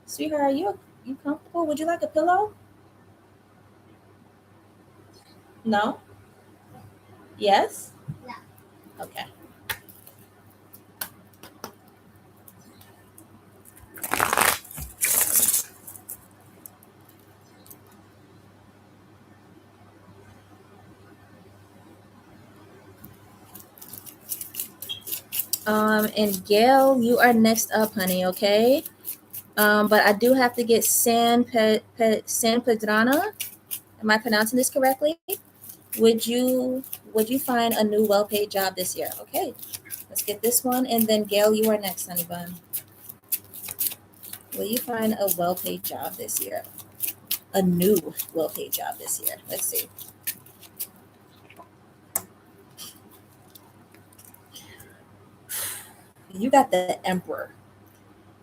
Sweetheart, you comfortable? Would you like a pillow? No? Yes? Okay. And Gail, you are next up, honey, okay? But I do have to get San Pedrana. Am I pronouncing this correctly? Would you would you find a new well paid job this year? Okay, let's get this one, and then Gail, you are next, honey bun. Will you find a well paid job this year? A new well paid job this year. Let's see. You got the Emperor.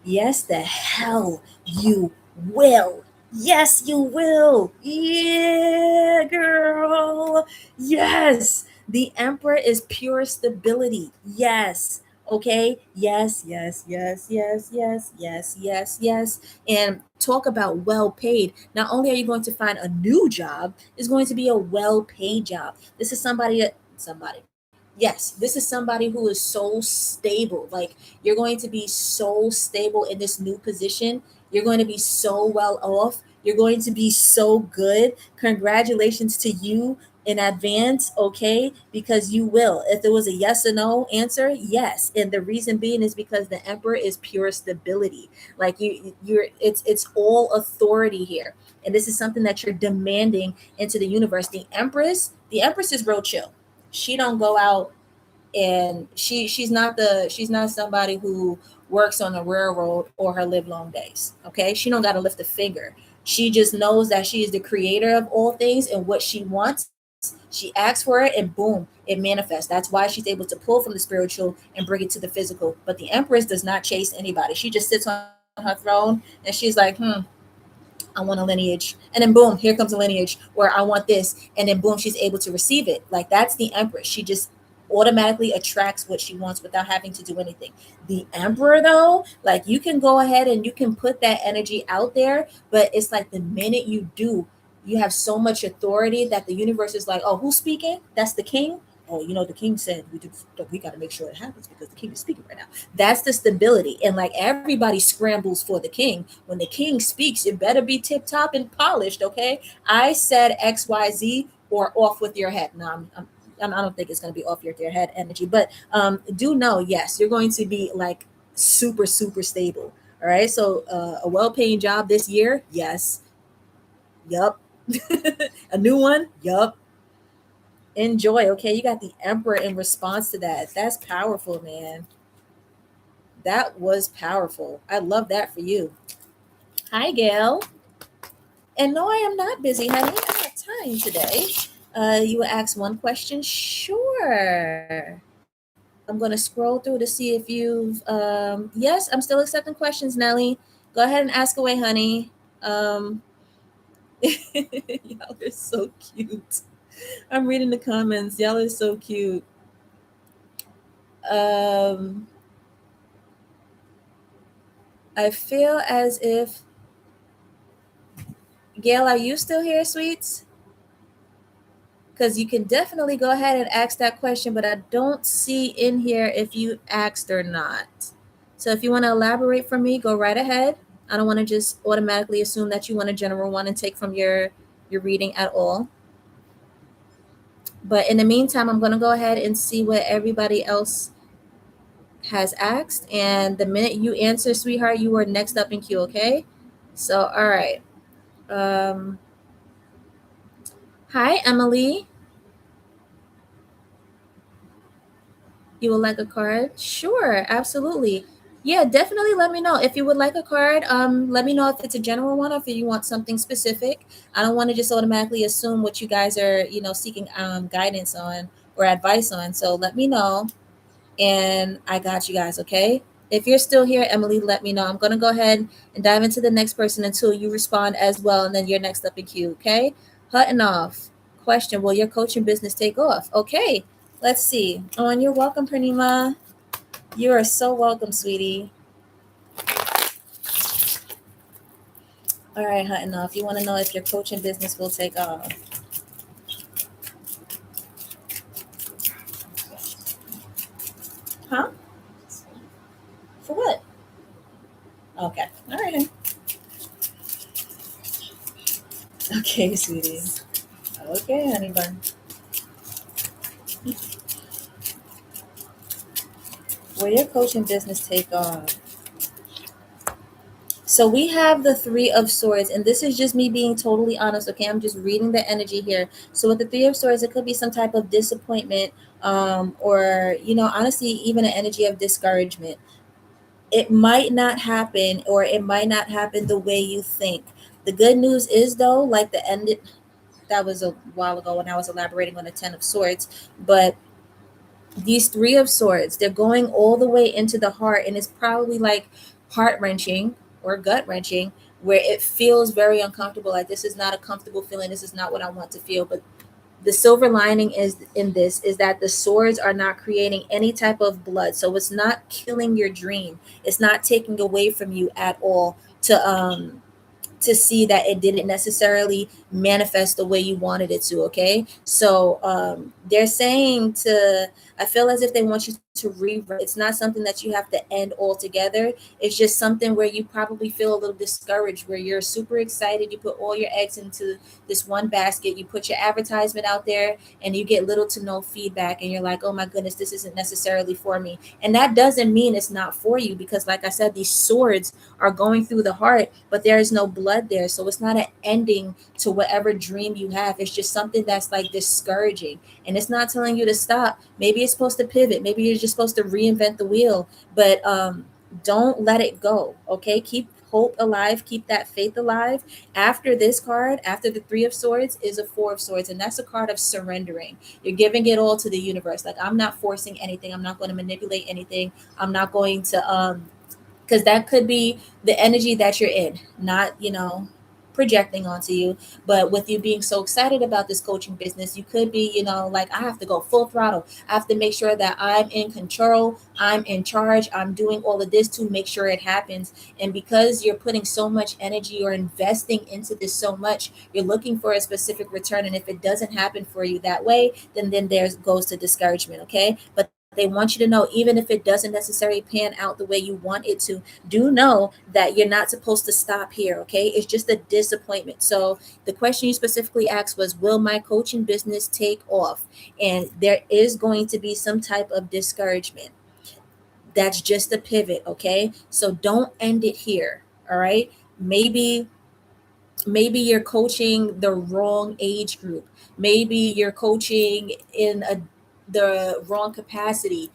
Yes, the hell you will. Yes, you will. Yeah, girl. Yes. The Emperor is pure stability. Yes. Okay. Yes, yes, yes, yes, yes, yes, yes, yes. And talk about well paid. Not only are you going to find a new job, it's going to be a well paid job. This is somebody. Yes, this is somebody who is so stable. Like, you're going to be so stable in this new position. You're going to be so well off. You're going to be so good. Congratulations to you in advance, okay? Because you will. If there was a yes or no answer, yes. And the reason being is because the emperor is pure stability. Like, it's all authority here. And this is something that you're demanding into the universe. The empress is real chill. She don't go out, and she's not somebody who works on the railroad or her live long days. Okay, she don't got to lift a finger. She just knows that she is the creator of all things, and what she wants, she asks for it, and boom, it manifests. That's why she's able to pull from the spiritual and bring it to the physical. But the empress does not chase anybody. She just sits on her throne, and she's like, I want a lineage. And then boom, here comes a lineage where I want this. And then boom, she's able to receive it. Like, that's the empress. She just automatically attracts what she wants without having to do anything. The emperor, though, like, you can go ahead and you can put that energy out there, but it's like the minute you do, you have so much authority that the universe is like, oh, who's speaking? That's the king. Oh, the king said we got to make sure it happens because the king is speaking right now. That's the stability. And like, everybody scrambles for the king. When the king speaks, it better be tip top and polished. Okay. I said XYZ, or off with your head. No, I don't think it's going to be off your head energy, but do know, yes, you're going to be like super, super stable. All right. So a well paying job this year. Yes. Yup. A new one. Yup. Enjoy. Okay. You got the emperor in response to that. That's powerful, man. That was powerful. I love that for you. Hi, Gail. And no, I am not busy, honey. I got time today. You will ask one question? Sure. I'm going to scroll through to see if you've. Yes, I'm still accepting questions, Nelly. Go ahead and ask away, honey. Um, y'all are so cute. I'm reading the comments. Y'all are so cute. Um, I feel as if. Gail, are you still here, sweets? Because you can definitely go ahead and ask that question, but I don't see in here if you asked or not. So if you want to elaborate for me, go right ahead. I don't want to just automatically assume that you want a general one and take from your reading at all. But in the meantime, I'm going to go ahead and see what everybody else has asked. And the minute you answer, sweetheart, you are next up in queue, okay? So, all right. Um, Hi, Emily. You would like a card? Sure, absolutely. Yeah, definitely let me know if you would like a card. Let me know if it's a general one or if you want something specific. I don't want to just automatically assume what you guys are, seeking guidance on or advice on. So let me know, and I got you guys. Okay. If you're still here, Emily, let me know. I'm gonna go ahead and dive into the next person until you respond as well, and then you're next up in queue. Okay. Hutton off. Question: will your coaching business take off? Okay. Let's see. Oh, and you're welcome, Purnima. You are so welcome, sweetie. All right, Hutton off. You want to know if your coaching business will take off? Huh? For what? Okay. All right. Hun. Okay, sweetie. Okay, honey bun. Will your coaching business take off? So we have the Three of Swords, and this is just me being totally honest. Okay, I'm just reading the energy here. So with the Three of Swords, it could be some type of disappointment, or honestly, even an energy of discouragement. It might not happen, or it might not happen the way you think. The good news is though, like the end, that was a while ago when I was elaborating on the Ten of Swords, but these Three of Swords, they're going all the way into the heart, and it's probably like heart wrenching or gut wrenching, where it feels very uncomfortable. Like, this is not a comfortable feeling. This is not what I want to feel. But the silver lining is in this is that the swords are not creating any type of blood, so it's not killing your dream. It's not taking away from you at all to see that it didn't necessarily manifest the way you wanted it to. Okay, so they're saying to, I feel as if they want you to rewrite. It's not something that you have to end altogether. It's just something where you probably feel a little discouraged, where you're super excited, you put all your eggs into this one basket, you put your advertisement out there, and you get little to no feedback, and you're like, oh my goodness, this isn't necessarily for me. And that doesn't mean it's not for you, because like I said, these swords are going through the heart, but there is no blood there. So it's not an ending to whatever dream you have. It's just something that's like discouraging. And it's not telling you to stop. Maybe it's supposed to pivot. Maybe you're just supposed to reinvent the wheel. But don't let it go. Okay. Keep hope alive. Keep that faith alive. After this card, after the Three of Swords, is a Four of Swords. And that's a card of surrendering. You're giving it all to the universe. Like, I'm not forcing anything. I'm not going to manipulate anything. I'm not going to because that could be the energy that you're in, not projecting onto you. But with you being so excited about this coaching business, you could be, like, I have to go full throttle. I have to make sure that I'm in control, I'm in charge, I'm doing all of this to make sure it happens. And because you're putting so much energy or investing into this so much, you're looking for a specific return, and if it doesn't happen for you that way, then there goes to discouragement. Okay, but they want you to know, even if it doesn't necessarily pan out the way you want it to, do know that you're not supposed to stop here. Okay, it's just a disappointment. So the question you specifically asked was, will my coaching business take off? And there is going to be some type of discouragement. That's just a pivot. Okay, so don't end it here. All right, maybe you're coaching the wrong age group. Maybe you're coaching in the wrong capacity.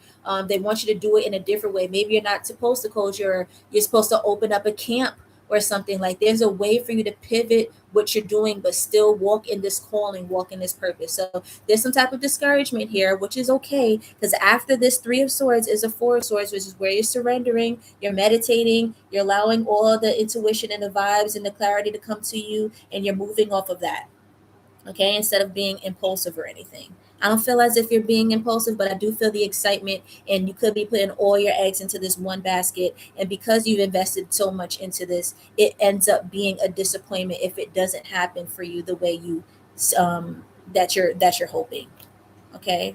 They want you to do it in a different way. Maybe you're not supposed to coach, you're supposed to open up a camp or something. Like, there's a way for you to pivot what you're doing but still walk in this calling, walk in this purpose. So there's some type of discouragement here, which is okay, because after this Three of Swords is a Four of Swords, which is where you're surrendering, you're meditating, you're allowing all the intuition and the vibes and the clarity to come to you, and you're moving off of that. Okay, instead of being impulsive or anything. I don't feel as if you're being impulsive, but I do feel the excitement, and you could be putting all your eggs into this one basket. And because you've invested so much into this, it ends up being a disappointment if it doesn't happen for you the way you that you're hoping. Okay,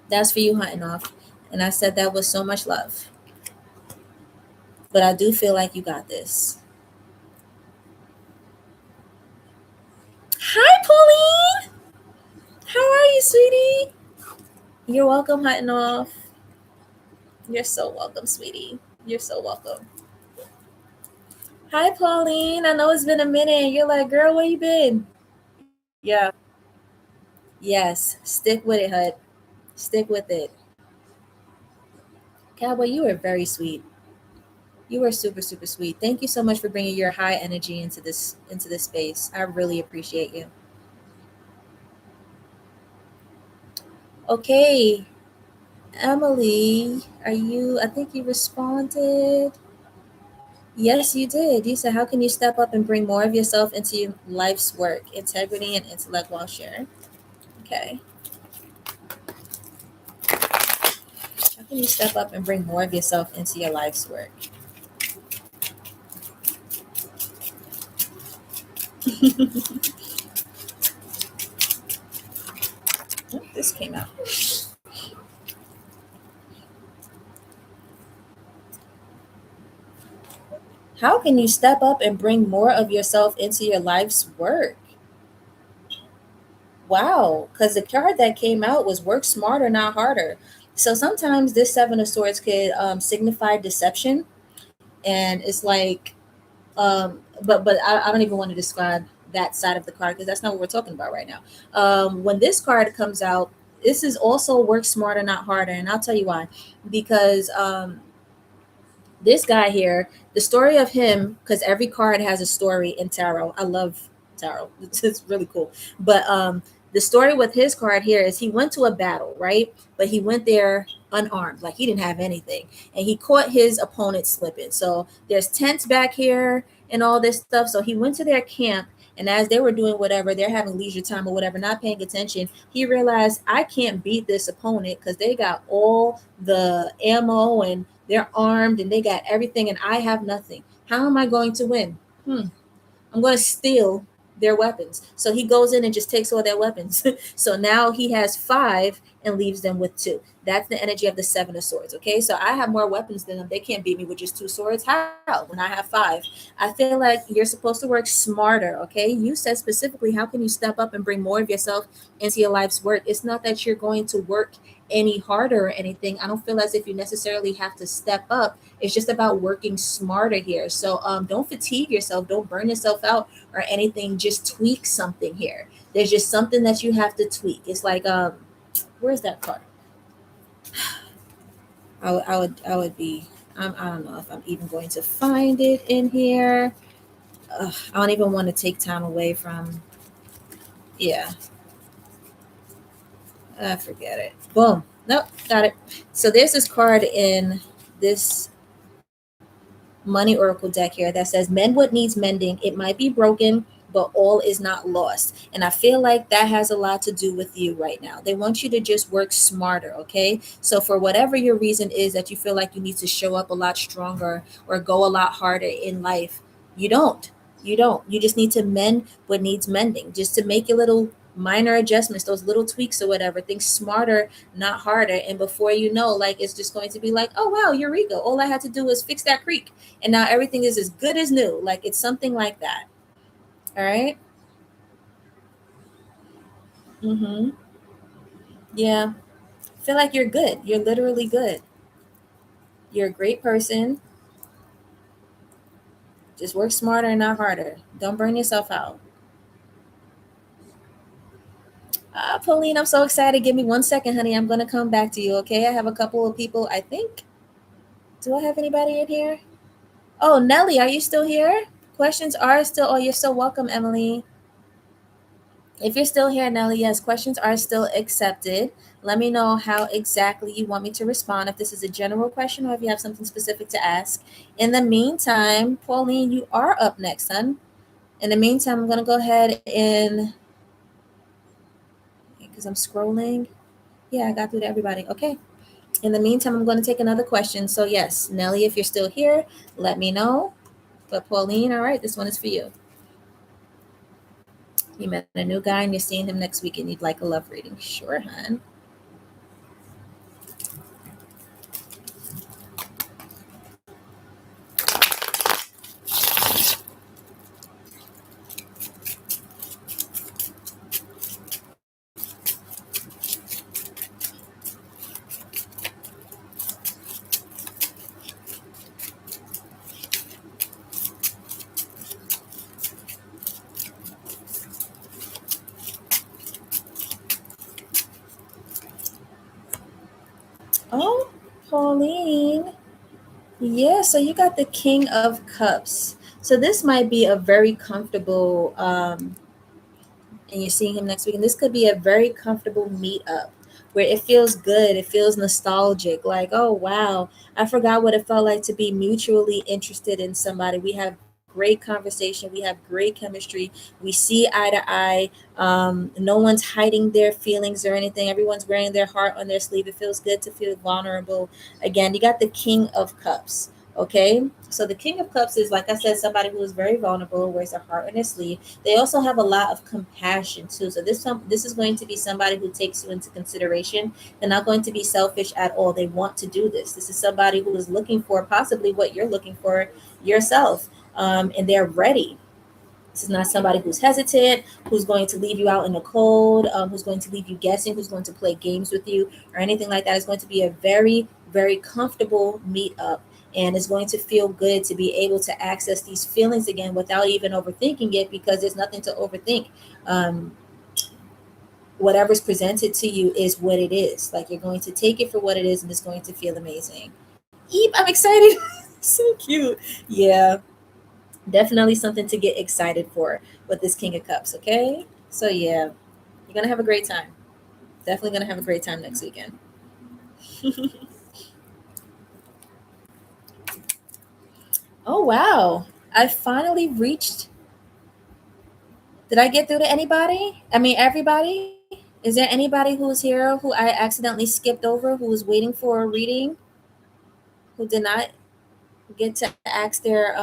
that's for you, hunting off. And I said that with so much love, but I do feel like you got this. Hi, Pauline. How are you, sweetie? You're welcome, hunting off. You're so welcome, sweetie. You're so welcome. Hi, Pauline. I know it's been a minute. You're like, girl, where you been? Yeah. Yes. Stick with it, Hud. Stick with it. Cowboy, you are very sweet. You are super, super sweet. Thank you so much for bringing your high energy into this space. I really appreciate you. Okay, Emily, are you? I think you responded. Yes, you did. You said, "How can you step up and bring more of yourself into your life's work, integrity, and intellect while sharing?" Okay. How can you step up and bring more of yourself into your life's work? Oh, this came out. How can you step up and bring more of yourself into your life's work? Wow, because the card that came out was work smarter, not harder. So sometimes this Seven of Swords could signify deception, and it's like, but I don't even want to describe that side of the card because that's not what we're talking about right now. When this card comes out, this is also work smarter, not harder, and I'll tell you why. Because this guy here, the story of him, because every card has a story in tarot. I love tarot. It's really cool. But the story with his card here is he went to a battle, right? But he went there unarmed, like he didn't have anything. And he caught his opponent slipping. So there's tents back here and all this stuff. So he went to their camp, and as they were doing whatever, they're having leisure time or whatever, not paying attention, he realized I can't beat this opponent because they got all the ammo and they're armed and they got everything, and I have nothing. How am I going to win? I'm going to steal their weapons. So he goes in and just takes all their weapons. So now he has five and leaves them with two. That's the energy of the Seven of Swords. Okay. So I have more weapons than them. They can't beat me with just two swords. How? When I have five. I feel like you're supposed to work smarter. Okay. You said specifically, how can you step up and bring more of yourself into your life's work? It's not that you're going to work any harder or anything. I don't feel as if you necessarily have to step up. It's just about working smarter here. So don't fatigue yourself. Don't burn yourself out or anything. Just tweak something here. There's just something that you have to tweak. It's like where's that card? I would be. I don't know if I'm even going to find it in here. I don't even want to take time away from. Yeah, forget it. Boom. Nope, got it. So there's this card in this Money Oracle deck here that says, "Mend what needs mending. It might be broken, but all is not lost." And I feel like that has a lot to do with you right now. They want you to just work smarter, okay? So for whatever your reason is that you feel like you need to show up a lot stronger or go a lot harder in life, you don't. You don't. You just need to mend what needs mending, just to make your little minor adjustments, those little tweaks or whatever. Think smarter, not harder. And before you know, like, it's just going to be like, oh wow, eureka. All I had to do was fix that creek and now everything is as good as new. Like, it's something like that. All right. Mm-hmm. Yeah. Feel like you're good. You're literally good. You're a great person. Just work smarter and not harder. Don't burn yourself out. Pauline, I'm so excited. Give me 1 second, honey. I'm gonna come back to you. Okay. I have a couple of people. I think. Do I have anybody in here? Oh, Nelly, are you still here? Questions are still. Oh, you're so welcome, Emily. If you're still here, Nelly, yes, questions are still accepted. Let me know how exactly you want me to respond, if this is a general question or if you have something specific to ask. In the meantime, Pauline, you are up next, son. In the meantime, I'm going to go ahead and, because I'm scrolling. Yeah, I got through to everybody. Okay. In the meantime, I'm going to take another question. So, yes, Nelly, if you're still here, let me know. But Pauline, all right, this one is for you. You met a new guy and you're seeing him next week and you'd like a love reading. Sure, hon. Pauline. Yeah, so you got the King of Cups. So this might be a very comfortable and you're seeing him next week. And this could be a very comfortable meetup where it feels good, it feels nostalgic. Like, oh wow, I forgot what it felt like to be mutually interested in somebody. We have great conversation, we have great chemistry, we see eye to eye. No one's hiding their feelings or anything. Everyone's wearing their heart on their sleeve. It feels good to feel vulnerable. Again, you got the King of Cups. Okay, so the King of Cups is, like I said, somebody who is very vulnerable, wears their heart on their sleeve. They also have a lot of compassion too. So this is going to be somebody who takes you into consideration. They're not going to be selfish at all. They want to do this. This is somebody who is looking for possibly what you're looking for yourself, and they're ready. This is not somebody who's hesitant, who's going to leave you out in the cold, who's going to leave you guessing, who's going to play games with you or anything like that. It's going to be a very, very comfortable meetup. And it's going to feel good to be able to access these feelings again without even overthinking it, because there's nothing to overthink. Um, Whatever's presented to you is what it is. Like, you're going to take it for what it is, and it's going to feel amazing. Eep, I'm excited. So cute. Yeah, definitely something to get excited for with this King of Cups, okay? So yeah, you're gonna have a great time. Definitely gonna have a great time next weekend. Oh wow. I finally reached. Did I get through to anybody? I mean everybody? Is there anybody who's here who I accidentally skipped over, who was waiting for a reading, who did not get to ask their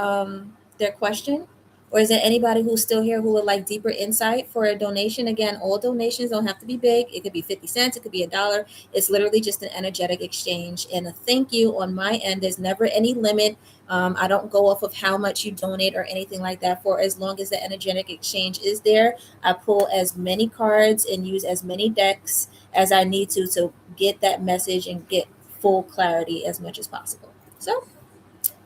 question? Or is there anybody who's still here who would like deeper insight for a donation? Again, all donations don't have to be big. It could be 50 cents, it could be a dollar. It's literally just an energetic exchange and a thank you on my end. There's never any limit. I don't go off of how much you donate or anything like that. For as long as the energetic exchange is there, I pull as many cards and use as many decks as I need to get that message and get full clarity as much as possible. So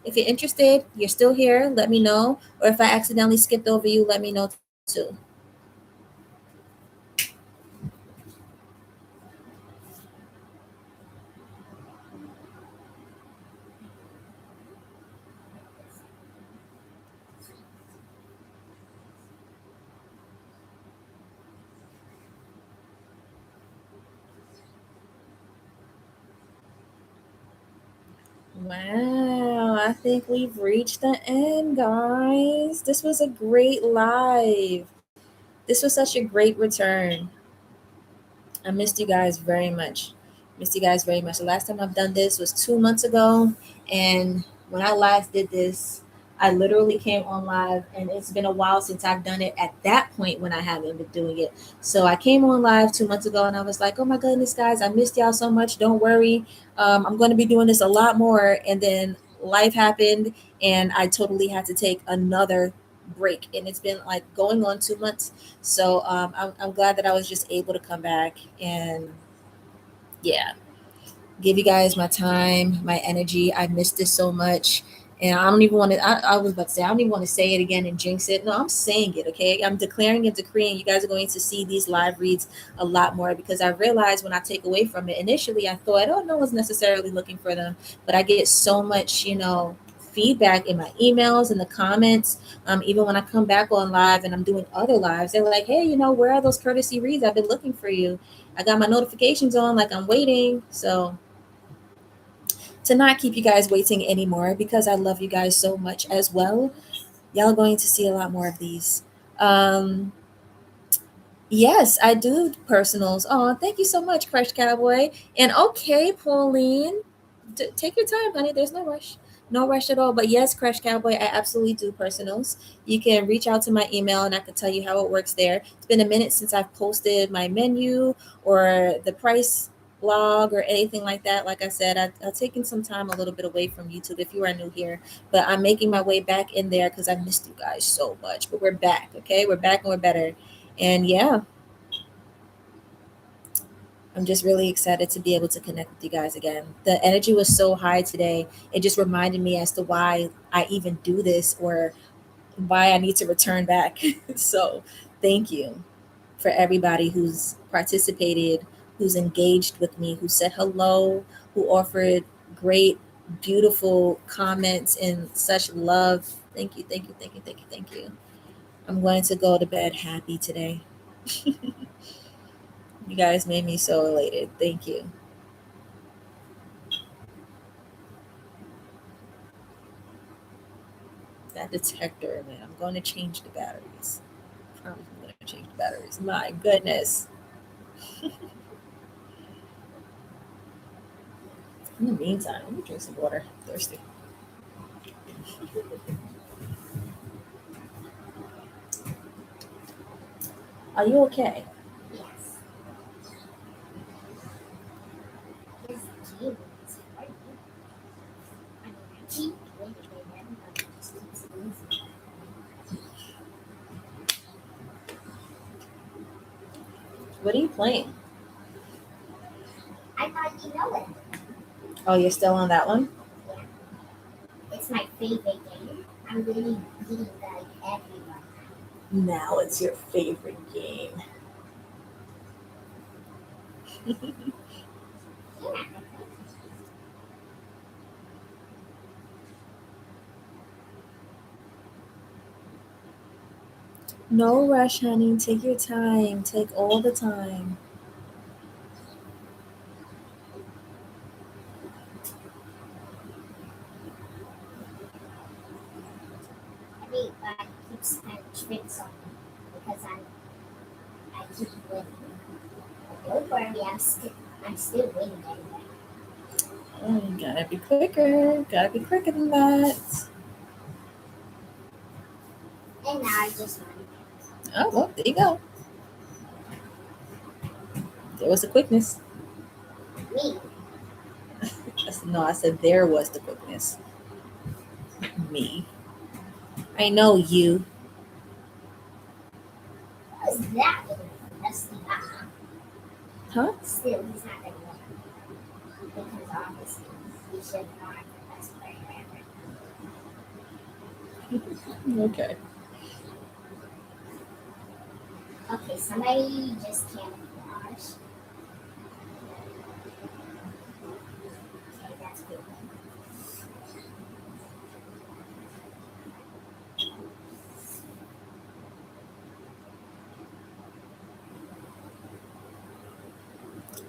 if you're interested, you're still here, let me know. Or if I accidentally skipped over you, let me know too. Wow, I think we've reached the end, guys. This was a great live. This was such a great return. I missed you guys very much. Missed you guys very much. The last time I've done this was 2 months ago. And when I last did this, I literally came on live, and it's been a while since I've done it at that point when I haven't been doing it. So I came on live 2 months ago, and I was like, oh my goodness, guys, I missed y'all so much. Don't worry. I'm going to be doing this a lot more. And then life happened, and I totally had to take another break. And it's been like going on 2 months. So I'm glad that I was just able to come back and yeah, give you guys my time, my energy. I missed this so much. And I don't even want to, I was about to say, I don't even want to say it again and jinx it. No, I'm saying it, okay? I'm declaring and decreeing. You guys are going to see these live reads a lot more, because I realized when I take away from it, initially I thought, oh, no one's necessarily looking for them. But I get so much, feedback in my emails and the comments. Even when I come back on live and I'm doing other lives, they're like, hey, where are those courtesy reads? I've been looking for you. I got my notifications on, like I'm waiting. So to not keep you guys waiting anymore, because I love you guys so much as well. Y'all are going to see a lot more of these. Um, yes, I do personals. Oh, thank you so much, Crush Cowboy. And okay, Pauline, take your time, honey. There's no rush. No rush at all. But yes, Crush Cowboy, I absolutely do personals. You can reach out to my email and I can tell you how it works there. It's been a minute since I've posted my menu or the price blog or anything like that. Like I said, I've taken some time a little bit away from YouTube if you are new here, but I'm making my way back in there because I missed you guys so much. But we're back, okay? We're back and we're better. And yeah, I'm just really excited to be able to connect with you guys again. The energy was so high today. It just reminded me as to why I even do this, or why I need to return back. So, thank you for everybody who's participated, who's engaged with me, who said hello, who offered great, beautiful comments and such love. Thank you, thank you, thank you, thank you, thank you. I'm going to go to bed happy today. You guys made me so elated. Thank you. That detector, man, I'm going to change the batteries. I promise I'm going to change the batteries. My goodness. In the meantime, let me drink some water. I'm thirsty. Are you okay? Yes. This game is hard. I mean, I keep winning them, but it just keeps losing. What are you playing? I thought you know it. Oh, you're still on that one? Yeah. It's my favorite game. I'm really beating like everyone. Now it's your favorite game. Yeah. No rush, honey. Take your time. Take all the time. Everybody keeps kind of tricks on me because I keep winning. But don't worry, I'm still winning anyway. Oh, you gotta be quicker. Gotta be quicker than that. And now I just won. Oh, well, there you go. There was the quickness. Me. No, I said there was the quickness. Me. I know you. What was that little rusty guy? Huh? Still, he's not gonna win because obviously he should not the best player ever. Okay. Okay, somebody just camouflage. Okay, that's good.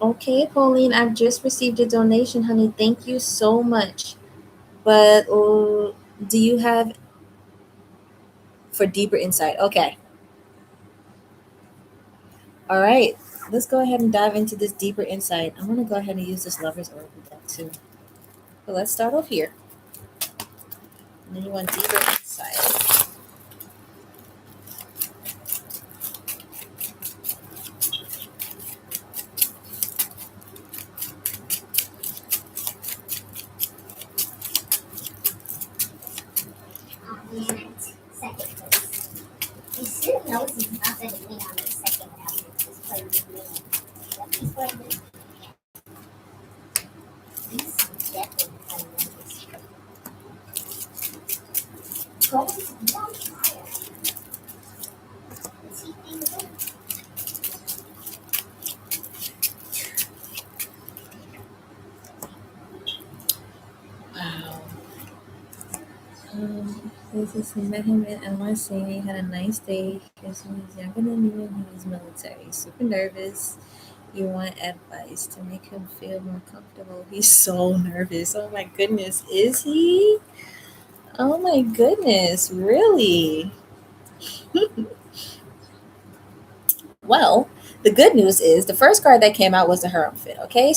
Okay, Pauline, I've just received a donation, honey. Thank you so much. But do you have for deeper insight? Okay. All right. Let's go ahead and dive into this deeper insight. I'm going to go ahead and use this lover's oracle deck too. But let's start off here. And then you want deeper insight. Man, second place. He still knows he's not gonna win on the second round. He's playing with me. But he's playing with me. He's definitely playing with this. Going to be on fire. What's he thinking? Wow. This is he met him in NYC. He had a nice day. He's younger than you and he was military. Super nervous. You want advice to make him feel more comfortable. He's so nervous. Oh my goodness. Is he? Oh my goodness. Really? Well, the good news is the first card that came out was the Hierophant. Okay,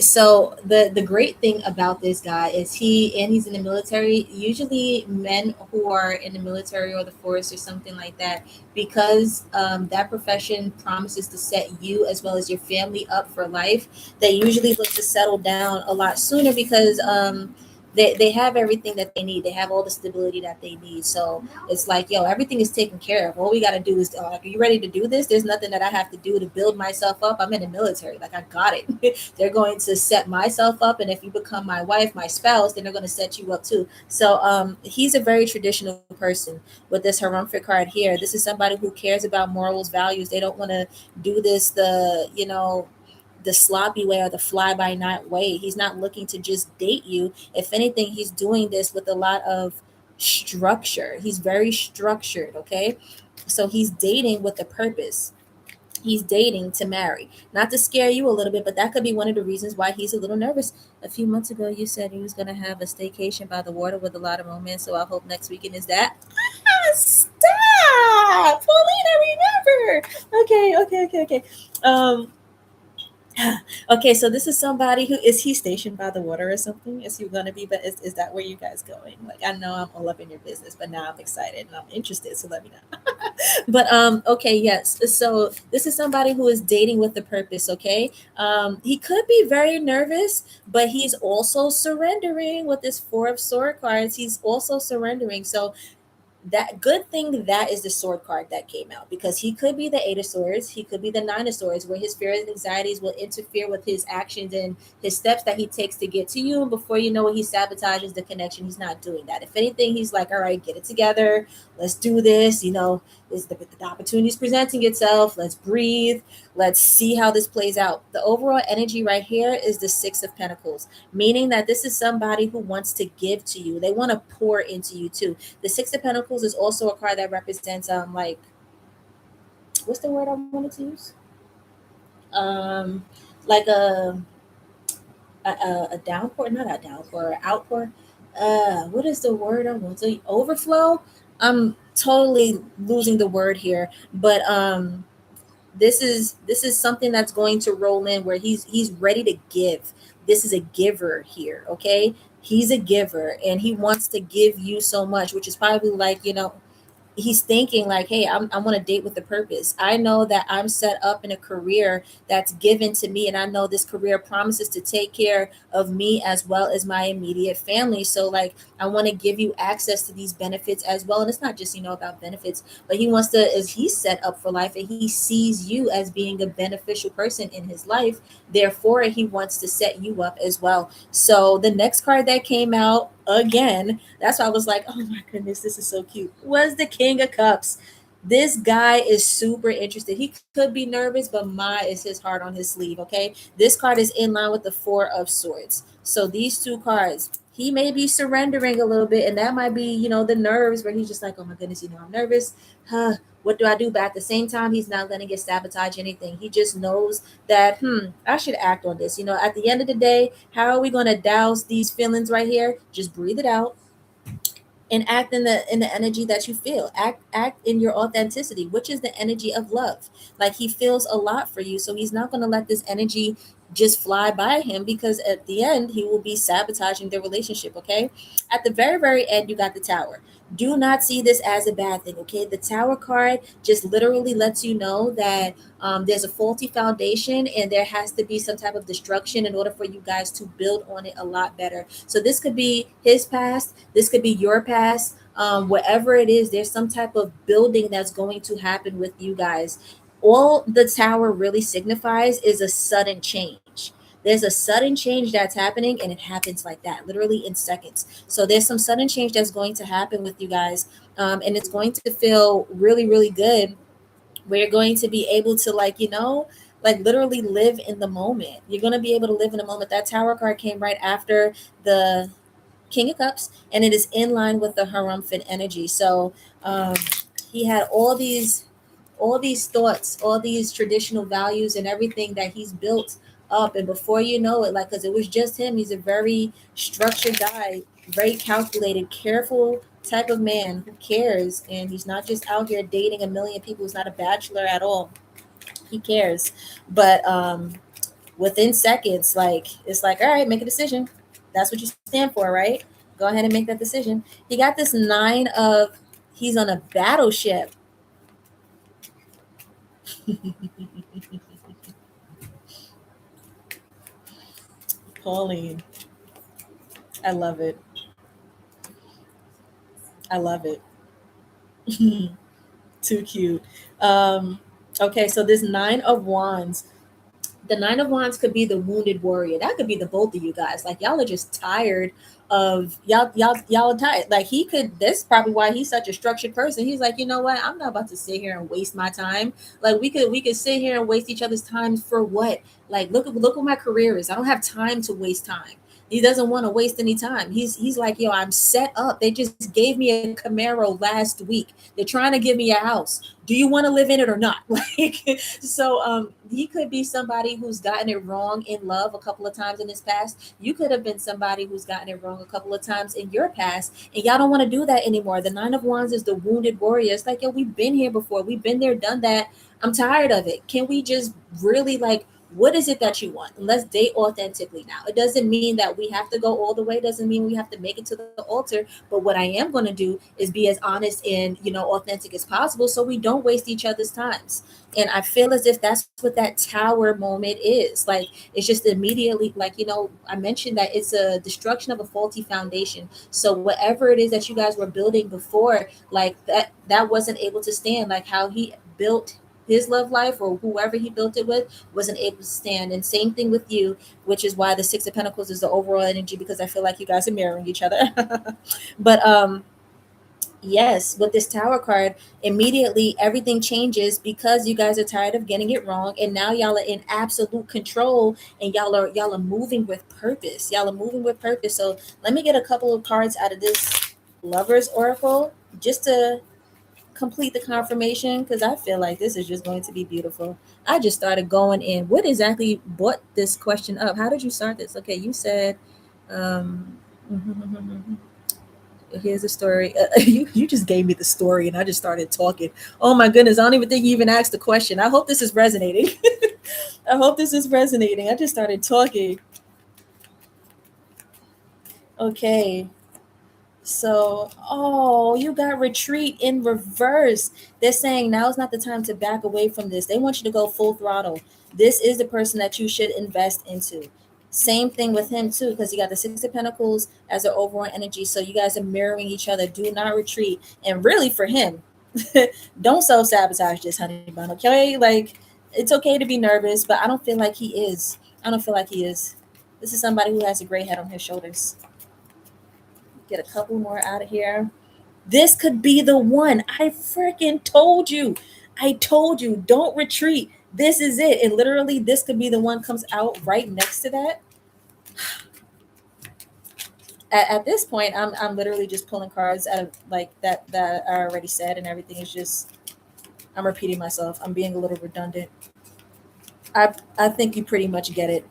so the great thing about this guy is he's in the military. Usually, men who are in the military or the force or something like that, because that profession promises to set you as well as your family up for life. They usually look to settle down a lot sooner because they have everything that they need. They have all the stability that they need. So it's like, yo, everything is taken care of. All we got to do is, like, are you ready to do this? There's nothing that I have to do to build myself up. I'm in the military. Like, I got it. They're going to set myself up. And if you become my wife, my spouse, then they're going to set you up too. So he's a very traditional person with this Harumpher card here. This is somebody who cares about morals, values. They don't want to do this, the sloppy way or the fly by night way. He's not looking to just date you. If anything, he's doing this with a lot of structure. He's very structured, okay? So he's dating with a purpose. He's dating to marry, not to scare you a little bit, but that could be one of the reasons why he's a little nervous. A few months ago, you said he was going to have a staycation by the water with a lot of romance, so I hope next weekend is that. Stop, Paulina. Remember? Okay. Okay, so this is somebody who is he stationed by the water or something? Is he gonna be? But is that where you guys going? Like I know I'm all up in your business, but now I'm excited and I'm interested. So let me know. But okay, yes. So this is somebody who is dating with a purpose. Okay, he could be very nervous, but he's also surrendering with this Four of Sword cards. He's also surrendering. So that good thing that is the sword card that came out, because he could be the Eight of Swords, he could be the Nine of Swords, where his fears and anxieties will interfere with his actions and his steps that he takes to get to you, and before you know it, he sabotages the connection. He's not doing that. If anything, he's like, all right, get it together, let's do this, this, the opportunity is presenting itself, let's breathe, let's see how this plays out. The overall energy right here is the Six of Pentacles, meaning that this is somebody who wants to give to you. They want to pour into you too. The Six of Pentacles is also a card that represents like, what's the word I wanted to use? Um like a downpour, not a downpour, outpour. What is the word I want to overflow? I'm totally losing the word here, but this is something that's going to roll in where he's ready to give. This is a giver here, okay? He's a giver and he wants to give you so much, which is probably like, he's thinking like, hey, I want to date with a purpose. I know that I'm set up in a career that's given to me, and I know this career promises to take care of me as well as my immediate family. So like, I want to give you access to these benefits as well. And it's not just, about benefits, but he wants to, as he's set up for life and he sees you as being a beneficial person in his life, therefore he wants to set you up as well. So the next card that came out again, that's why I was like, oh my goodness, this is so cute, was the King of Cups. This guy is super interested. He could be nervous, but my is his heart on his sleeve, okay? This card is in line with the Four of Swords. So these two cards, he may be surrendering a little bit, and that might be, the nerves where he's just like, oh my goodness, I'm nervous. Huh, what do I do? But at the same time, he's not letting it sabotage anything. He just knows that, I should act on this. At the end of the day, how are we going to douse these feelings right here? Just breathe it out and act in the energy that you feel. Act in your authenticity, which is the energy of love. Like, he feels a lot for you, so he's not going to let this energy just fly by him, because at the end he will be sabotaging the relationship, okay? At the very very end, you got the Tower. Do not see this as a bad thing, okay? The Tower card just literally lets you know that there's a faulty foundation and there has to be some type of destruction in order for you guys to build on it a lot better. So this could be his past, this could be your past. Whatever it is, there's some type of building that's going to happen with you guys. All the Tower really signifies is a sudden change. There's a sudden change that's happening, and it happens like that, literally in seconds. So there's some sudden change that's going to happen with you guys, and it's going to feel really, really good. We're going to be able to, like, like, literally live in the moment. You're going to be able to live in the moment. That Tower card came right after the King of Cups, and it is in line with the Harumphid energy. So um, he had all these thoughts, all these traditional values, and everything that he's built up. And before you know it, like, because it was just him, he's a very structured guy, very calculated, careful type of man who cares. And he's not just out here dating a million people. He's not a bachelor at all. He cares. But within seconds, like, it's like, all right, make a decision. That's what you stand for, right? Go ahead and make that decision. He got this nine of, he's on a battleship. Pauline, I love it. I love it. Too cute. Um, okay, so this Nine of Wands. The Nine of Wands could be the wounded warrior. That could be the both of you guys. Like y'all are just tired of y'all are tired. Like he could. That's probably why he's such a structured person. He's like, you know what? I'm not about to sit here and waste my time. Like we could sit here and waste each other's time for what? Like look what my career is. I don't have time to waste time. He doesn't want to waste any time. He's like, yo, I'm set up. They just gave me a Camaro last week. They're trying to give me a house. Do you want to live in it or not? Like, so he could be somebody who's gotten it wrong in love a couple of times in his past. You could have been somebody who's gotten it wrong a couple of times in your past, and y'all don't want to do that anymore. The Nine of Wands is the wounded warrior. It's like, yo, we've been here before. We've been there, done that. I'm tired of it. Can we just really like, what is it that you want? And let's date authentically now. It doesn't mean that we have to go all the way. It doesn't mean we have to make it to the altar. But what I am going to do is be as honest and, authentic as possible so we don't waste each other's times. And I feel as if that's what that tower moment is. Like, it's just immediately, like, I mentioned that it's a destruction of a faulty foundation. So whatever it is that you guys were building before, like that wasn't able to stand. Like how he built his love life or whoever he built it with wasn't able to stand. And same thing with you, which is why the Six of Pentacles is the overall energy, because I feel like you guys are mirroring each other. But yes, with this Tower card, immediately everything changes because you guys are tired of getting it wrong, and now y'all are in absolute control, and y'all are moving with purpose. Y'all are moving with purpose. So let me get a couple of cards out of this Lovers Oracle just to complete the confirmation, because I feel like this is just going to be beautiful. I just started going in. What exactly brought this question up? How did you start this? Okay, you said, um, here's a story. You just gave me the story, and I just started talking. Oh my goodness, I don't even think you even asked the question. I hope this is resonating. I hope this is resonating. I just started talking. Okay. So, oh, you got retreat in reverse. They're saying now is not the time to back away from this. They want you to go full throttle. This is the person that you should invest into. Same thing with him too, because you got the Six of Pentacles as an overall energy. So you guys are mirroring each other. Do not retreat. And really, for him, don't self sabotage this, honey bun. Okay, like it's okay to be nervous, but I don't feel like he is. I don't feel like he is. This is somebody who has a gray head on his shoulders. Get a couple more out of here. This could be the one. I freaking told you. I told you, don't retreat. This is it. And literally, this could be the one comes out right next to that. At this point, I'm literally just pulling cards out of like that I already said, and everything is just I'm repeating myself. I'm being a little redundant. I think you pretty much get it.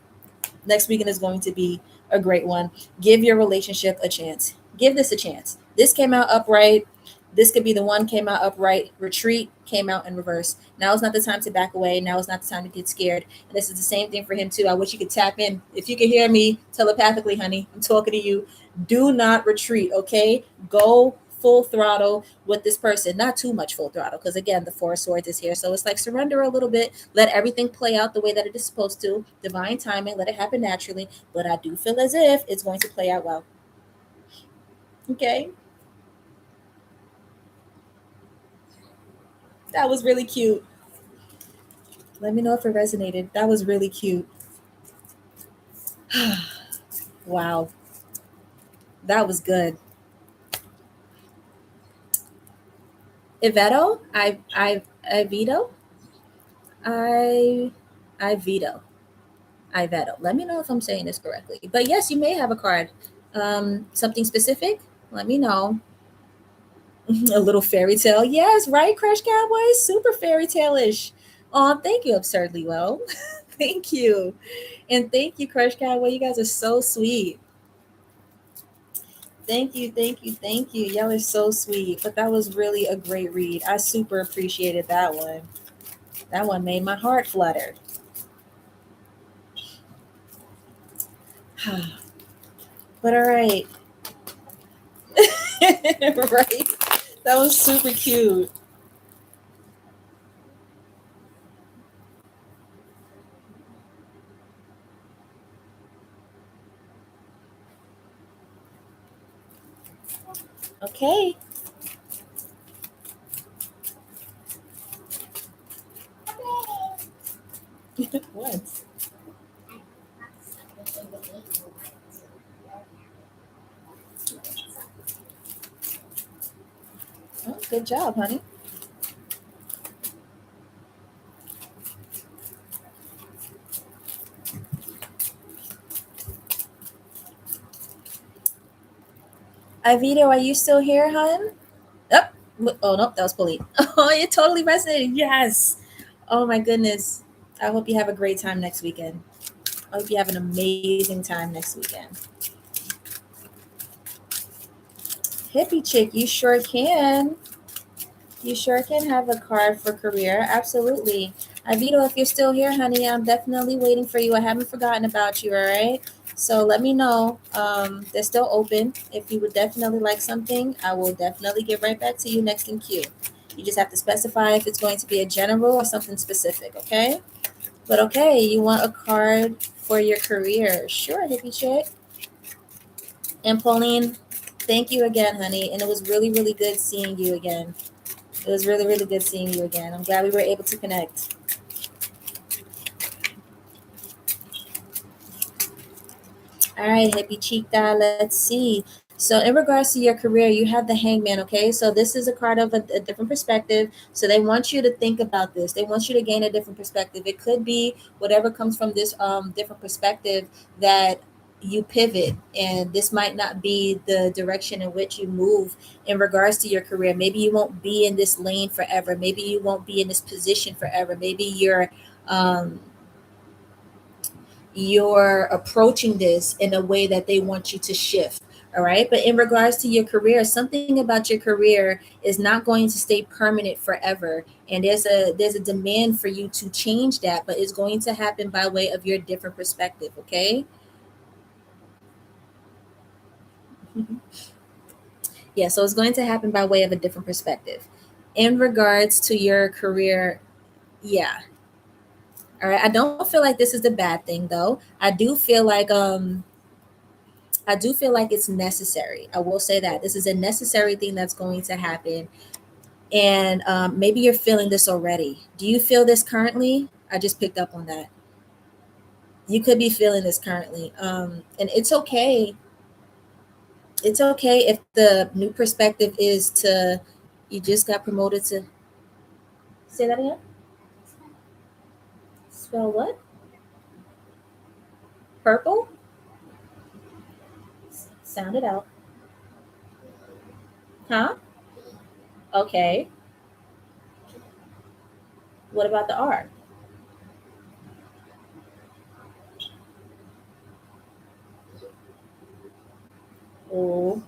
Next weekend is going to be a great one. Give your relationship a chance. Give this a chance. This came out upright. This could be the one came out upright. Retreat came out in reverse. Now is not the time to back away. Now is not the time to get scared. And this is the same thing for him too. I wish you could tap in. If you could hear me telepathically, honey, I'm talking to you. Do not retreat, okay? Go full throttle with this person. Not too much full throttle, because again, the Four of Swords is here. So it's like surrender a little bit. Let everything play out the way that it is supposed to. Divine timing. Let it happen naturally. But I do feel as if it's going to play out well. Okay? That was really cute. Let me know if it resonated. That was really cute. Wow. That was good. Iveto? I veto? I I veto. I veto. Let me know if I'm saying this correctly. But yes, you may have a card. Something specific? Let me know. A little fairy tale. Yes, right, Crush Cowboy? Super fairy tale-ish. Oh, thank you, absurdly well. Thank you. And thank you, Crush Cowboy. You guys are so sweet. Thank you, thank you, thank you. Y'all are so sweet. But that was really a great read. I super appreciated that one. That one made my heart flutter. But all right. Right? That was super cute. Okay. What? Good job, honey. Ivito, are you still here, hun? Oh, oh no, that was Polly. Oh, it totally resonated. Yes. Oh my goodness. I hope you have a great time next weekend. I hope you have an amazing time next weekend. Hippie chick, you sure can. You sure can have a card for career. Absolutely. Ivito, if you're still here, honey, I'm definitely waiting for you. I haven't forgotten about you, all right? So let me know. They're still open. If you would definitely like something, I will definitely get right back to you next in queue. You just have to specify if it's going to be a general or something specific, okay? But okay, you want a card for your career. Sure, hippie chick. And Pauline, thank you again, honey. And it was really, really good seeing you again. It was really, really good seeing you again. I'm glad we were able to connect. All right, hippie chica, let's see. So, in regards to your career, you have the hangman, okay? So, this is a card of a different perspective. So, they want you to think about this. They want you to gain a different perspective. It could be whatever comes from this different perspective that you pivot, and this might not be the direction in which you move in regards to your career. Maybe you won't be in this lane forever. Maybe you won't be in this position forever. Maybe um, you're approaching this in a way that they want you to shift. All right. But in regards to your career, something about your career is not going to stay permanent forever. And there's a demand for you to change that, but it's going to happen by way of your different perspective. Okay. Yeah. So it's going to happen by way of a different perspective. In regards to your career, yeah. All right. I don't feel like this is the bad thing though. I do feel like it's necessary. I will say that this is a necessary thing that's going to happen. And maybe you're feeling this already. Do you feel this currently? I just picked up on that. You could be feeling this currently. And it's okay. It's okay if the new perspective is to, you just got promoted to, say that again? Spell what? Purple? Sound it out. Huh? Okay. What about the R? Oh,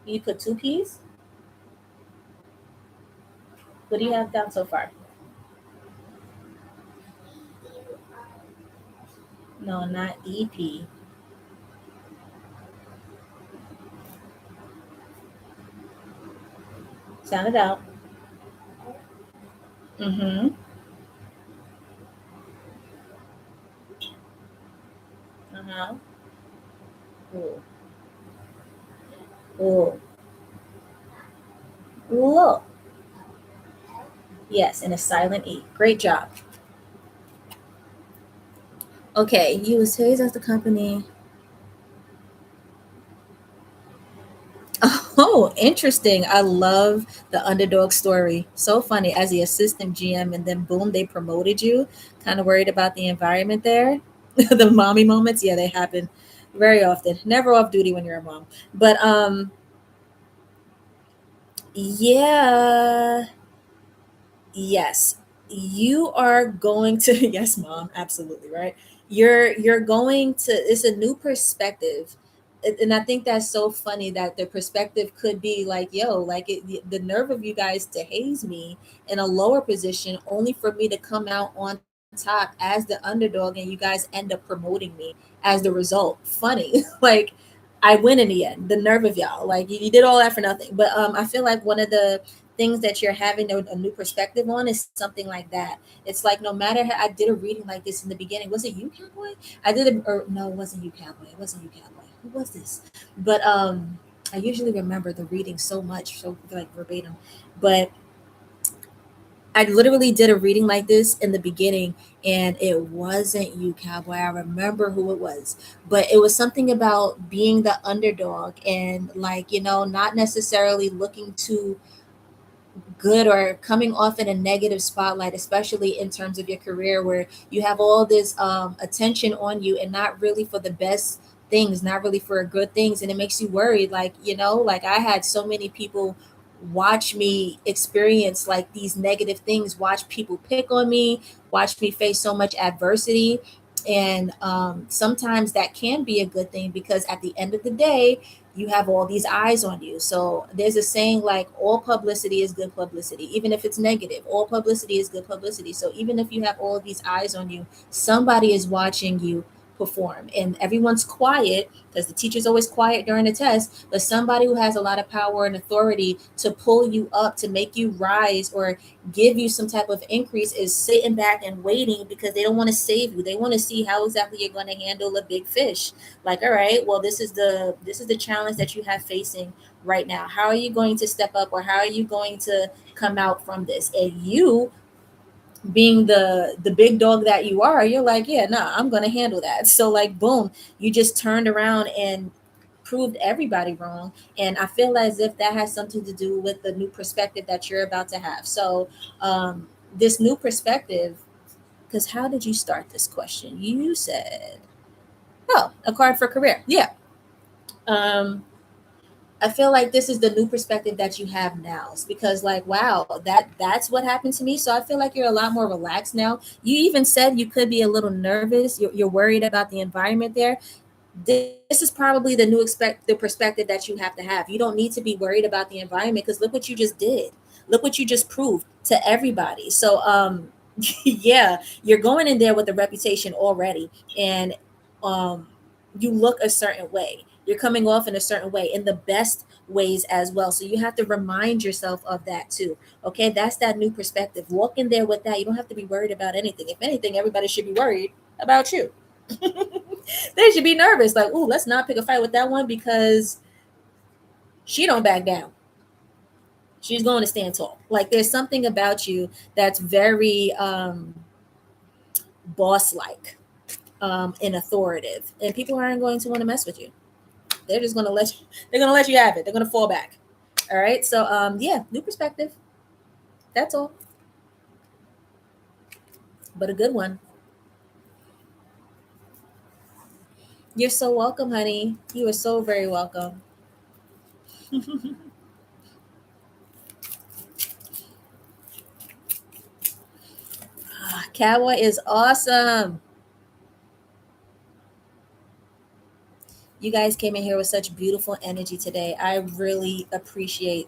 you put two P's? What do you have down so far? No, not EP. Sound it out. Mm-hmm. Uh-huh. Ooh. Ooh. Look. Yes, and a silent E. Great job. Okay, you was raised as the company. Oh, interesting. I love the underdog story. So funny. As the assistant GM, and then boom, they promoted you. Kind of worried about the environment there. The mommy moments, yeah, they happen very often. Never off duty when you're a mom. But yeah, yes, you are going to yes, mom, absolutely, right? You're going to, it's a new perspective. And I think that's so funny that the perspective could be like, yo, like the nerve of you guys to haze me in a lower position only for me to come out on top as the underdog, and you guys end up promoting me as the result. Funny. Like, I win in the end. The nerve of y'all. Like, you did all that for nothing. But I feel like one of the things that you're having a new perspective on is something like that. It's like, no matter how, I did a reading like this in the beginning. Was it you, Cowboy? I did it, or no, it wasn't you, Cowboy. It wasn't you, Cowboy. Who was this? But I usually remember the reading so much, so like verbatim. But I literally did a reading like this in the beginning, and it wasn't you, Cowboy. I remember who it was, but it was something about being the underdog and, like, not necessarily looking to good or coming off in a negative spotlight, especially in terms of your career, where you have all this attention on you and not really for the best things, not really for good things. And it makes you worried. Like, like I had so many people watch me experience like these negative things, watch people pick on me, watch me face so much adversity. And sometimes that can be a good thing because at the end of the day, you have all these eyes on you. So there's a saying like all publicity is good publicity, even if it's negative. All publicity is good publicity. So even if you have all of these eyes on you, somebody is watching you perform, and everyone's quiet because the teacher's always quiet during the test, but somebody who has a lot of power and authority to pull you up, to make you rise or give you some type of increase, is sitting back and waiting because they don't want to save you. They want to see how exactly you're going to handle a big fish. Like, all right, well, this is the challenge that you have facing right now. How are you going to step up, or how are you going to come out from this? And you, being the big dog that you are, you're like, yeah, nah, I'm going to handle that. So like, boom, you just turned around and proved everybody wrong. And I feel as if that has something to do with the new perspective that you're about to have. So this new perspective, because how did you start this question? You said, oh, a card for career. Yeah. um I feel like this is the new perspective that you have now. It's because, like, wow, that's what happened to me. So I feel like you're a lot more relaxed now. You even said you could be a little nervous. You're worried about the environment there. This is probably the perspective that you have to have. You don't need to be worried about the environment because look what you just did. Look what you just proved to everybody. So yeah, you're going in there with a reputation already, and um you look a certain way. You're coming off in a certain way, in the best ways as well. So you have to remind yourself of that too. Okay, that's that new perspective. Walk in there with that. You don't have to be worried about anything. If anything, everybody should be worried about you. They should be nervous, like, ooh, let's not pick a fight with that one because she don't back down. She's going to stand tall. Like, there's something about you that's very boss like, and authoritative, and people aren't going to want to mess with you. They're just going to let you. They're going to let you have it. They're going to fall back. All right. So yeah, new perspective. That's all, but a good one. You're so welcome, honey. You are so very welcome. Cowboy is awesome. You guys came in here with such beautiful energy today. I really appreciate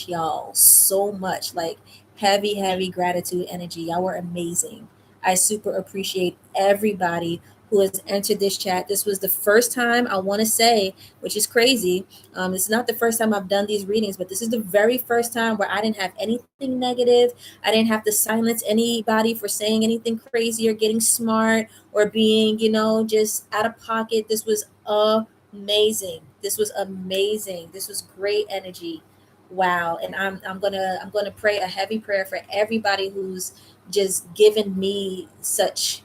y'all so much. Like, heavy, heavy gratitude energy. Y'all were amazing. I super appreciate everybody who has entered this chat. This was the first time, I want to say, which is crazy. This is not the first time I've done these readings, but this is the very first time where I didn't have anything negative. I didn't have to silence anybody for saying anything crazy or getting smart or being, just out of pocket. This was amazing. This was amazing. This was great energy. Wow. And I'm gonna pray a heavy prayer for everybody who's just given me such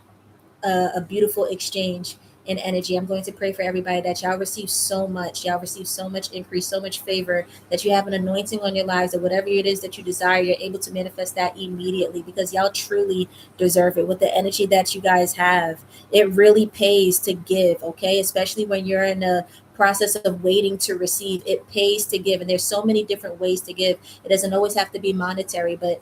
a beautiful exchange in energy. I'm going to pray for everybody that y'all receive so much. Y'all receive so much increase, so much favor, that you have an anointing on your lives, that whatever it is that you desire, you're able to manifest that immediately because y'all truly deserve it. With the energy that you guys have, it really pays to give, okay? Especially when you're in a process of waiting to receive, it pays to give. And there's so many different ways to give. It doesn't always have to be monetary, but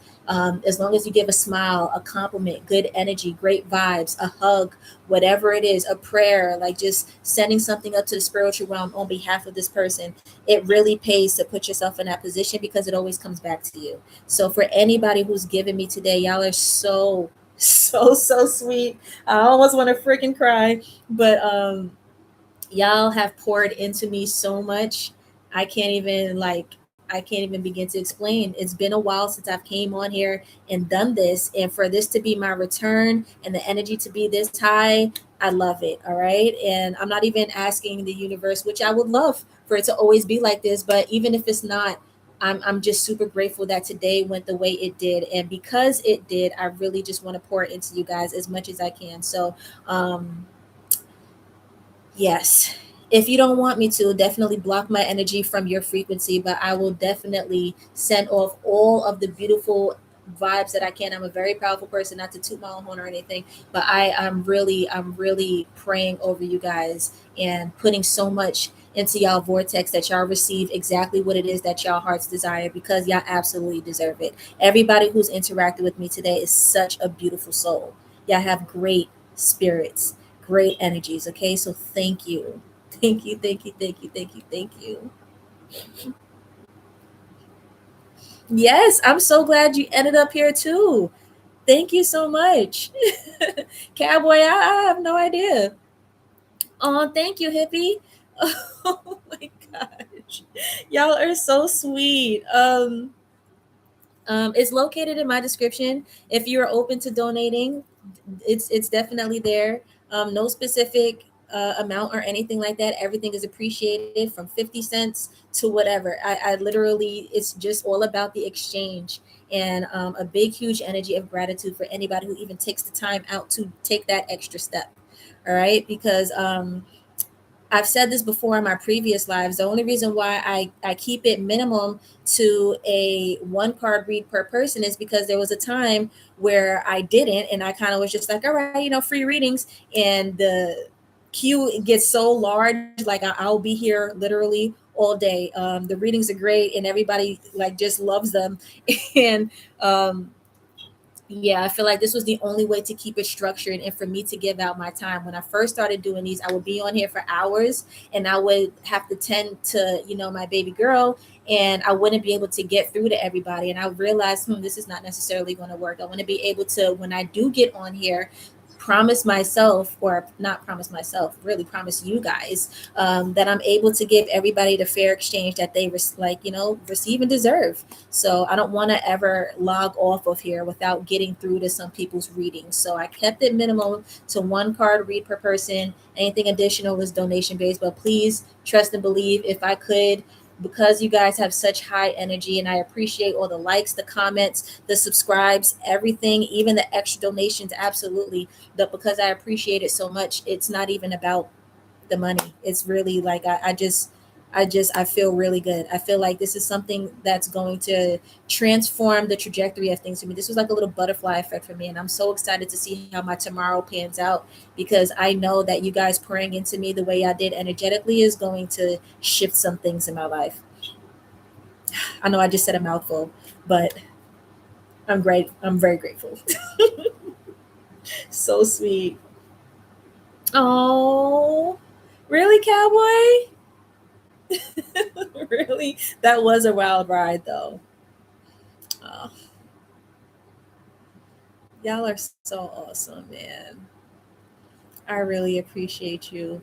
as long as you give a smile, a compliment, good energy, great vibes, a hug, whatever it is, a prayer, like just sending something up to the spiritual realm on behalf of this person, it really pays to put yourself in that position because it always comes back to you. So for anybody who's given me today, y'all are so, so sweet. I almost want to freaking cry, but y'all have poured into me so much. I can't even begin to explain. It's been a while since I've came on here and done this, and for this to be my return and the energy to be this high, I love it. All right, and I'm not even asking the universe, which I would love for it to always be like this, but even if it's not, I'm just super grateful that today went the way it did. And because it did, I really just want to pour into you guys as much as I can. So, yes. If you don't want me to, definitely block my energy from your frequency, but I will definitely send off all of the beautiful vibes that I can. I'm a very powerful person, not to toot my own horn or anything, but I'm really praying over you guys and putting so much into y'all vortex that y'all receive exactly what it is that y'all hearts desire, because y'all absolutely deserve it. Everybody who's interacted with me today is such a beautiful soul. Y'all have great spirits, great energies. Okay, so thank you, thank you, thank you, thank you, thank you, thank you. Yes, I'm so glad you ended up here too. Thank you so much. Cowboy, I have no idea. Oh, thank you, hippie. Oh my gosh, y'all are so sweet. It's located in my description. If you are open to donating, it's definitely there. No specific amount or anything like that. Everything is appreciated from 50 cents to whatever. I literally, it's just all about the exchange, and a big, huge energy of gratitude for anybody who even takes the time out to take that extra step. All right, because I've said this before in my previous lives. The only reason why I keep it minimum to a one card read per person is because there was a time where I didn't, and I kind of was just like, all right, free readings, and the queue gets so large, like I'll be here literally all day. The readings are great, and everybody like just loves them, and yeah, I feel like this was the only way to keep it structured and for me to give out my time. When I first started doing these, I would be on here for hours, and I would have to tend to, my baby girl, and I wouldn't be able to get through to everybody. And I realized, this is not necessarily going to work. I want to be able to, when I do get on here, promise myself, or not promise myself, really promise you guys, that I'm able to give everybody the fair exchange that they receive and deserve. So I don't want to ever log off of here without getting through to some people's readings. So I kept it minimal to one card read per person. Anything additional is donation based, but please trust and believe, if I could, because you guys have such high energy, and I appreciate all the likes, the comments, the subscribes, everything, even the extra donations, absolutely. But because I appreciate it so much, it's not even about the money. It's really like I feel really good. I feel like this is something that's going to transform the trajectory of things for me. This was like a little butterfly effect for me, and I'm so excited to see how my tomorrow pans out, because I know that you guys pouring into me the way I did energetically is going to shift some things in my life. I know I just said a mouthful, but I'm great. I'm very grateful. So sweet. Oh, really, cowboy? Really? That was a wild ride, though. Oh, y'all are so awesome, man. I really appreciate you.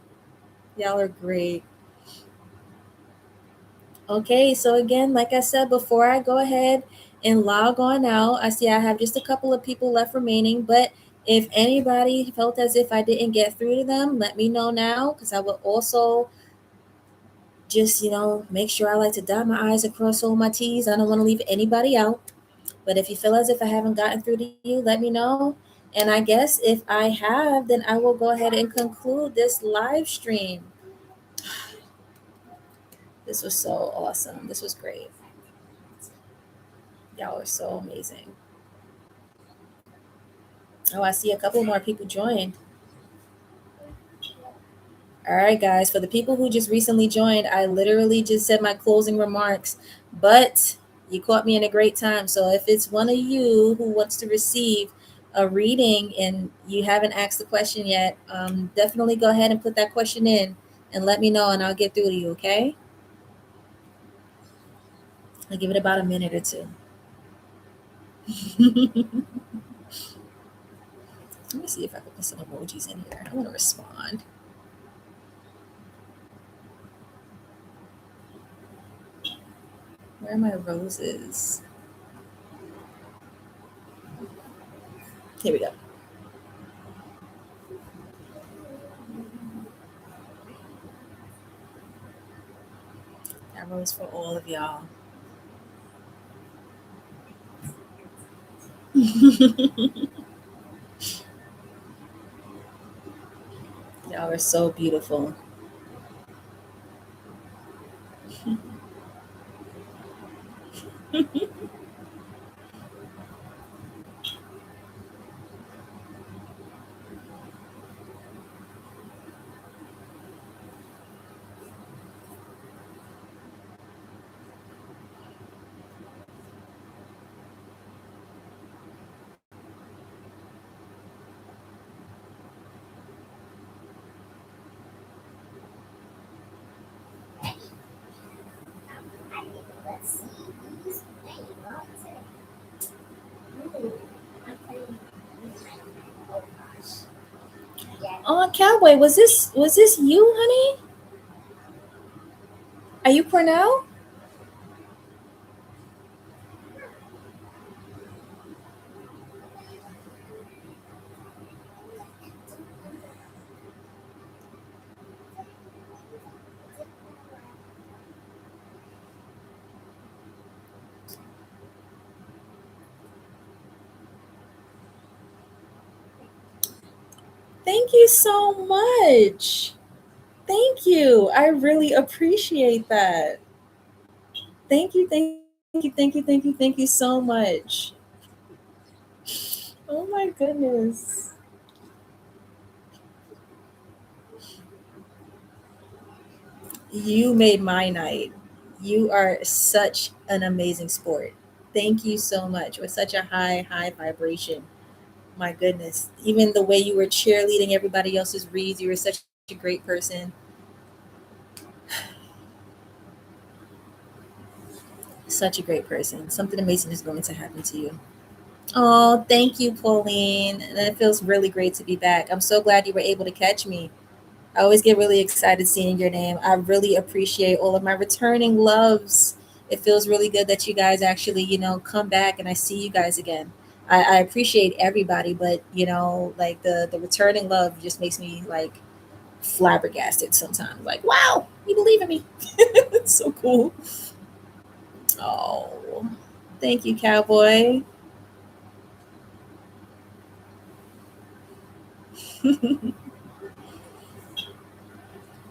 Y'all are great. Okay, so again, like I said, before I go ahead and log on out, I see I have just a couple of people left remaining, but if anybody felt as if I didn't get through to them, let me know now, because I will also just, make sure I like to dot my I's and cross all my T's. I don't want to leave anybody out. But if you feel as if I haven't gotten through to you, let me know. And I guess if I have, then I will go ahead and conclude this live stream. This was so awesome. This was great. Y'all are so amazing. Oh, I see a couple more people joined. All right, guys. For the people who just recently joined, I literally just said my closing remarks, but you caught me in a great time. So if it's one of you who wants to receive a reading and you haven't asked the question yet, definitely go ahead and put that question in and let me know, and I'll get through to you. Okay? I'll give it about a minute or two. Let me see if I can put some emojis in here. I want to respond. Where are my roses? Here we go. That rose for all of y'all. Y'all are so beautiful. I didn't, let's see these. Hey, what is it? Hmm, I'm putting these right now. Oh gosh. Yeah. Oh, Cowboy, was this you, honey? Are you Cornell? Thank you so much. Thank you. I really appreciate that. Thank you, thank you, thank you, thank you, thank you so much. Oh my goodness. You made my night. You are such an amazing sport. Thank you so much. We're such a high vibration. My goodness. Even the way you were cheerleading everybody else's reads, you were such a great person. Such a great person. Something amazing is going to happen to you. Oh, thank you, Pauline. That feels really great to be back. I'm so glad you were able to catch me. I always get really excited seeing your name. I really appreciate all of my returning loves. It feels really good that you guys actually, come back and I see you guys again. I appreciate everybody, but like the returning love just makes me like flabbergasted sometimes. Like, wow, you believe in me. It's so cool. Oh, thank you, Cowboy.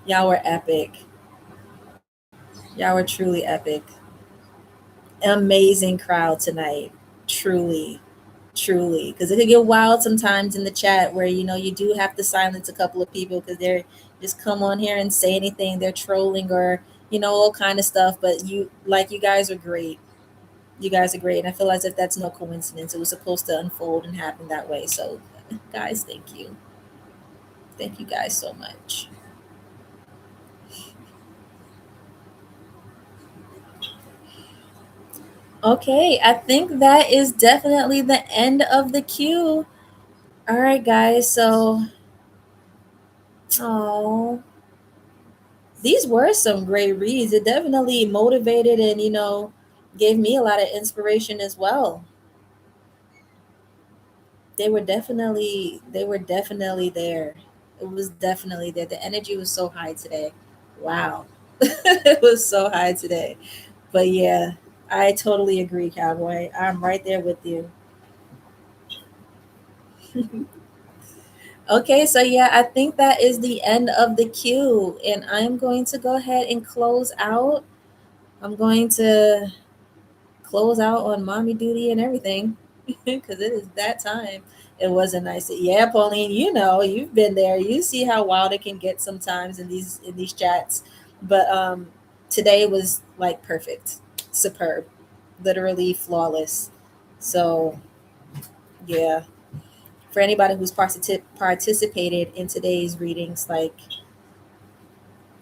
Y'all were epic. Y'all were truly epic. Amazing crowd tonight. Truly, truly. Because it could get wild sometimes in the chat where, you do have to silence a couple of people because they're just come on here and say anything. They're trolling or, all kind of stuff. But you guys are great. You guys are great. And I feel as if that's no coincidence. It was supposed to unfold and happen that way. So, guys, thank you. Thank you guys so much. Okay, I think that is definitely the end of the queue. All right, guys. So, oh, these were some great reads. It definitely motivated and gave me a lot of inspiration as well. They were definitely there. It was definitely there. The energy was so high today. Wow. It was so high today. But yeah, I totally agree, Cowboy. I'm right there with you. Okay, so yeah, I think that is the end of the queue, and I'm going to go ahead and close out. I'm going to close out on mommy duty and everything because it is that time. It wasn't nice. Yeah, Pauline, you've been there. You see how wild it can get sometimes in these chats. But today was like perfect, superb, literally flawless. So yeah, for anybody who's participated in today's readings, like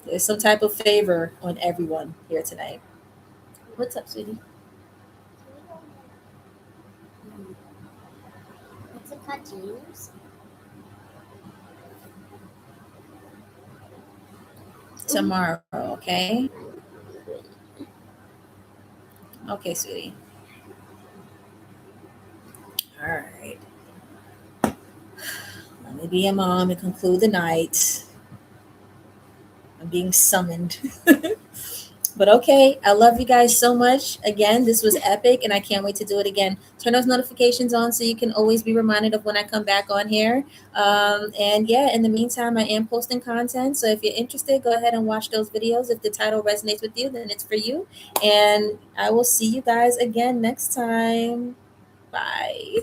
there's some type of favor on everyone here tonight. What's up, sweetie? What's it continues? Tomorrow, okay? Okay, sweetie. All right. Let me be a mom and conclude the night. I'm being summoned. But okay, I love you guys so much. Again, this was epic, and I can't wait to do it again. Turn those notifications on so you can always be reminded of when I come back on here. And yeah, in the meantime, I am posting content. So if you're interested, go ahead and watch those videos. If the title resonates with you, then it's for you. And I will see you guys again next time. Bye.